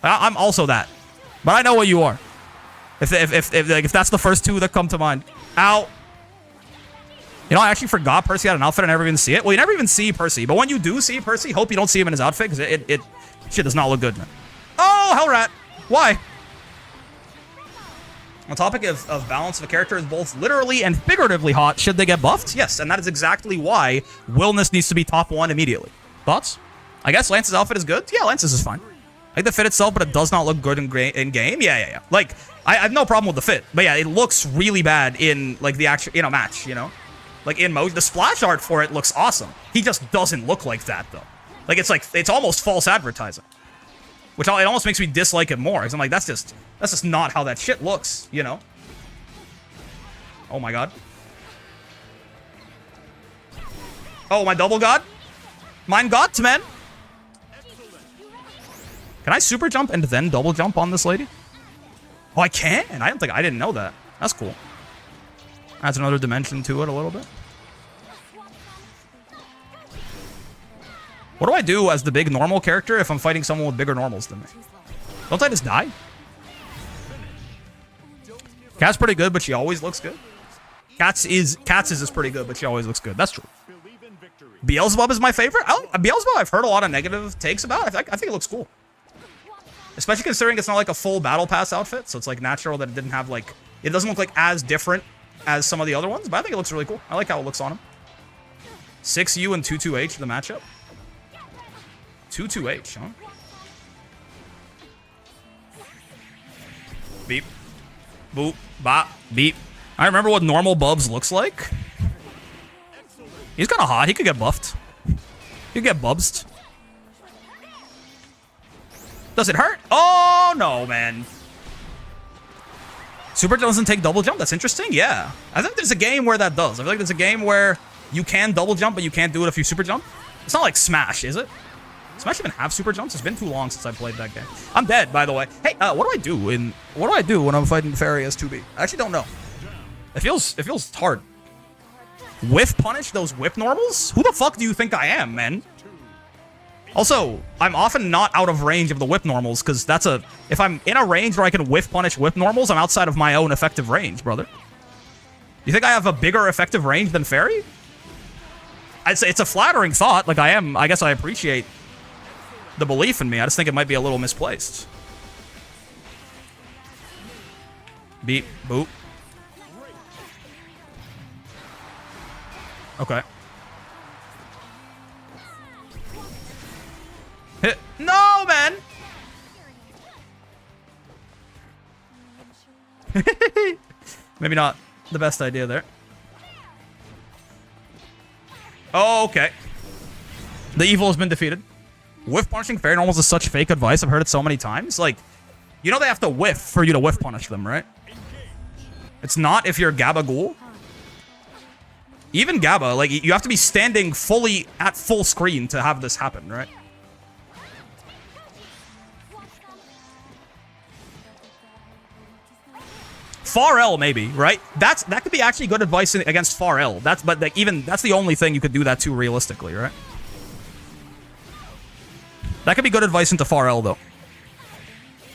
I'm also that. But I know what you are. If that's the first two that come to mind. Ow. You know, I actually forgot Percy had an outfit. I never even see it. Well, you never even see Percy. But when you do see Percy, hope you don't see him in his outfit, because it shit does not look good, man. Oh, Hellrat. Why? On topic of balance of a character is both literally and figuratively hot, should they get buffed? Yes, and that is exactly why Willness needs to be top 1 immediately. Thoughts? I guess Lance's outfit is good. Yeah, Lance's is fine. I like the fit itself, but it does not look good in game. Yeah. Like, I have no problem with the fit. But yeah, it looks really bad in, like, the actual, in a match, you know? Like, in motion. The splash art for it looks awesome. He just doesn't look like that, though. Like, it's almost false advertising. Which, it almost makes me dislike it more. Because I'm like, that's just not how that shit looks, you know? Oh my god. Oh, my double god? Mine got, man. Can I super jump and then double jump on this lady? Oh, I can? I didn't know that. That's cool. Adds another dimension to it a little bit. What do I do as the big normal character if I'm fighting someone with bigger normals than me? Don't I just die? Cat's pretty good, but she always looks good. Cat's is pretty good, but she always looks good. That's true. Beelzebub is my favorite. Beelzebub I've heard a lot of negative takes about. I think it looks cool. Especially considering it's not like a full battle pass outfit, so it's like natural that it didn't have like, it doesn't look like as different as some of the other ones, but I think it looks really cool. I like how it looks on him. 6U and 22H the matchup. 22H, huh? Beep. Boop. Bop. Beep. I remember what normal Bubs looks like. He's kind of hot. He could get buffed. He could get bubsed. Does it hurt? Oh, no, man. Super doesn't take double jump? That's interesting. Yeah. I think there's a game where that does. I feel like there's a game where you can double jump, but you can't do it if you super jump. It's not like Smash, is it? Smash even have super jumps? It's been too long since I played that game. I'm dead, by the way. Hey, what do I do when I'm fighting Fairy as 2B? I actually don't know. It feels hard. Whiff punish those whip normals? Who the fuck do you think I am, man? Also, I'm often not out of range of the whip normals, because if I'm in a range where I can whiff punish whip normals, I'm outside of my own effective range, brother. You think I have a bigger effective range than Fairy? I'd say it's a flattering thought. Like, I guess I appreciate the belief in me. I just think it might be a little misplaced. Beep, boop. Okay. Hit. No, man! Maybe not the best idea there. Oh, okay. The evil has been defeated. whiff punishing fairy normals is such fake advice. I've heard it so many times. Like, you know they have to whiff for you to whiff punish them, right? It's not if you're Gabagool. Even Gaba, like, you have to be standing fully at full screen to have this happen, right? Far L, maybe, right? That could be actually good advice against Far L. But like, even that's the only thing you could do that to realistically, right? That could be good advice into Far L, though.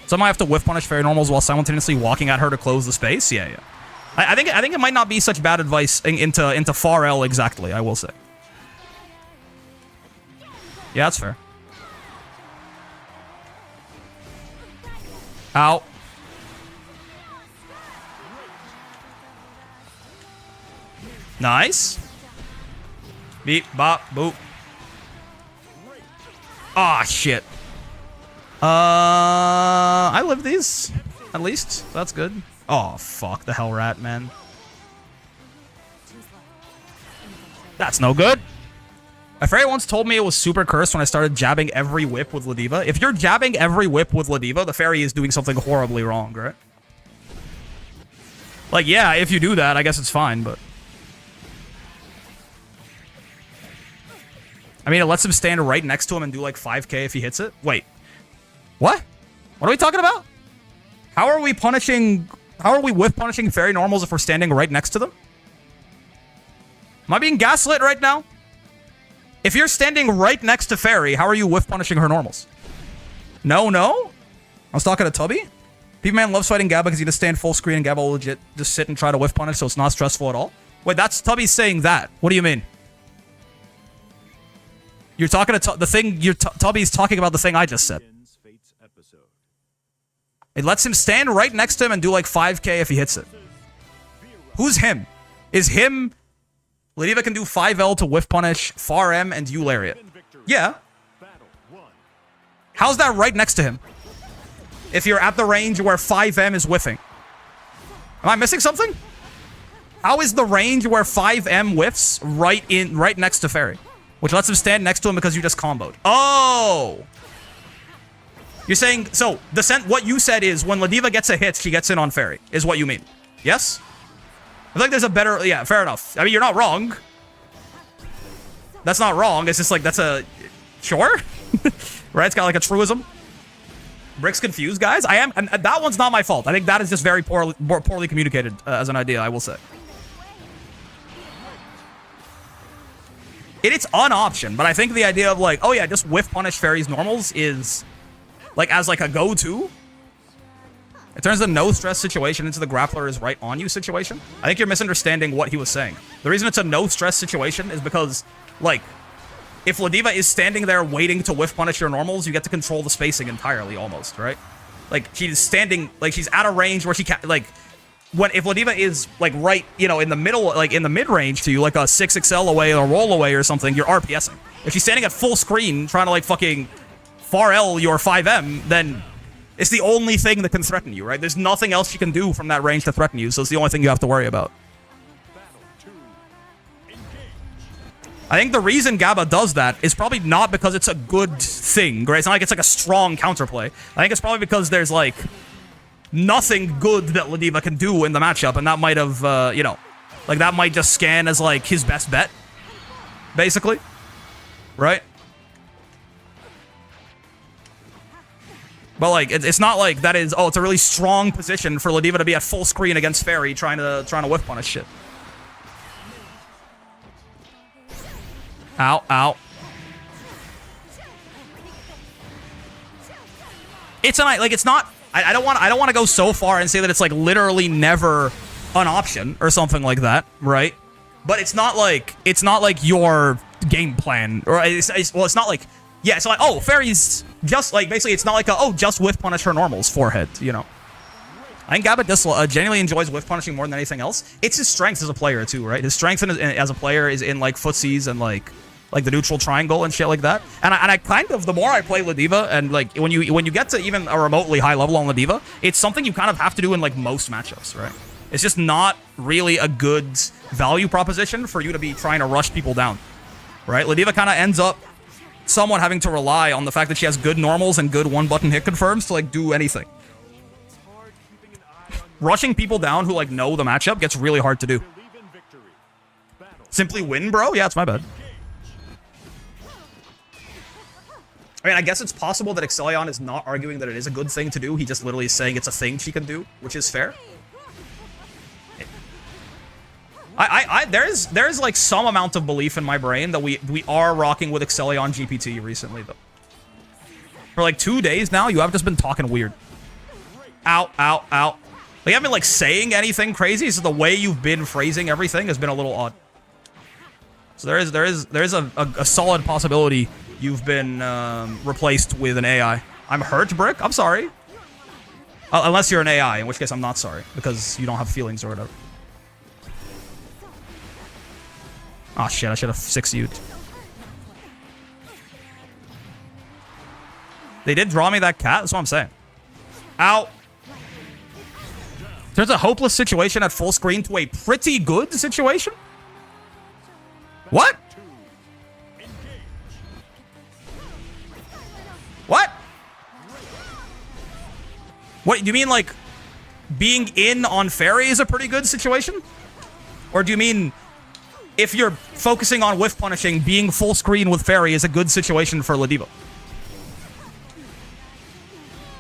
Someone have to whiff punish fairy normals while simultaneously walking at her to close the space. Yeah. I think it might not be such bad advice into Far L exactly. I will say. Yeah, that's fair. Ow. Nice. Beep, bop, boop. Ah, shit. I live these, at least. That's good. Oh, fuck. The hell rat, man. That's no good. A fairy once told me it was super cursed when I started jabbing every whip with Ladiva. If you're jabbing every whip with Ladiva, the fairy is doing something horribly wrong, right? Like, yeah, if you do that, I guess it's fine, but... I mean, it lets him stand right next to him and do, like, 5k if he hits it. Wait. What? What are we talking about? How are we punishing... How are we whiff punishing fairy normals if we're standing right next to them? Am I being gaslit right now? If you're standing right next to fairy, how are you whiff punishing her normals? No? I was talking to Tubby. P-Man loves fighting Gaba because you just stand full screen and Gaba will legit just sit and try to whiff punish, so it's not stressful at all. Wait, that's Tubby saying that. What do you mean? You're talking to the thing. Tubby's talking about the thing I just said. It lets him stand right next to him and do like 5k if he hits it. Who's him? Is him... Ladiva can do 5L to whiff punish, Far M, and you Lariat. Yeah. How's that right next to him? If you're at the range where 5M is whiffing. Am I missing something? How is the range where 5M whiffs right next to Fairy? Which lets him stand next to him because you just comboed. Oh! You're saying... So, what you said is when Ladiva gets a hit, she gets in on Fairy. Is what you mean. Yes? I feel like there's a better... Yeah, fair enough. I mean, you're not wrong. That's not wrong. It's just like, that's a... Sure? Right? It's got like a truism. Brick's confused, guys. I am... And that one's not my fault. I think that is just very poorly communicated as an idea, I will say. It's an option, but I think the idea of like, oh yeah, just whiff punish Fairy's normals is... Like, as like a go-to... It turns the no-stress situation into the grappler is right on you situation. I think you're misunderstanding what he was saying. The reason it's a no-stress situation is because, like, if Ladiva is standing there waiting to whiff punish your normals, you get to control the spacing entirely, almost, right? Like, she's standing, like, she's at a range where she can't, like, if Ladiva is, like, right, you know, in the middle, like, in the mid-range to you, like a 6XL away or roll away or something, you're RPSing. If she's standing at full screen trying to, like, fucking Far L your 5M, then... It's the only thing that can threaten you, right? There's nothing else you can do from that range to threaten you, so it's the only thing you have to worry about. I think the reason Gaba does that is probably not because it's a good thing, right? It's not like it's like a strong counterplay. I think it's probably because there's, like, nothing good that Ladiva can do in the matchup, and that might have, you know, like, that might just scan as, like, his best bet, basically, right? But, like, it's not like that is... Oh, it's a really strong position for Ladiva to be at full screen against Fairy trying to whiff punish shit. Ow, ow. It's a... Like, it's not... I don't want to go so far and say that it's, like, literally never an option or something like that, right? But it's not like your game plan. Or it's not like... Yeah, it's like, oh, Fairy's just, like, basically, it's not like, just whiff punish her normals forehead, you know? I think Gaba just genuinely enjoys whiff punishing more than anything else. It's his strength as a player, too, right? His strength as a player is in, like, footsies and, like the neutral triangle and shit like that. And I kind of, the more I play Ladiva, and, like, when you get to even a remotely high level on Ladiva, it's something you kind of have to do in, like, most matchups, right? It's just not really a good value proposition for you to be trying to rush people down, right? Ladiva kind of ends up someone having to rely on the fact that she has good normals and good one-button hit confirms to, like, do anything. Rushing people down who, like, know the matchup gets really hard to do. Simply win, bro? Yeah, it's my bad. I mean, I guess it's possible that Excellion is not arguing that it is a good thing to do. He just literally is saying it's a thing she can do, which is fair. There is like some amount of belief in my brain that we are rocking with Excellion GPT recently, though. For like 2 days now, you have just been talking weird. Ow, ow, ow. You haven't been like saying anything crazy, so the way you've been phrasing everything has been a little odd. So there is a solid possibility you've been replaced with an AI. I'm hurt, Brick. I'm sorry. Unless you're an AI, in which case I'm not sorry because you don't have feelings or whatever. Oh shit! I should have 6U'd. They did draw me that cat. That's what I'm saying. Ow. Turns a hopeless situation at full screen to a pretty good situation? What? What? What, do you mean like being in on Fairy is a pretty good situation? Or do you mean if you're focusing on whiff punishing, being full screen with Fairy is a good situation for Ladiva?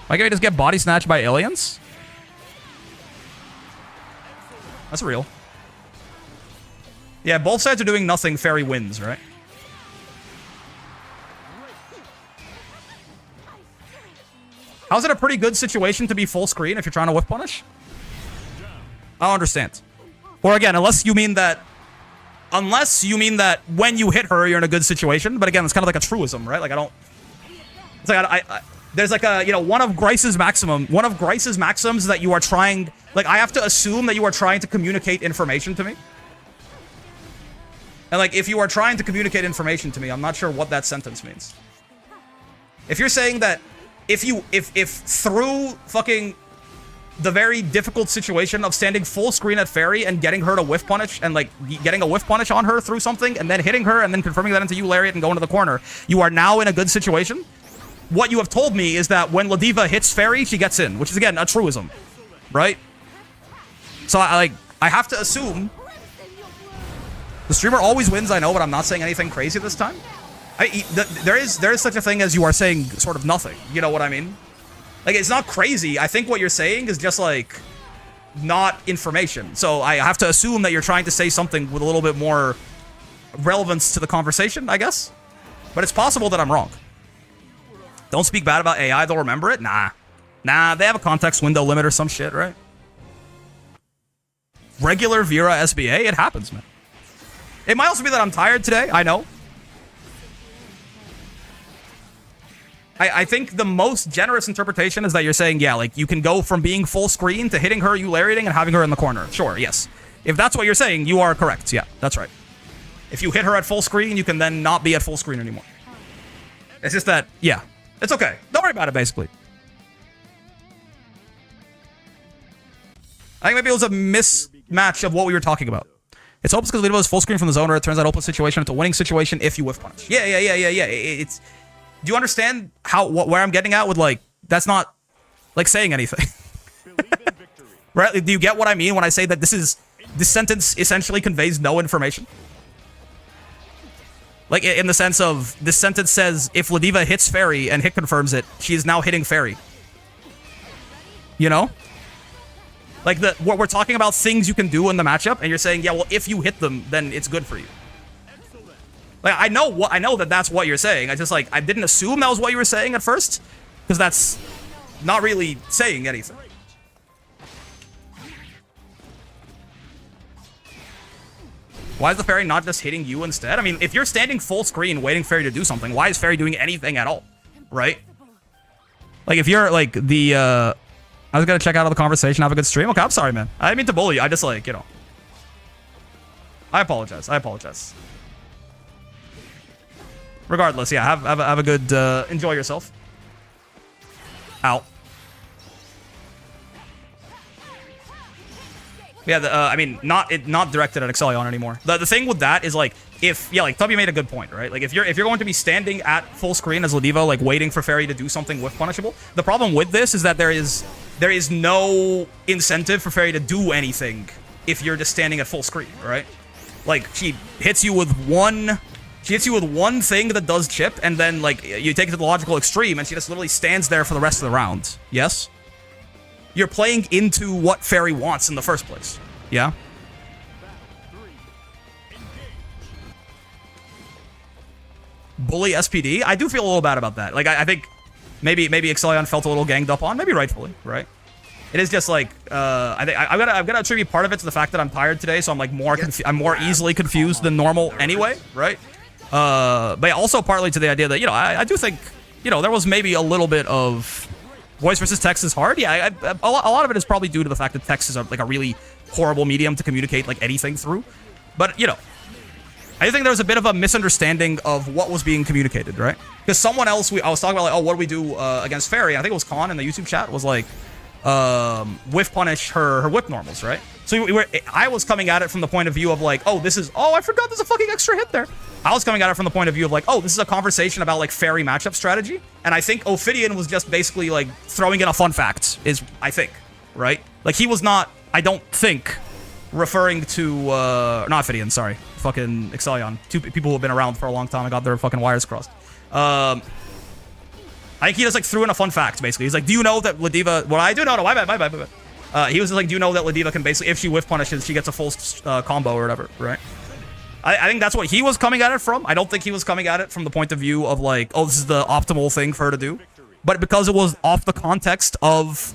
Like, I just get body snatched by aliens? That's real. Yeah, both sides are doing nothing. Fairy wins, right? How's it a pretty good situation to be full screen if you're trying to whiff punish? I don't understand. Or again, unless you mean that when you hit her, you're in a good situation. But again, it's kind of like a truism, right? Like, I don't... It's like, there's like a, you know, one of Grice's maxims that you are trying... Like, I have to assume that you are trying to communicate information to me. And, like, if you are trying to communicate information to me, I'm not sure what that sentence means. If you're saying that if through fucking the very difficult situation of standing full screen at Fairy and getting her to whiff punish and, like, getting a whiff punish on her through something and then hitting her and then confirming that into you Lariat and going to the corner, you are now in a good situation, what you have told me is that when Ladiva hits Fairy, she gets in, which is, again, a truism, right? So, I have to assume... The streamer always wins, I know, but I'm not saying anything crazy this time. There is such a thing as you are saying sort of nothing. You know what I mean? Like, it's not crazy. I think what you're saying is just, like, not information. So I have to assume that you're trying to say something with a little bit more relevance to the conversation, I guess. But it's possible that I'm wrong. Don't speak bad about AI, they'll remember it? Nah. Nah, they have a context window limit or some shit, right? Regular Vera SBA? It happens, man. It might also be that I'm tired today. I know. I think the most generous interpretation is that you're saying, yeah, like, you can go from being full screen to hitting her, you lariating, and having her in the corner. Sure, yes. If that's what you're saying, you are correct. Yeah, that's right. If you hit her at full screen, you can then not be at full screen anymore. It's just that, yeah. It's okay. Don't worry about it, basically. I think maybe it was a mismatch of what we were talking about. It's hopeless because Ladiva is full screen from the zone, or it turns out hopeless situation into a winning situation if you whiff punish. Yeah. It's... Do you understand where I'm getting at with, like, that's not, like, saying anything? Right? Like, do you get what I mean when I say that this sentence essentially conveys no information? Like, in the sense of, this sentence says, if Ladiva hits Fairy and hit confirms it, she is now hitting Fairy. You know? Like, we're talking about things you can do in the matchup, and you're saying, yeah, well, if you hit them, then it's good for you. Like, I know that that's what you're saying. I just, like, I didn't assume that was what you were saying at first, because that's not really saying anything. Why is the Fairy not just hitting you instead? I mean, if you're standing full screen waiting Fairy to do something, why is Fairy doing anything at all? Right? Like, if you're, like, I was gonna check out of the conversation, have a good stream. Okay, I'm sorry, man. I didn't mean to bully you. I just, like, you know. I apologize. Regardless, yeah, have a good, enjoy yourself. Ow. Yeah, I mean, not directed at Excellion anymore. The thing with that is, like, like Tubby made a good point, right? Like if you're going to be standing at full screen as Ladiva, like waiting for Fairy to do something with punishable, the problem with this is that there is no incentive for Fairy to do anything if you're just standing at full screen, right? Like she hits you with one thing that does chip, and then like you take it to the logical extreme, and she just literally stands there for the rest of the round. Yes? You're playing into what Fairy wants in the first place. Yeah? Bully SPD? I do feel a little bad about that. Like, I think maybe Excellion felt a little ganged up on, maybe rightfully, right? It is just like, I think I've got to attribute part of it to the fact that I'm tired today, so I'm like I'm more easily confused than normal anyway, right? But also partly to the idea that, you know, I do think, you know, there was maybe a little bit of voice versus text is hard. Yeah, a lot of it is probably due to the fact that text is like a really horrible medium to communicate like anything through. But, you know, I think there was a bit of a misunderstanding of what was being communicated, right? Because someone else, I was talking about like, oh, what do we do against Fairy? I think it was Khan in the YouTube chat was like, whiff punish her whip normals, right? So I was coming at it from the point of view of like, oh, I forgot there's a fucking extra hit there. I was coming at it from the point of view of like, oh, this is a conversation about like Fairy matchup strategy. And I think Ophidian was just basically like throwing in a fun fact I think, right? Like he was not, I don't think, referring to, not Ophidian, sorry. Fucking Excellion. Two people who have been around for a long time and got their fucking wires crossed. I think he just like threw in a fun fact, basically. He's like, do you know that Ladiva, what I do? No, my bad. He was just like, do you know that Ladiva can basically, if she whiff punishes, she gets a full combo or whatever, right? I think that's what he was coming at it from. I don't think he was coming at it from the point of view of like, oh, this is the optimal thing for her to do. But because it was off the context of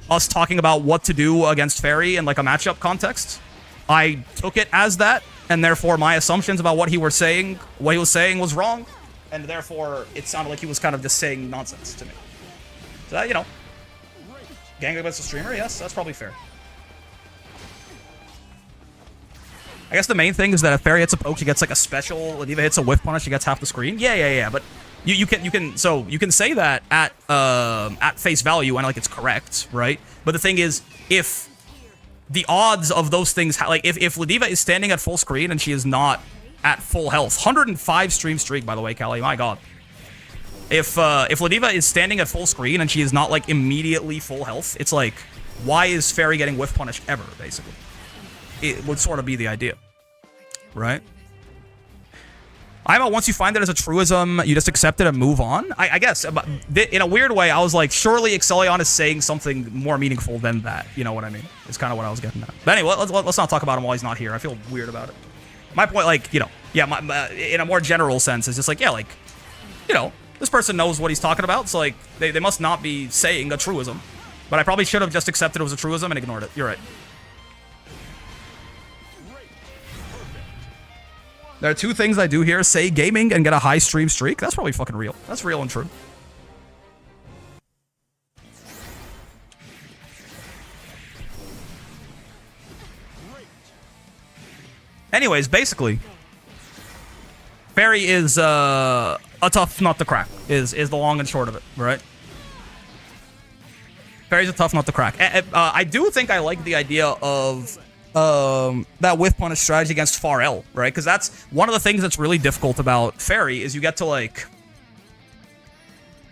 us talking about what to do against Fairy in like a matchup context, I took it as that, and therefore my assumptions about what he was saying was wrong, and therefore it sounded like he was kind of just saying nonsense to me. So that, you know, gang against the streamer, yes, that's probably fair. I guess the main thing is that if Fairy hits a poke, she gets like a special. Ladiva hits a whiff punish, she gets half the screen. Yeah. But you can say that at face value and like it's correct, right? But the thing is, if the odds of those things, like if Ladiva is standing at full screen and she is not at full health, 105 stream streak, by the way, Callie, my god. If Ladiva is standing at full screen and she is not like immediately full health, it's like, why is Fairy getting whiff punish ever, basically? It would sort of be the idea, right? Once you find that as a truism, you just accept it and move on. I guess, but in a weird way, I was like, surely Excellion is saying something more meaningful than that. You know what I mean? It's kind of what I was getting at. But anyway, let's not talk about him while he's not here. I feel weird about it. My point, like, you know, yeah, in a more general sense, is just like, yeah, like, you know, this person knows what he's talking about, so like, they must not be saying a truism. But I probably should have just accepted it was a truism and ignored it. You're right. There are two things I do here. Say gaming and get a high stream streak. That's probably fucking real. That's real and true. Anyways, basically, Fairy is a tough nut to crack, is the long and short of it, right? Fairy's a tough nut to crack. I do think I like the idea of that whiff punish strategy against Pharrell, right? Because that's one of the things that's really difficult about Fairy is you get to like,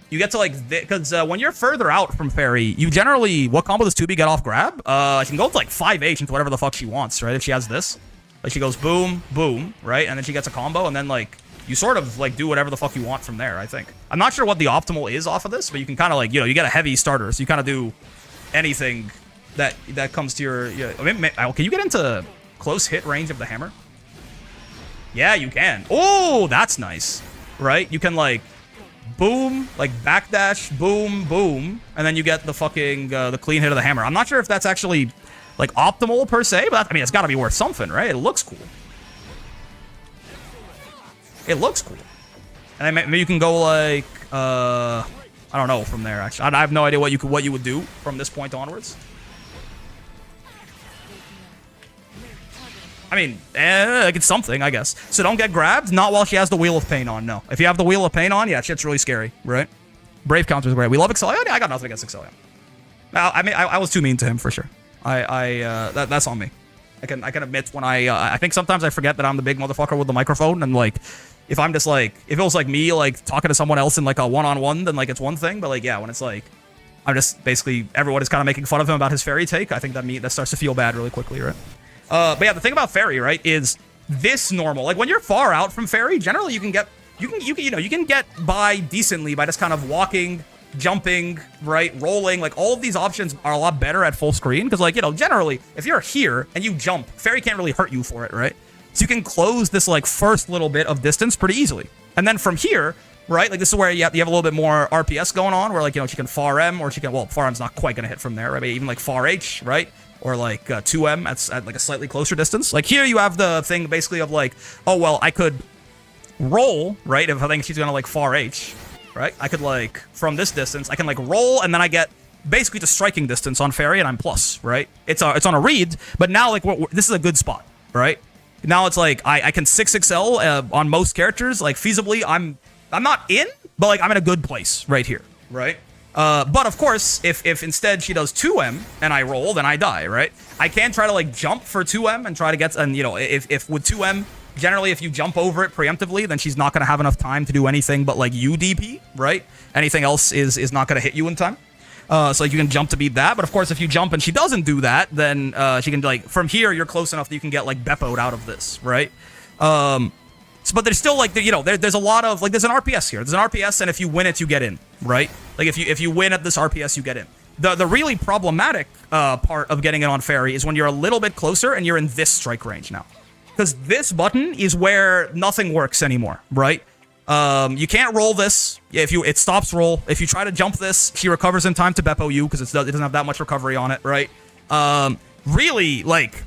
because when you're further out from Fairy, you generally, what combo does 2B get off grab? She can go to like 5H into whatever the fuck she wants, right? If she has this, like she goes boom, boom, right? And then she gets a combo, and then like, you sort of like do whatever the fuck you want from there, I think. I'm not sure what the optimal is off of this, but you can kind of like, you know, you get a heavy starter, so you kind of do anything that comes to your I mean, can you get into close hit range of the hammer? Yeah, you can. Oh, that's nice, right? You can like boom, like backdash, boom, boom, and then you get the fucking the clean hit of the hammer. I'm not sure if that's actually like optimal per se, but I mean, it's got to be worth something, right? It looks cool. It looks cool. And then maybe you can go like I don't know from there. Actually, I have no idea what you would do from this point onwards. I mean, like it's something, I guess. So don't get grabbed, not while she has the Wheel of Pain on, no. If you have the Wheel of Pain on, yeah, shit's really scary, right? Brave counter's great. We love Excellion? Yeah, I got nothing against Excellion. I mean, I was too mean to him, for sure. That's on me. I can admit when I think sometimes I forget that I'm the big motherfucker with the microphone, and like if I'm just like, if it was like me like talking to someone else in like a one-on-one, then like it's one thing, but like yeah, when it's like I'm just basically everyone is kind of making fun of him about his fairy take, I think that starts to feel bad really quickly, right? But yeah, the thing about fairy, right, is this normal. Like when you're far out from fairy, generally you can get by decently by just kind of walking, jumping, right, rolling. Like all of these options are a lot better at full screen because, like, you know, generally if you're here and you jump, fairy can't really hurt you for it, right? So you can close this like first little bit of distance pretty easily, and then from here, right, like this is where you have a little bit more RPS going on, where like, you know, she can far M, or she can, well, far M's not quite gonna hit from there, right? But even like far H, right? Or like 2M at like a slightly closer distance. Like here you have the thing basically of like, oh well, I could roll, right? If I think she's gonna like far H, right? I could like from this distance, I can like roll, and then I get basically to striking distance on fairy, and I'm plus, right? It's on a read, but now like this is a good spot, right? Now it's like I can 6XL on most characters, like feasibly. I'm not in, but like I'm in a good place right here, right? But of course, if instead she does 2M and I roll, then I die, right? I can try to like jump for 2M and try to get, and you know, if with 2M, generally if you jump over it preemptively, then she's not going to have enough time to do anything but like UDP, right? Anything else is not going to hit you in time. So like you can jump to beat that, but of course if you jump and she doesn't do that, then she can like, from here you're close enough that you can get like Beppo'd out of this, right? But there's still like, you know, there's a lot of like, there's an RPS here. There's an RPS, and if you win it, you get in, right? Like if you win at this RPS, you get in. The really problematic part of getting it on fairy is when you're a little bit closer and you're in this strike range now, because this button is where nothing works anymore, right? You can't roll this. It stops roll. If you try to jump this, she recovers in time to Beppo you because it doesn't have that much recovery on it, right? Really, like,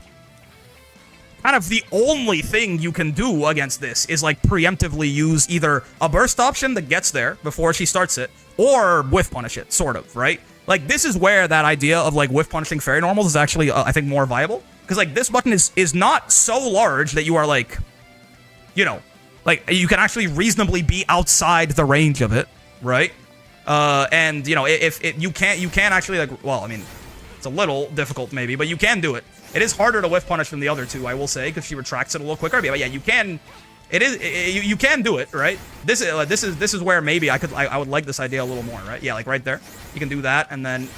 kind of the only thing you can do against this is like preemptively use either a burst option that gets there before she starts it, or whiff punish it, sort of, right? Like this is where that idea of like whiff punishing fairy normals is actually, I think, more viable, because like this button is not so large that you are like, you know, like you can actually reasonably be outside the range of it, right? And you know, if you can actually like, well, I mean, it's a little difficult maybe, but you can do it. It is harder to whiff punish than the other two, I will say, because she retracts it a little quicker. But yeah, you can. You can do it, right? This is where maybe I would like this idea a little more, right? Yeah, like right there, you can do that and then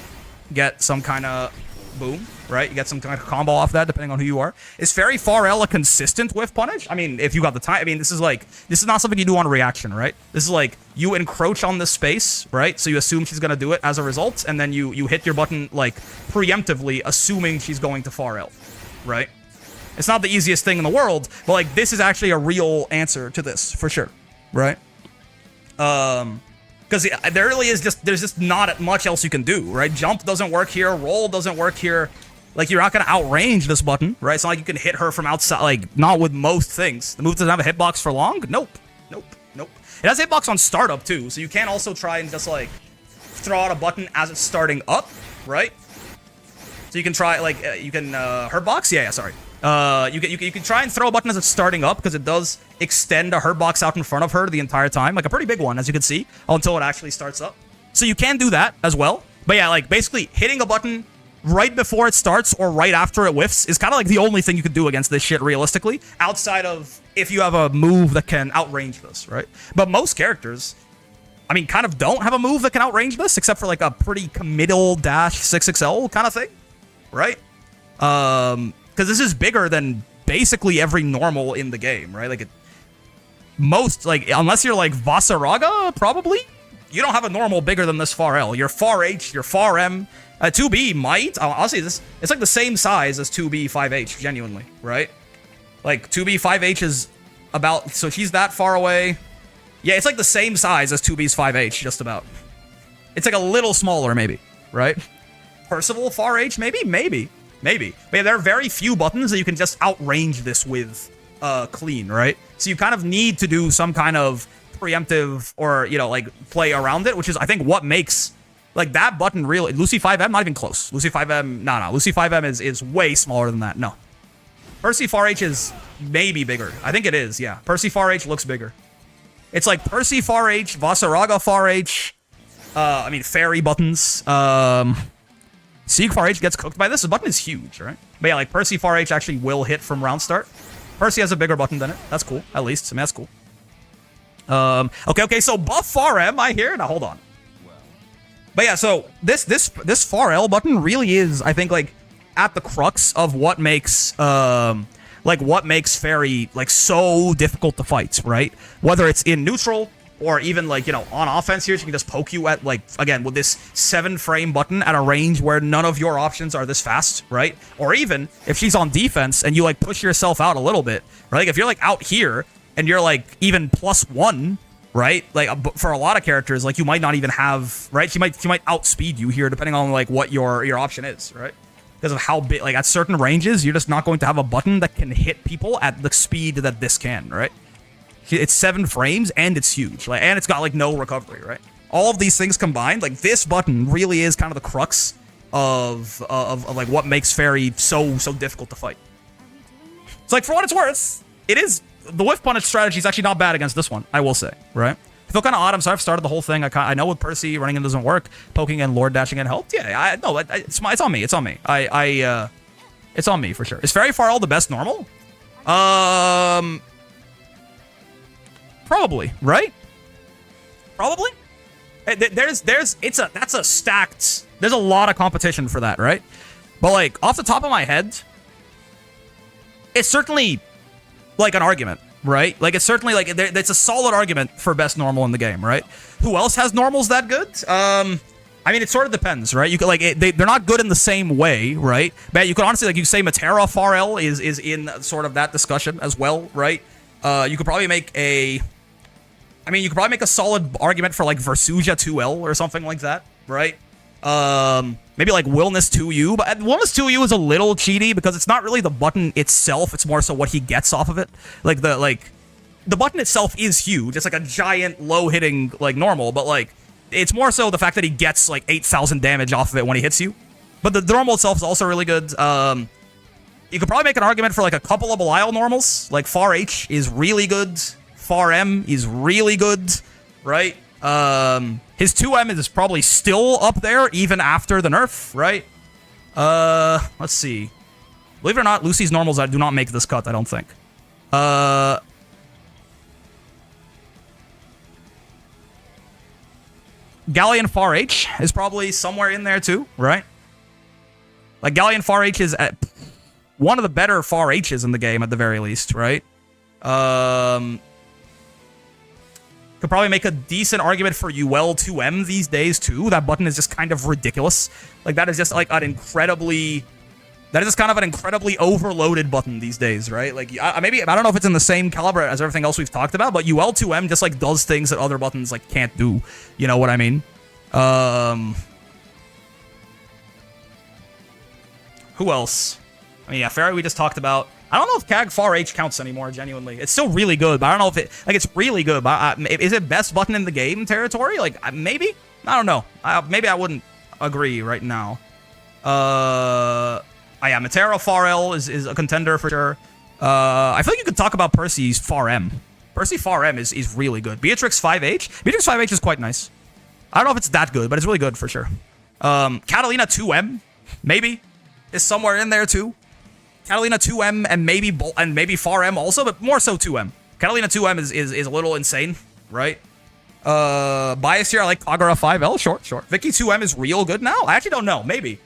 get some kind of boom, right? You get some kind of combo off that, depending on who you are. Is Fairy Far L a consistent whiff punish? I mean, if you got the time. I mean, this is not something you do on reaction, right? This is like you encroach on this space, right? So you assume she's gonna do it as a result, and then you hit your button like preemptively, assuming she's going to Far L, right? It's not the easiest thing in the world, but like this is actually a real answer to this for sure, right? Because there really is there's just not much else you can do, right? Jump doesn't work here, roll doesn't work here. Like you're not gonna outrange this button, right? It's not like you can hit her from outside, like not with most things. The move doesn't have a hitbox for long. Nope. It has hitbox on startup too, so you can also try and just like throw out a button as it's starting up, right? So you can try like you can hurtbox, yeah, sorry. You can try and throw a button as it's starting up, because it does extend a hurtbox out in front of her the entire time, like a pretty big one, as you can see, until it actually starts up. So you can do that as well. But yeah, like basically hitting a button right before it starts or right after it whiffs is kind of like the only thing you can do against this shit realistically, outside of if you have a move that can outrange this, right? But most characters, I mean, kind of don't have a move that can outrange this, except for like a pretty committal dash 6XL kind of thing, right? Because this is bigger than basically every normal in the game, right? Like most, like, unless you're like Vasaraga, probably, you don't have a normal bigger than this Far L. Your Far H, your Far M, 2B might. I'll say this, it's like the same size as 2B 5H, genuinely, right? Like 2B 5H is about, so she's that far away. Yeah, it's like the same size as 2B's 5H, just about. It's like a little smaller, maybe, right? Percival Far H, maybe. But yeah, there are very few buttons that you can just outrange this with clean, right? So you kind of need to do some kind of preemptive or, you know, like play around it, which is, I think, what makes like that button really. Lucy 5M, not even close. Lucy 5M, no. Lucy 5M is way smaller than that. No. Percy Far H is maybe bigger. I think it is, yeah. Percy Far H looks bigger. It's like Percy Far H, Vasaraga Far H, I mean, fairy buttons, Sieg Far H gets cooked by this. The button is huge, right? But yeah, like Percy Far H actually will hit from round start. Percy has a bigger button than it. That's cool, at least. I mean, that's cool. Okay, so buff Far M, I hear. Now, hold on. But yeah, so this Far L button really is, I think, like, at the crux of what makes, what makes Fairy, like, so difficult to fight, right? Whether it's in neutral, or even, like, you know, on offense here, she can just poke you at, like, again, with this 7-frame button at a range where none of your options are this fast, right? Or even, if she's on defense and you, like, push yourself out a little bit, right? Like, if you're, like, out here, and you're, like, even +1, right? Like, for a lot of characters, like, you might not even have, right? She might outspeed you here, depending on, like, what your option is, right? Because of how big, like, at certain ranges, you're just not going to have a button that can hit people at the speed that this can, right? It's 7 frames, and it's huge. Like, and it's got, like, no recovery, right? All of these things combined, like, this button really is kind of the crux of like, what makes Fairy so difficult to fight. It's like, for what it's worth, it is... The whiff punish strategy is actually not bad against this one, I will say, right? I feel kind of odd. I'm sorry I've started the whole thing. I know with Percy, running in doesn't work. Poking and Lord dashing in helped. Yeah, it's on me. It's on me. It's on me, for sure. Is Fairy Far L the best normal? Probably, right? Probably. That's a stacked... There's a lot of competition for that, right? But, like, off the top of my head, it's certainly, like, an argument, right? Like, it's certainly, like, it's a solid argument for best normal in the game, right? Who else has normals that good? I mean, it sort of depends, right? You could, like, they're not good in the same way, right? But you could honestly, like, you could say Matera Far L is in sort of that discussion as well, right? You could probably make a... I mean, you could probably make a solid argument for, like, Versuja 2L or something like that, right? Maybe, like, Willness 2U, but Willness 2U is a little cheaty because it's not really the button itself, it's more so what he gets off of it. Like, the button itself is huge. It's like a giant, low-hitting, like, normal, but, like, it's more so the fact that he gets, like, 8,000 damage off of it when he hits you. But the normal itself is also really good. You could probably make an argument for, like, a couple of Belial normals. Like, Far H is really good. Far M is really good, right? His 2M is probably still up there even after the nerf, right? Let's see. Believe it or not, Lucy's normals do not make this cut, I don't think. Galleon Far H is probably somewhere in there too, right? Like, Galleon Far H is at one of the better Far H's in the game at the very least, right? Could probably make a decent argument for UL 2M these days, too. That button is just kind of ridiculous. Like, that is just, like, an incredibly... That is just kind of an incredibly overloaded button these days, right? Like, maybe... I don't know if it's in the same caliber as everything else we've talked about, but UL 2M just, like, does things that other buttons, like, can't do. You know what I mean? Who else? I mean, yeah, Fairy we just talked about. I don't know if CAG Far H counts anymore, genuinely. It's still really good, but I don't know if it... Like, it's really good, but is it best button in the game territory? Like, maybe? I don't know. Maybe I wouldn't agree right now. Yeah, Matera Far L is a contender for sure. I feel like you could talk about Percy's Far M. Percy Far M is really good. Beatrix 5H? Beatrix 5H is quite nice. I don't know if it's that good, but it's really good for sure. Catalina 2M, maybe, is somewhere in there too. Catalina 2M and maybe Far M also, but more so 2M. Catalina 2M is a little insane, right? Bias here, I like Kagura 5L. Sure. Vicky 2M is real good now. I actually don't know. Maybe.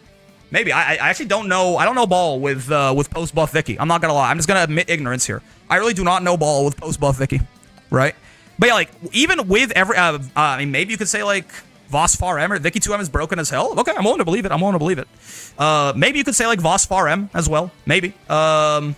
I actually don't know. I don't know ball with post buff Vicky. I'm not gonna lie. I'm just gonna admit ignorance here. I really do not know ball with post buff Vicky, right? But yeah, like, even with every, I mean, maybe you could say, like, Voss Far M or Vicky 2M is broken as hell. Okay, I'm willing to believe it. Maybe you could say, like, Voss Far M as well. Maybe. But,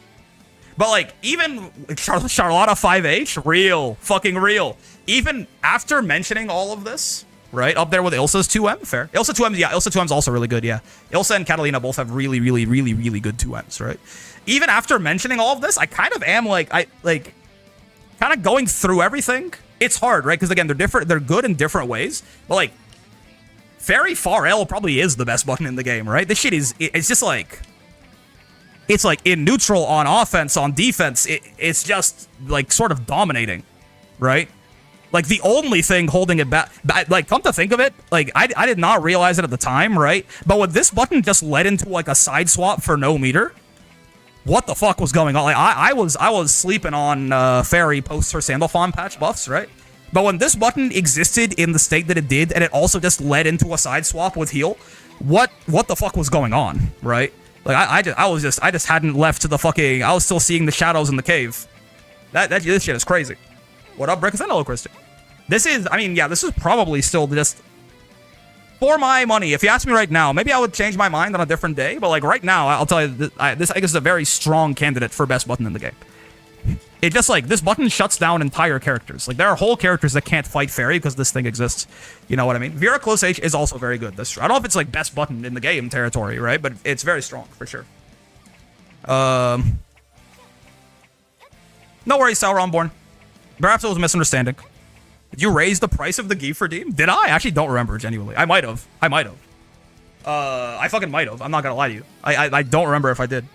like, even Charlotta 5H, real. Fucking real. Even after mentioning all of this, right, up there with Ilsa's 2M, fair. Ilsa 2M's also really good, yeah. Ilsa and Catalina both have really good 2Ms, right? Even after mentioning all of this, I kind of am, kind of going through everything. It's hard, right? Because, again, they're good in different ways. But, like, Fairy Far L probably is the best button in the game, right? This shit it's just like... It's like, in neutral, on offense, on defense, it's just, like, sort of dominating, right? Like, the only thing holding it back, like, come to think of it, like, I did not realize it at the time, right? But when this button just led into, like, a side swap for no meter, what the fuck was going on? Like, I was sleeping on Fairy post her Sandalphon patch buffs, right? But when this button existed in the state that it did, and it also just led into a side swap with heal, what the fuck was going on, right? Like, I just hadn't left to the fucking, I was still seeing the shadows in the cave. This shit is crazy. What up, Brick? Hello, Christian. This is, I mean, yeah, this is probably still just, for my money, if you ask me right now, maybe I would change my mind on a different day, but like right now, I'll tell you, this I think is a very strong candidate for best button in the game. It just, like, this button shuts down entire characters. Like, there are whole characters that can't fight Fairy because this thing exists. You know what I mean? Vera Close H is also very good. That's true. I don't know if it's, like, best button in the game territory, right? But it's very strong, for sure. No worries, Sauronborn. Perhaps it was a misunderstanding. Did you raise the price of the Geef redeem? Did I? Actually don't remember, genuinely. I might have. I fucking might have. I'm not gonna lie to you. I don't remember if I did.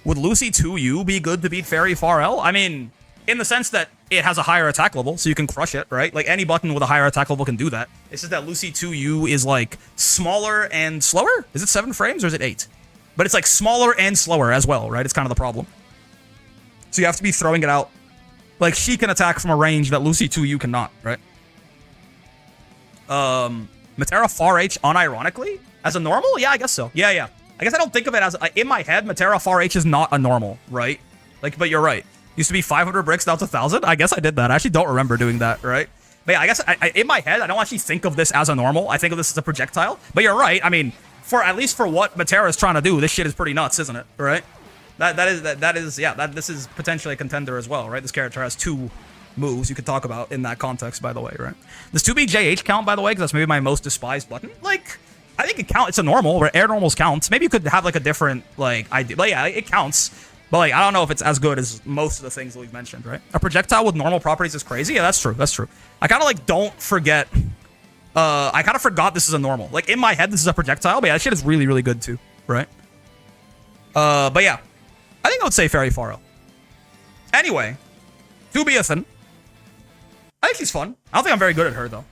Would Lucy 2U be good to beat Fairy Pharrell? I mean, in the sense that it has a higher attack level, so you can crush it, right? Like, any button with a higher attack level can do that. It's just that Lucy 2U is, like, smaller and slower? Is it 7 frames or is it 8? But it's, like, smaller and slower as well, right? It's kind of the problem. So you have to be throwing it out. Like, she can attack from a range that Lucy 2U cannot, right? Matera Far H unironically? As a normal? Yeah, I guess so. Yeah. I guess I don't think of it as, in my head, Matera Far H is not a normal, right? Like, but you're right. Used to be 500 bricks, now it's 1,000? I guess I did that. I actually don't remember doing that, right? But yeah, I guess in my head, I don't actually think of this as a normal. I think of this as a projectile. But you're right. I mean, at least for what Matera is trying to do, this shit is pretty nuts, isn't it? Right? This is potentially a contender as well, right? This character has 2 moves you could talk about in that context, by the way, right? Does 2BJH count, by the way? Because that's maybe my most despised button. Like, I think it counts. It's a normal, where air normals counts. Maybe you could have, like, a different, like, idea. But yeah, it counts. But, like, I don't know if it's as good as most of the things that we've mentioned, right? A projectile with normal properties is crazy. Yeah, that's true. That's true. I kind of, like, don't forget. I kind of forgot this is a normal. Like, in my head, this is a projectile. But yeah, that shit is really, really good, too, right? But yeah. I think I would say Fairy Pharrell. Anyway. Tubiathan. I think she's fun. I don't think I'm very good at her, though.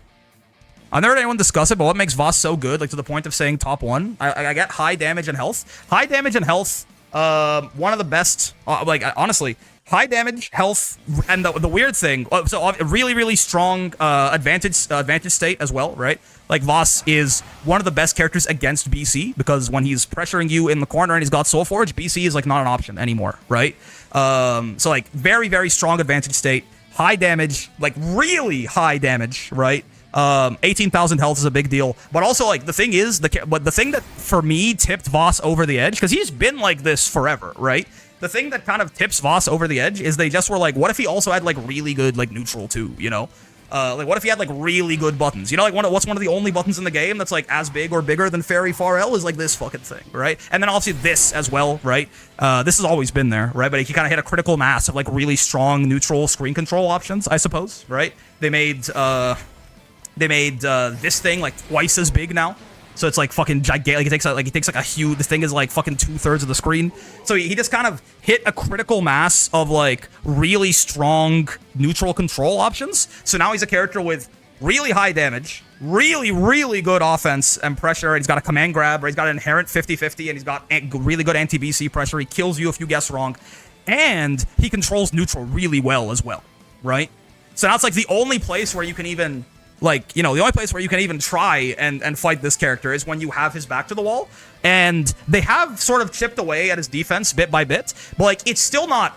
I've never heard anyone discuss it, but what makes Voss so good, like, to the point of saying top 1? I get high damage and health. High damage and health, one of the best, honestly, high damage, health, and the weird thing, so a really, really strong advantage state as well, right? Like, Voss is one of the best characters against BC, because when he's pressuring you in the corner and he's got Soul Forge, BC is, like, not an option anymore, right? So, like, very, very strong advantage state, high damage, like, really high damage, right? 18,000 health is a big deal, but also, like, the thing is, the thing that for me tipped Voss over the edge, because he's been like this forever, right? The thing that kind of tips Voss over the edge is they just were like, what if he also had, like, really good, like, neutral too, you know? Like, what if he had, like, really good buttons? You know, like, what's one of the only buttons in the game that's, like, as big or bigger than Fairy Pharrell is, like, this fucking thing, right? And then obviously this as well, right? This has always been there, right? But he kind of hit a critical mass of, like, really strong neutral screen control options, I suppose, right? They made this thing, like, twice as big now. So it's, like, fucking gigantic. He takes a huge, this thing is, like, fucking 2/3 of the screen. So he just kind of hit a critical mass of, like, really strong neutral control options. So now he's a character with really high damage, really, really good offense and pressure. And he's got a command grab, right? He's got an inherent 50-50, and he's got really good anti-BC pressure. He kills you if you guess wrong. And he controls neutral really well as well, right? So now it's, like, the only place where you can even... Like, you know, the only place where you can even try and fight this character is when you have his back to the wall. And they have sort of chipped away at his defense bit by bit. But, like, it's still not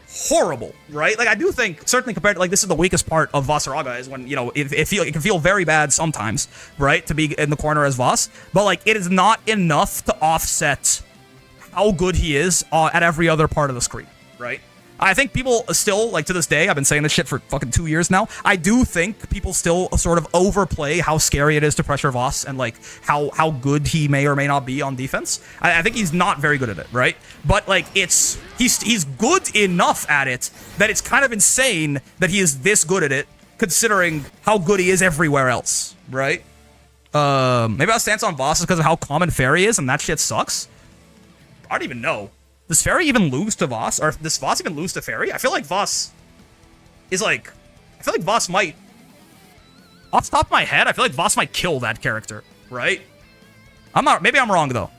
horrible, right? Like, I do think, certainly compared to, like, this is the weakest part of Vossaraga is when, you know, it can feel very bad sometimes, right? To be in the corner as Voss. But, like, it is not enough to offset how good he is at every other part of the screen, right? I think people still, like, to this day, I've been saying this shit for fucking 2 years now, I do think people still sort of overplay how scary it is to pressure Voss and, like, how good he may or may not be on defense. I think he's not very good at it, right? But, like, he's good enough at it that it's kind of insane that he is this good at it, considering how good he is everywhere else, right? Maybe our stance on Voss is because of how common Fairy is, and that shit sucks. I don't even know. Does Fairy even lose to Voss? Or does Voss even lose to Fairy? I feel like Voss is, like, I feel like Voss might, off the top of my head, I feel like Voss might kill that character, right? Maybe I'm wrong though,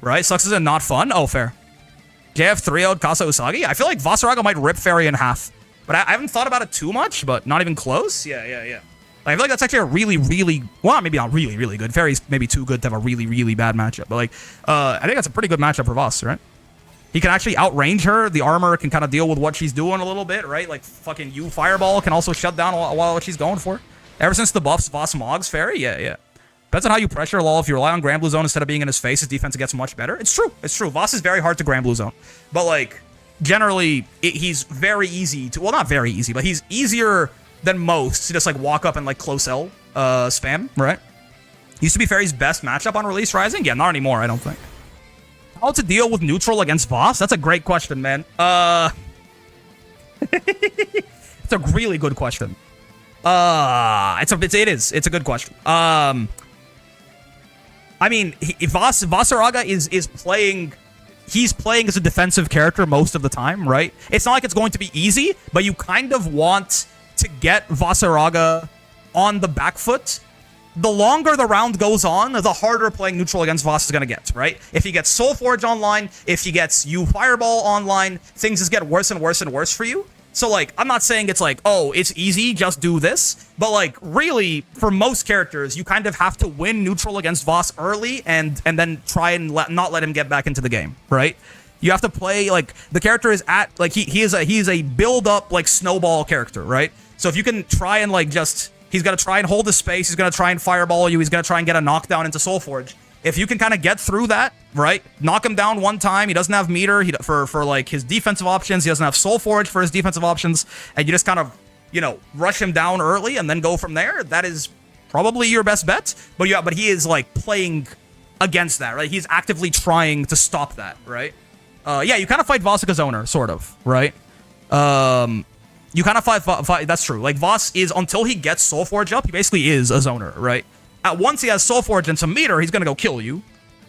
right? Sucks isn't not fun. Oh, fair. JF 3-0'd Kasa Usagi. I feel like Vasaraga might rip Fairy in half, but I haven't thought about it too much, but not even close. Yeah. Like, I feel like that's actually a really, well, maybe not really good. Fairy's maybe too good to have a really bad matchup, but like, I think that's a pretty good matchup for Voss, right? He can actually outrange her. The armor can kind of deal with what she's doing a little bit, right? Like, fucking you Fireball can also shut down a lot what she's going for. Ever since the buffs, Voss Mogs Fairy, yeah. Depends on how you pressure LOL. If you rely on Grand Blue Zone instead of being in his face, his defense gets much better. It's true. Voss is very hard to Grand Blue Zone. But, like, generally, he's very easy to... Well, not very easy, but he's easier than most to just, like, walk up and, like, close L spam, right? Used to be Fairy's best matchup on Release Rising? Yeah, not anymore, I don't think. How to deal with neutral against Voss? That's a great question, man. It's a really good question. It's a good question. I mean, Vasaraga is playing... He's playing as a defensive character most of the time, right? It's not like it's going to be easy, but you kind of want to get Vasaraga on the back foot. The longer the round goes on, the harder playing neutral against Voss is going to get, right? If he gets Soul Forge online, if he gets you Fireball online, things just get worse and worse and worse for you. So, like, I'm not saying it's like, oh, it's easy, just do this. But, like, really, for most characters, you kind of have to win neutral against Voss early and then try and not let him get back into the game, right? You have to play, like, the character is at, like, he's a build-up, like, snowball character, right? So if you can try and, like, just... He's going to try and hold his space. He's going to try and fireball you. He's going to try and get a knockdown into Soulforge. If you can kind of get through that, right? Knock him down one time. He doesn't have meter for like his defensive options. He doesn't have Soulforge for his defensive options. And you just kind of, you know, rush him down early and then go from there. That is probably your best bet. But yeah, but he is like playing against that, right? He's actively trying to stop that, right? Yeah, you kind of fight Vosika's owner, sort of, right? You kind of fight, that's true. Like, Voss is, until he gets Soulforge up, he basically is a zoner, right? Once he has Soulforge and some meter, he's going to go kill you.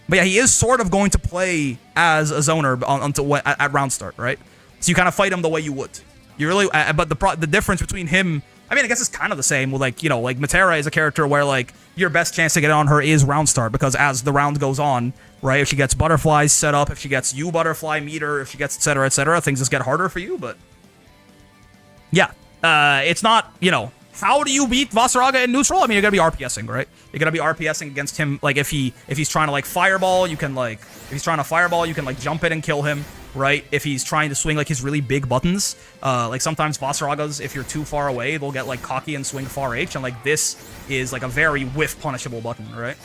But yeah, he is sort of going to play as a zoner until at round start, right? So you kind of fight him the way you would. You really, but the difference between him, I mean, I guess it's kind of the same with, like, you know, like, Matera is a character where, like, your best chance to get on her is round start, because as the round goes on, right, if she gets butterflies set up, if she gets you butterfly meter, if she gets et cetera, things just get harder for you, but... Yeah, it's not, you know, how do you beat Vasaraga in neutral? I mean, you're gonna be RPSing, right? You're gonna be RPSing against him, like, if he's trying to, like, fireball, you can, like, if he's trying to fireball, you can, like, jump in and kill him, right? If he's trying to swing, like, his really big buttons, like, sometimes Vasaragas, if you're too far away, they'll get, like, cocky and swing far H, and, like, this is, like, a very whiff punishable button, right?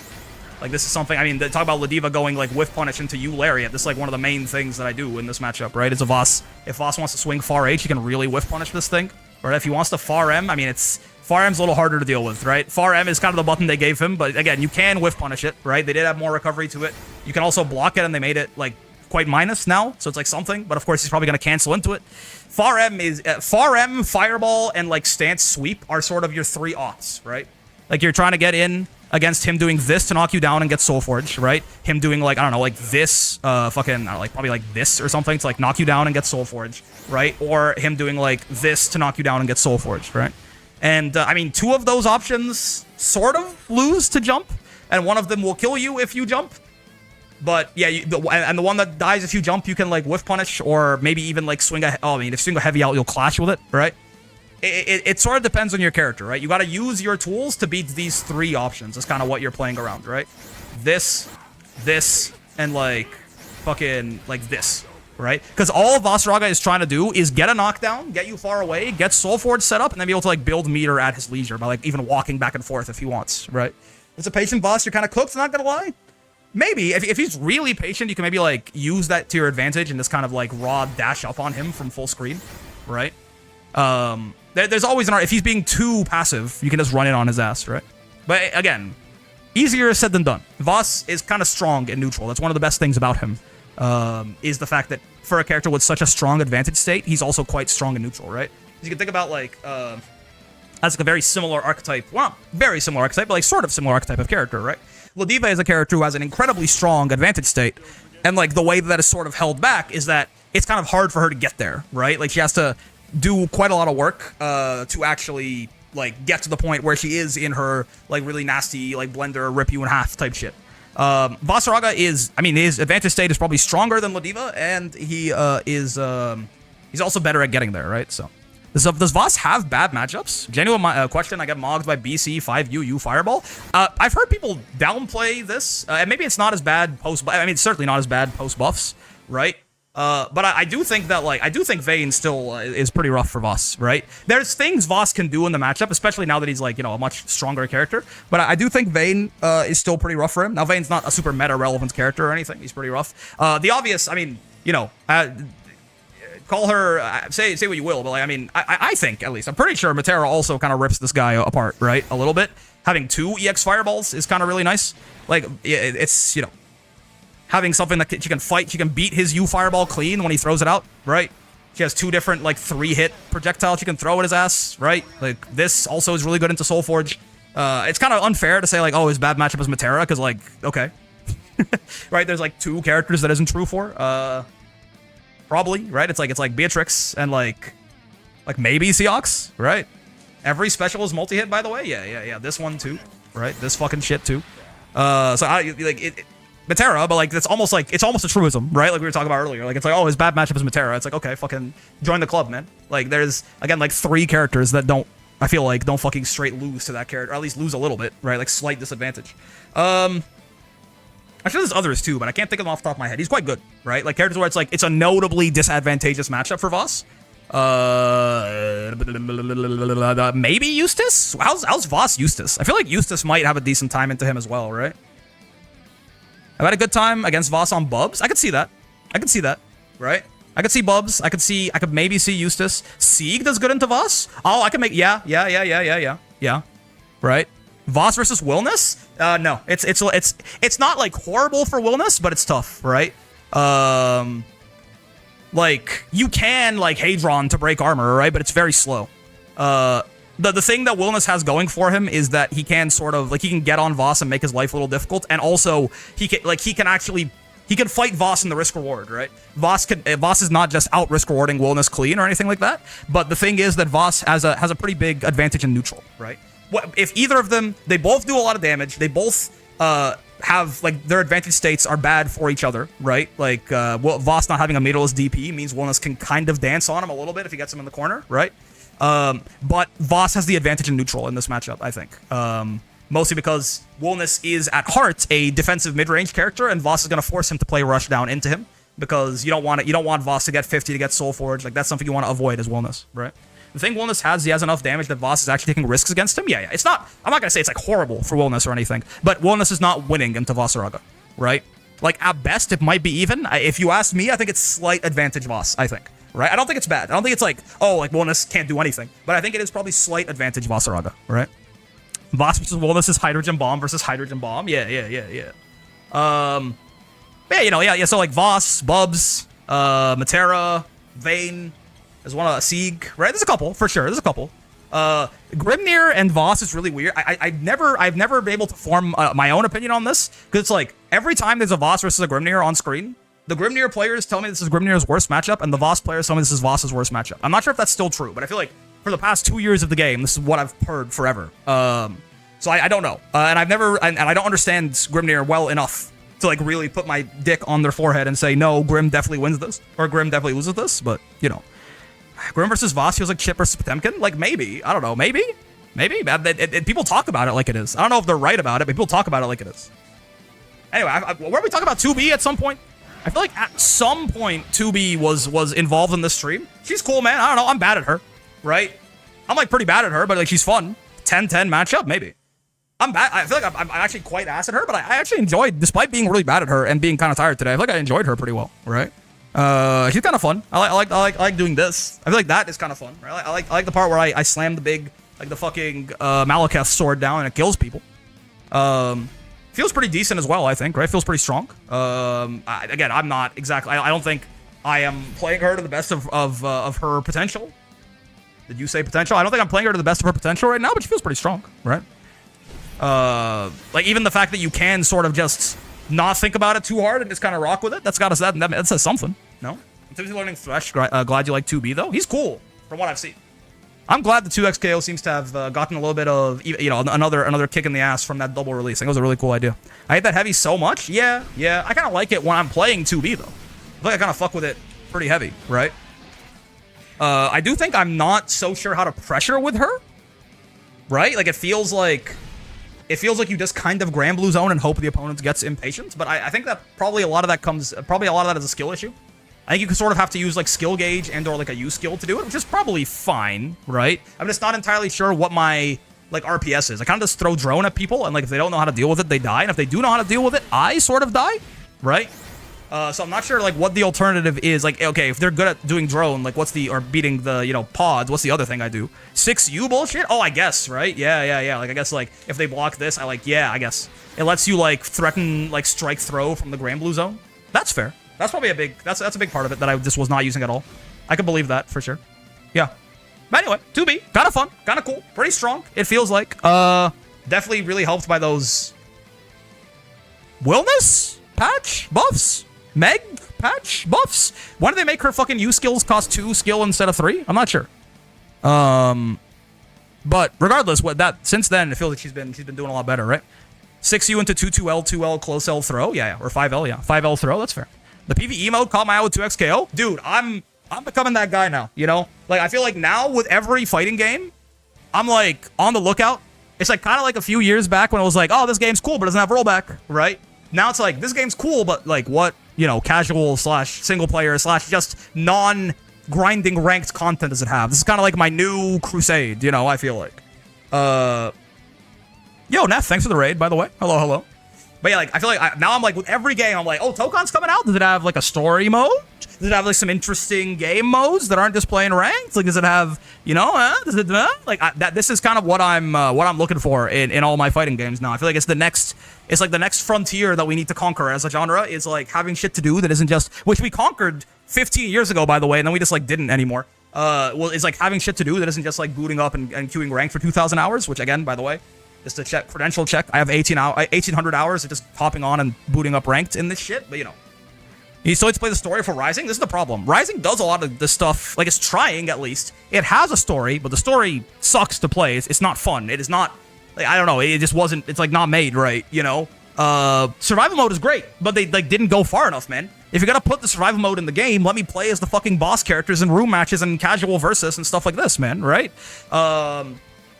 Like, this is something, I mean, talk about Ladiva going, like, whiff punish into you Lariat. This is, like, one of the main things that I do in this matchup, right? It's a Voss. If Voss wants to swing far H, he can really whiff punish this thing. Or if he wants to far M, I mean, it's... Far M's a little harder to deal with, right? Far M is kind of the button they gave him, but again, you can whiff punish it, right? They did have more recovery to it. You can also block it, and they made it, like, quite minus now, so it's, like, something. But, of course, he's probably going to cancel into it. Far M is... Far M, Fireball, and, like, Stance Sweep are sort of your three aughts, right? Like, you're trying to get in against him doing this to knock you down and get Soulforge, right? Him doing, like, I don't know, like this, fucking, I don't know, like, probably like this or something to, like, knock you down and get Soulforge, right? Or him doing, like, this to knock you down and get Soulforge, right? And, I mean, two of those options sort of lose to jump, and one of them will kill you if you jump. But, yeah, and the one that dies if you jump, you can, like, whiff punish, or maybe even, like, swing a, oh, I mean, if you swing a heavy out, you'll clash with it, right? It sort of depends on your character, right? You got to use your tools to beat these three options. That's kind of what you're playing around, right? This, and, like, fucking, like, this, right? Because all Vasaraga is trying to do is get a knockdown, get you far away, get Soulforge set up, and then be able to, like, build meter at his leisure by, like, even walking back and forth if he wants, right? It's a patient boss. You're kind of cooked, not gonna lie. Maybe, if he's really patient, you can maybe, like, use that to your advantage and just kind of, like, raw dash up on him from full screen, right? There's always an art. If he's being too passive, you can just run in on his ass, right? But again, easier said than done. Voss is kind of strong in neutral. That's one of the best things about him, is the fact that for a character with such a strong advantage state, he's also quite strong in neutral, right? You can think about, like, as like a very similar archetype. Well, not very similar archetype, but like sort of similar archetype of character, right? Ladiva is a character who has an incredibly strong advantage state, and like the way that is sort of held back is that it's kind of hard for her to get there, right? Like she has to do quite a lot of work to actually like get to the point where she is in her like really nasty like blender rip you in half type shit. Vasaraga is, I mean, his advantage state is probably stronger than Ladiva, and he is he's also better at getting there, right? So does Voss have bad matchups? Genuine question. I get mogged by BC 5U Fireball. I've heard people downplay this, and maybe it's not as bad post. I mean, it's certainly not as bad post buffs, right? But I do think that, like, I do think Vayne still is pretty rough for Voss, right? There's things Voss can do in the matchup, especially now that he's, like, you know, a much stronger character. But I do think Vayne is still pretty rough for him. Now, Vayne's not a super meta-relevant character or anything. He's pretty rough. The obvious, I mean, you know, call her, say what you will, but, like, I mean, I think, at least, I'm pretty sure Matera also kind of rips this guy apart, right? A little bit. Having 2 EX Fireballs is kind of really nice. Like, it's, you know, having something that she can fight, she can beat his U Fireball clean when he throws it out, right? She has 2 different, like, 3-hit projectiles she can throw at his ass, right? Like, this also is really good into Soulforge. It's kind of unfair to say, like, oh, his bad matchup is Matera, because, like, okay. Right? There's, like, 2 characters that isn't true for. Probably, right? It's like Beatrix and, like maybe Seox, right? Every special is multi-hit, by the way. Yeah. This one, too, right? This fucking shit, too. So, I, like, Matera, but like it's almost a truism, right? Like we were talking about earlier. Like it's like, oh, his bad matchup is Matera. It's like, okay, fucking join the club, man. Like there's again like 3 characters that don't fucking straight lose to that character, or at least lose a little bit, right? Like slight disadvantage. I'm sure there's others too, but I can't think of them off the top of my head. He's quite good, right? Like characters where it's like it's a notably disadvantageous matchup for Voss. Maybe Eustace? How's Voss Eustace? I feel like Eustace might have a decent time into him as well, right? I've had a good time against Voss on Bubs. I could see that. Right? I could see Bubs. I could maybe see Eustace. Sieg does good into Voss. Oh, I could make, yeah. Right? Voss versus Wilness? No. It's not like horrible for Wilness, but it's tough, right? Like, you can like Hadron to break armor, right? But it's very slow. The thing that Wilness has going for him is that he can sort of, like, he can get on Voss and make his life a little difficult, and also he can fight Voss in the risk reward, right? Voss is not just out risk rewarding Wilness clean or anything like that, but the thing is that Voss has a pretty big advantage in neutral, right? If either of them, they both do a lot of damage, they both have, like, their advantage states are bad for each other, right? Like, Voss not having a meterless DP means Wilness can kind of dance on him a little bit if he gets him in the corner, right? But Voss has the advantage in neutral in this matchup, I think. Mostly because Wilness is, at heart, a defensive mid-range character, and Voss is going to force him to play rush down into him, because you don't want Voss to get 50 to get Soulforge. Like, that's something you want to avoid as Wilness, right? The thing Wilness has, he has enough damage that Voss is actually taking risks against him. Yeah. It's not, I'm not going to say it's, like, horrible for Wilness or anything, but Wilness is not winning into Vasaraga, right? Like, at best, it might be even. If you ask me, I think it's slight advantage Voss, I think. Right? I don't think it's bad. I don't think it's like, oh, like, Wilness can't do anything. But I think it is probably slight advantage Vasaraga, right? Voss versus Wilness is Hydrogen Bomb versus Hydrogen Bomb. Yeah. So, like, Voss, Bubs, Matera, Vayne, there's one, Sieg, right? There's a couple, for sure. There's a couple. Grimnir and Voss is really weird. I've never been able to form my own opinion on this, because it's like, every time there's a Voss versus a Grimnir on screen, the Grimnir players tell me this is Grimnir's worst matchup, and the Voss players tell me this is Voss's worst matchup. I'm not sure if that's still true, but I feel like for the past 2 years of the game, this is what I've heard forever. So I don't know. And I don't understand Grimnir well enough to, like, really put my dick on their forehead and say, no, Grim definitely wins this, or Grim definitely loses this, but, you know. Grim versus Voss feels like Chip versus Potemkin? Like, maybe. I don't know. Maybe. People talk about it like it is. I don't know if they're right about it, but people talk about it like it is. Anyway, were we talking about 2B at some point? I feel like at some point 2B was involved in this stream. She's cool, man. I don't know. I'm bad at her, right? I'm, like, pretty bad at her, but, like, she's fun. 10-10 matchup, maybe. I'm bad. I feel like I'm actually quite ass at her, but I actually enjoyed, despite being really bad at her and being kind of tired today, I feel like I enjoyed her pretty well, right? She's kind of fun. I like doing this. I feel like that is kind of fun, right? I like the part where I slam the big, like, the fucking Malekith sword down and it kills people. Feels pretty decent as well, I think, right? Feels pretty strong. Again, I'm not exactly, I don't think I am playing her to the best of her potential. Did you say potential? I don't think I'm playing her to the best of her potential right now, but she feels pretty strong, right? Like, even the fact that you can sort of just not think about it too hard and just kind of rock with it, that says something, no? I'm typically learning Thresh. Glad you like 2B, though. He's cool. from what I've seen. I'm glad the 2x KO seems to have gotten a little bit of, you know, another kick in the ass from that double release. I think it was a really cool idea. I hate that heavy so much. Yeah. I kind of like it when I'm playing 2B, though. I feel like I kind of fuck with it pretty heavy, right? I do think I'm not so sure how to pressure with her, right? Like, it feels like you just kind of Granblue zone and hope the opponent gets impatient. But I think that probably a lot of that is a skill issue. I think you can sort of have to use like skill gauge and or like a U skill to do it, which is probably fine, right? I'm just not entirely sure what my like RPS is. I kind of just throw drone at people, and like if they don't know how to deal with it, they die. And if they do know how to deal with it, I sort of die, right? So I'm not sure like what the alternative is. Like, okay, if they're good at doing drone, like what's the, or beating the, you know, pods, what's the other thing I do? 6U bullshit? Oh, I guess, right? Yeah. Like, I guess like if they block this, I guess. It lets you like threaten like strike throw from the Granblue zone. That's fair. That's probably a big, that's a big part of it that I just was not using at all. I can believe that for sure. Yeah. But anyway, 2B, kind of fun, kind of cool, pretty strong, it feels like. Definitely really helped by those Willness patch buffs? Meg patch buffs? Why did they make her fucking U skills cost 2 skill instead of 3? I'm not sure. But regardless, since then, it feels like she's been doing a lot better, right? 6U into 2-2L, 2L, close L throw, yeah, or 5L, yeah. 5L throw, that's fair. The PvE mode caught my eye with 2x KO. Dude, I'm becoming that guy now, you know? Like, I feel like now with every fighting game, I'm like on the lookout. It's like kind of like a few years back when it was like, oh, this game's cool, but it doesn't have rollback, right? Now it's like, this game's cool, but like what, you know, casual / single player / just non-grinding ranked content does it have? This is kind of like my new crusade, you know, I feel like. Yo, Neff, thanks for the raid, by the way. Hello. But yeah, like, I feel like now I'm like, with every game, I'm like, oh, Tokon's coming out? Does it have, like, a story mode? Does it have, like, some interesting game modes that aren't just playing ranked? Like, does it have, you know, this is kind of what I'm looking for in all my fighting games now. I feel like it's the next frontier that we need to conquer as a genre, is, like, having shit to do that isn't just, which we conquered 15 years ago, by the way, and then we just, like, didn't anymore. Well, it's, like, having shit to do that isn't just, like, booting up and queuing ranked for 2,000 hours, which, again, by the way, just to check, credential check. I have 1,800 hours of just hopping on and booting up ranked in this shit, but you know. You still need to play the story for Rising? This is the problem. Rising does a lot of this stuff, like it's trying at least. It has a story, but the story sucks to play. It's not fun. It is not, like, I don't know, it just wasn't, it's like not made right, you know? Survival mode is great, but they like didn't go far enough, man. If you're gonna put the survival mode in the game, let me play as the fucking boss characters in room matches and casual versus and stuff like this, man, right?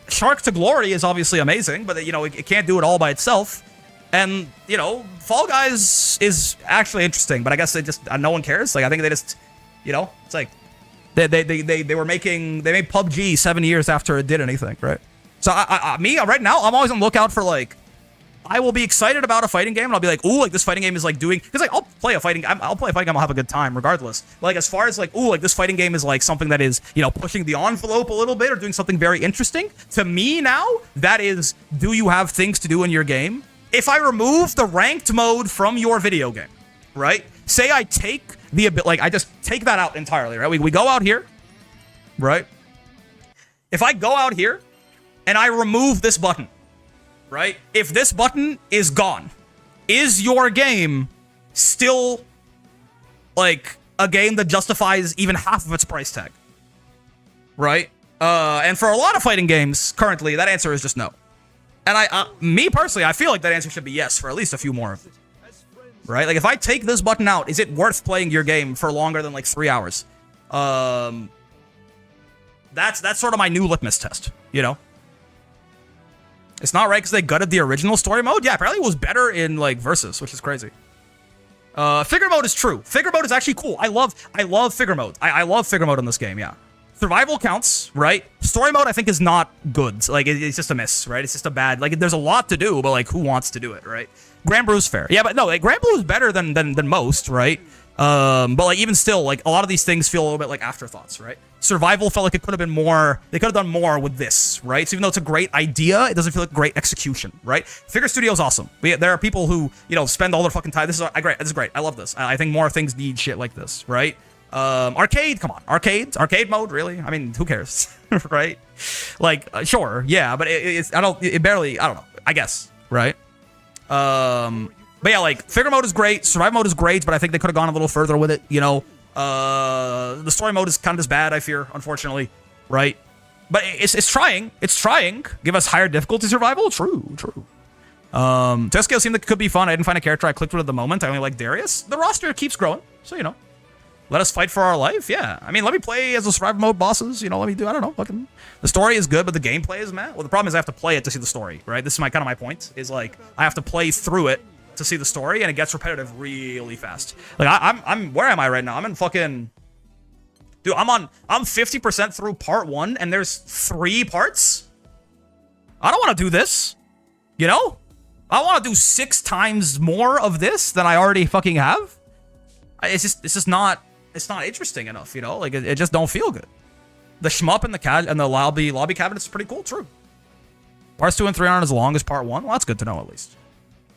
Shark to Glory is obviously amazing, but, you know, it can't do it all by itself. And, you know, Fall Guys is actually interesting, but I guess they just, no one cares. Like, I think they just, you know, it's like, they made PUBG 7 years after it did anything, right? So, me, right now, I'm always on the lookout for, like, I will be excited about a fighting game, and I'll be like, ooh, like, this fighting game is, like, doing... Because, like, I'll play a fighting game, I'll have a good time, regardless. Like, as far as, like, ooh, like, this fighting game is, like, something that is, you know, pushing the envelope a little bit or doing something very interesting, to me now, that is, do you have things to do in your game? If I remove the ranked mode from your video game, right? Say I take the... Like, I just take that out entirely, right? We go out here, right? If I go out here, and I remove this button, right? If this button is gone, is your game still, like, a game that justifies even half of its price tag? Right? And for a lot of fighting games, currently, that answer is just no. And me personally, I feel like that answer should be yes for at least a few more of it. Right? Like, if I take this button out, is it worth playing your game for longer than, like, 3 hours? That's sort of my new litmus test, you know? It's not right because they gutted the original story mode? Yeah, apparently it was better in, like, Versus, which is crazy. Figure mode is true. Figure mode is actually cool. I love figure mode. I love figure mode in this game, yeah. Survival counts, right? Story mode, I think, is not good. Like, it's just a miss, right? It's just a bad... Like, there's a lot to do, but, like, who wants to do it, right? Granblue's fair. Yeah, but no, like, Granblue is better than most, right? But, like, even still, like, a lot of these things feel a little bit like afterthoughts, right? Survival felt like it could have been more... They could have done more with this, right? So even though it's a great idea, it doesn't feel like great execution, right? Figure Studio's awesome. There are people who, you know, spend all their fucking time... This is great. This is great. I love this. I think more things need shit like this, right? Arcade, come on. Arcade mode, really? I mean, who cares, right? Like, sure, yeah, but it barely... I don't know. I guess, right? But yeah, like, figure mode is great, survival mode is great, but I think they could have gone a little further with it, you know? The story mode is kind of as bad, I fear, unfortunately. right? But it's trying. It's trying. Give us higher difficulty survival. True. Tesco seemed like it could be fun. I didn't find a character I clicked with at the moment. I only like Darius. The roster keeps growing, so you know. Let us fight for our life. Yeah, I mean, let me play as the survival mode bosses. You know, let me do. I don't know. Fucking. The story is good, but the gameplay is meh. Well, the problem is I have to play it to see the story, right? This is kind of my point. Is like I have to play through it to see the story, and it gets repetitive really fast. Like I'm where am I right now? I'm in fucking. Dude, I'm 50% through part 1, and there's 3 parts. I don't want to do this. You know? I want to do 6 times more of this than I already fucking have. It's just not interesting enough, you know? Like it just don't feel good. The shmup and the lobby cabinets is pretty cool, true. Parts 2 and 3 aren't as long as part 1. Well, that's good to know at least.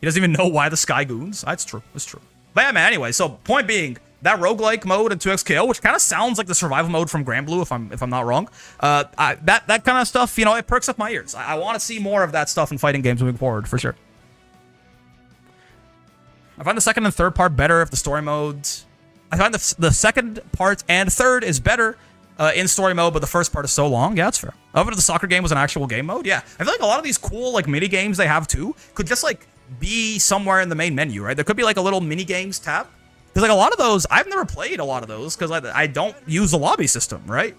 He doesn't even know why the Sky Goons. That's true. It's true. But yeah, man, anyway, so point being, that roguelike mode in 2XKO, which kind of sounds like the survival mode from Granblue, if I'm not wrong. That kind of stuff, you know, it perks up my ears. I want to see more of that stuff in fighting games moving forward, for sure. I find the second and third part better if the story modes. I find the second part and third is better in story mode, but the first part is so long. Yeah, that's fair. However, the soccer game was an actual game mode. Yeah, I feel like a lot of these cool like mini games they have too could just like be somewhere in the main menu, right? There could be like a little mini games tab. Because like a lot of those, I've never played a lot of those because I don't use the lobby system, right?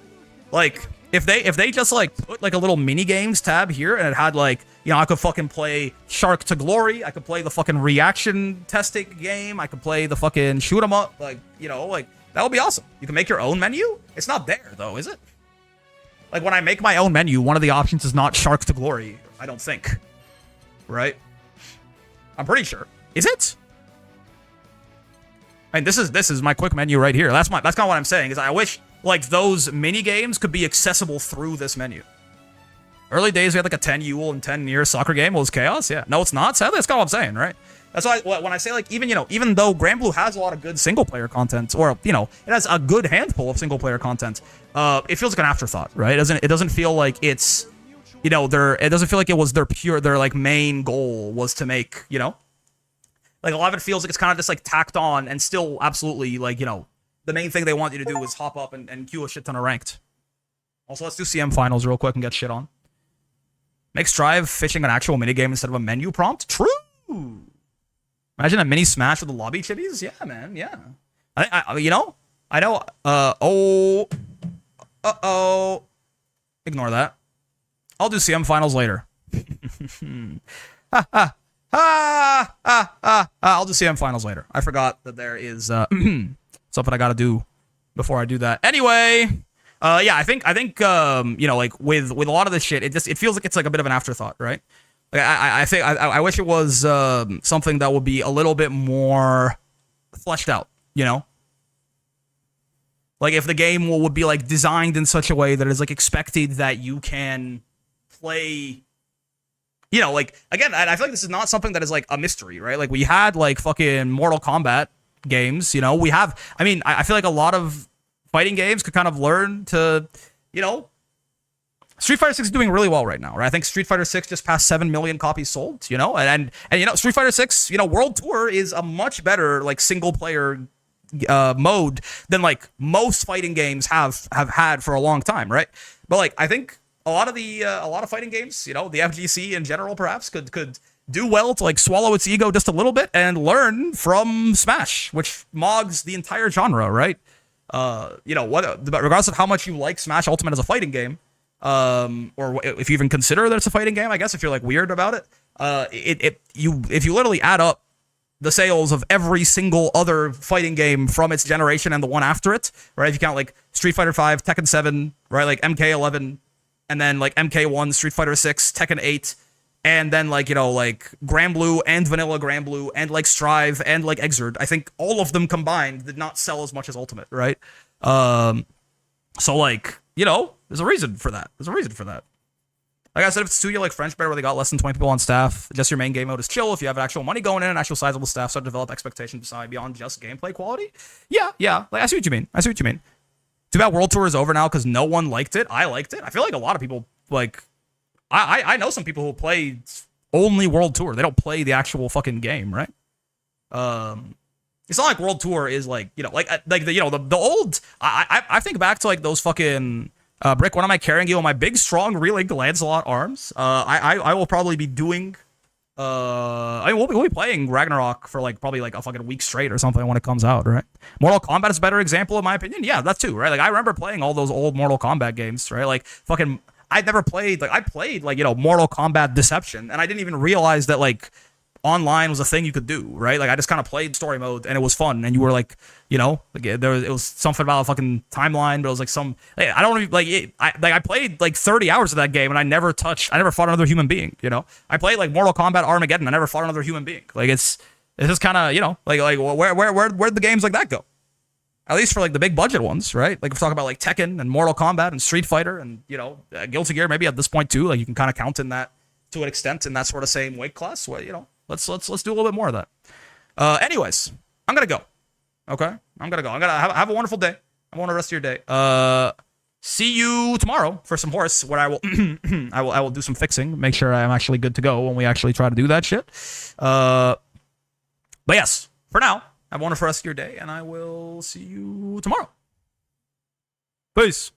Like if they just like put like a little mini games tab here and it had like, you know, I could fucking play Shark to Glory, I could play the fucking reaction testing game, I could play the fucking shoot 'em up, like, you know, like that would be awesome. You can make your own menu. It's not there though, is it? Like when I make my own menu, one of the options is not Shark to Glory, I don't think. Right? I'm pretty sure. Is it? I mean, this is my quick menu right here. That's kind of what I'm saying. Is I wish like those mini games could be accessible through this menu. Early days we had like a 10 Yule and 10 year soccer game. Well, it was chaos. Yeah, no, it's not. Sadly, that's kind of what I'm saying, right? That's why when I say like even though Granblue has a lot of good single player content, or you know, it has a good handful of single player content, it feels like an afterthought, right? It doesn't feel like it's, you know, it doesn't feel like it was their like main goal was to make, you know. Like, a lot of it feels like it's kind of just, like, tacked on and still absolutely, like, you know, the main thing they want you to do is hop up and queue a shit ton of ranked. Also, let's do CM finals real quick and get shit on. Make Strive fishing an actual minigame instead of a menu prompt? True! Imagine a mini Smash with the lobby chibis? Yeah, man, yeah. I you know, I know, ignore that. I'll do CM finals later. I'll do CM finals later. I forgot that there is something I gotta do before I do that. Anyway, yeah, I think you know, like with a lot of this shit, it feels like it's like a bit of an afterthought, right? Like I wish it was something that would be a little bit more fleshed out, you know? Like if the game would be like designed in such a way that is like expected that you can play. You know, like, again, I feel like this is not something that is, like, a mystery, right? Like, we had, like, fucking Mortal Kombat games, you know? We have, I mean, I feel like a lot of fighting games could kind of learn to, you know... Street Fighter 6 is doing really well right now, right? I think Street Fighter 6 just passed 7 million copies sold, you know? And you know, Street Fighter 6, you know, World Tour is a much better, like, single-player mode than, like, most fighting games have had for a long time, right? But, like, I think... A lot of fighting games, you know, the FGC in general perhaps could do well to like swallow its ego just a little bit and learn from Smash, which mogs the entire genre, right? You know, regardless of how much you like Smash Ultimate as a fighting game, or if you even consider that it's a fighting game, I guess if you're like weird about it, if you literally add up the sales of every single other fighting game from its generation and the one after it, right? If you count like Street Fighter 5, Tekken 7, right? Like MK11. And then, like, MK1, Street Fighter 6, Tekken 8, and then, like, you know, like, Granblue and Vanilla Granblue, and, like, Strive, and, like, Exerd. I think all of them combined did not sell as much as Ultimate, right? So, like, you know, there's a reason for that. Like I said, if it's studio like French Bear where they got less than 20 people on staff, just your main game mode is chill. If you have actual money going in and actual sizable staff, start to develop expectations beyond just gameplay quality. Yeah. Like, I see what you mean. Too bad World Tour is over now because no one liked it. I liked it. I feel like a lot of people, like, I know some people who play only World Tour. They don't play the actual fucking game, right? It's not like World Tour is like, you know, like the you know, the old, I think back to like those fucking Brick, what am I carrying you on my big, strong, Relink Lancelot arms? I will probably be doing. We'll be playing Ragnarok for like probably like a fucking week straight or something when it comes out, right? Mortal Kombat is a better example in my opinion. Yeah, that too, right? Like I remember playing all those old Mortal Kombat games, right? Like fucking, I'd never played like I played like Mortal Kombat Deception, and I didn't even realize that like online was a thing you could do, right? Like I just kind of played story mode and it was fun, and you were like, like it was something about a fucking timeline, but it was like I don't even like it, I played like 30 hours of that game and I never fought another human being, I played like Mortal Kombat Armageddon, I never fought another human being. Like it's just kind of, like where'd the games like that go? At least for like the big budget ones, right? Like we're talking about like Tekken and Mortal Kombat and Street Fighter and Guilty Gear maybe at this point too. Like you can kind of count in that to an extent in that sort of same weight class. Well, let's do a little bit more of that. Anyways, I'm gonna go. Okay, I'm gonna go. I'm gonna have a wonderful day. I want the rest of your day. See you tomorrow for some horse, where I will I will do some fixing, make sure I'm actually good to go when we actually try to do that shit. But yes, for now, have a wonderful rest of your day, and I will see you tomorrow. Peace.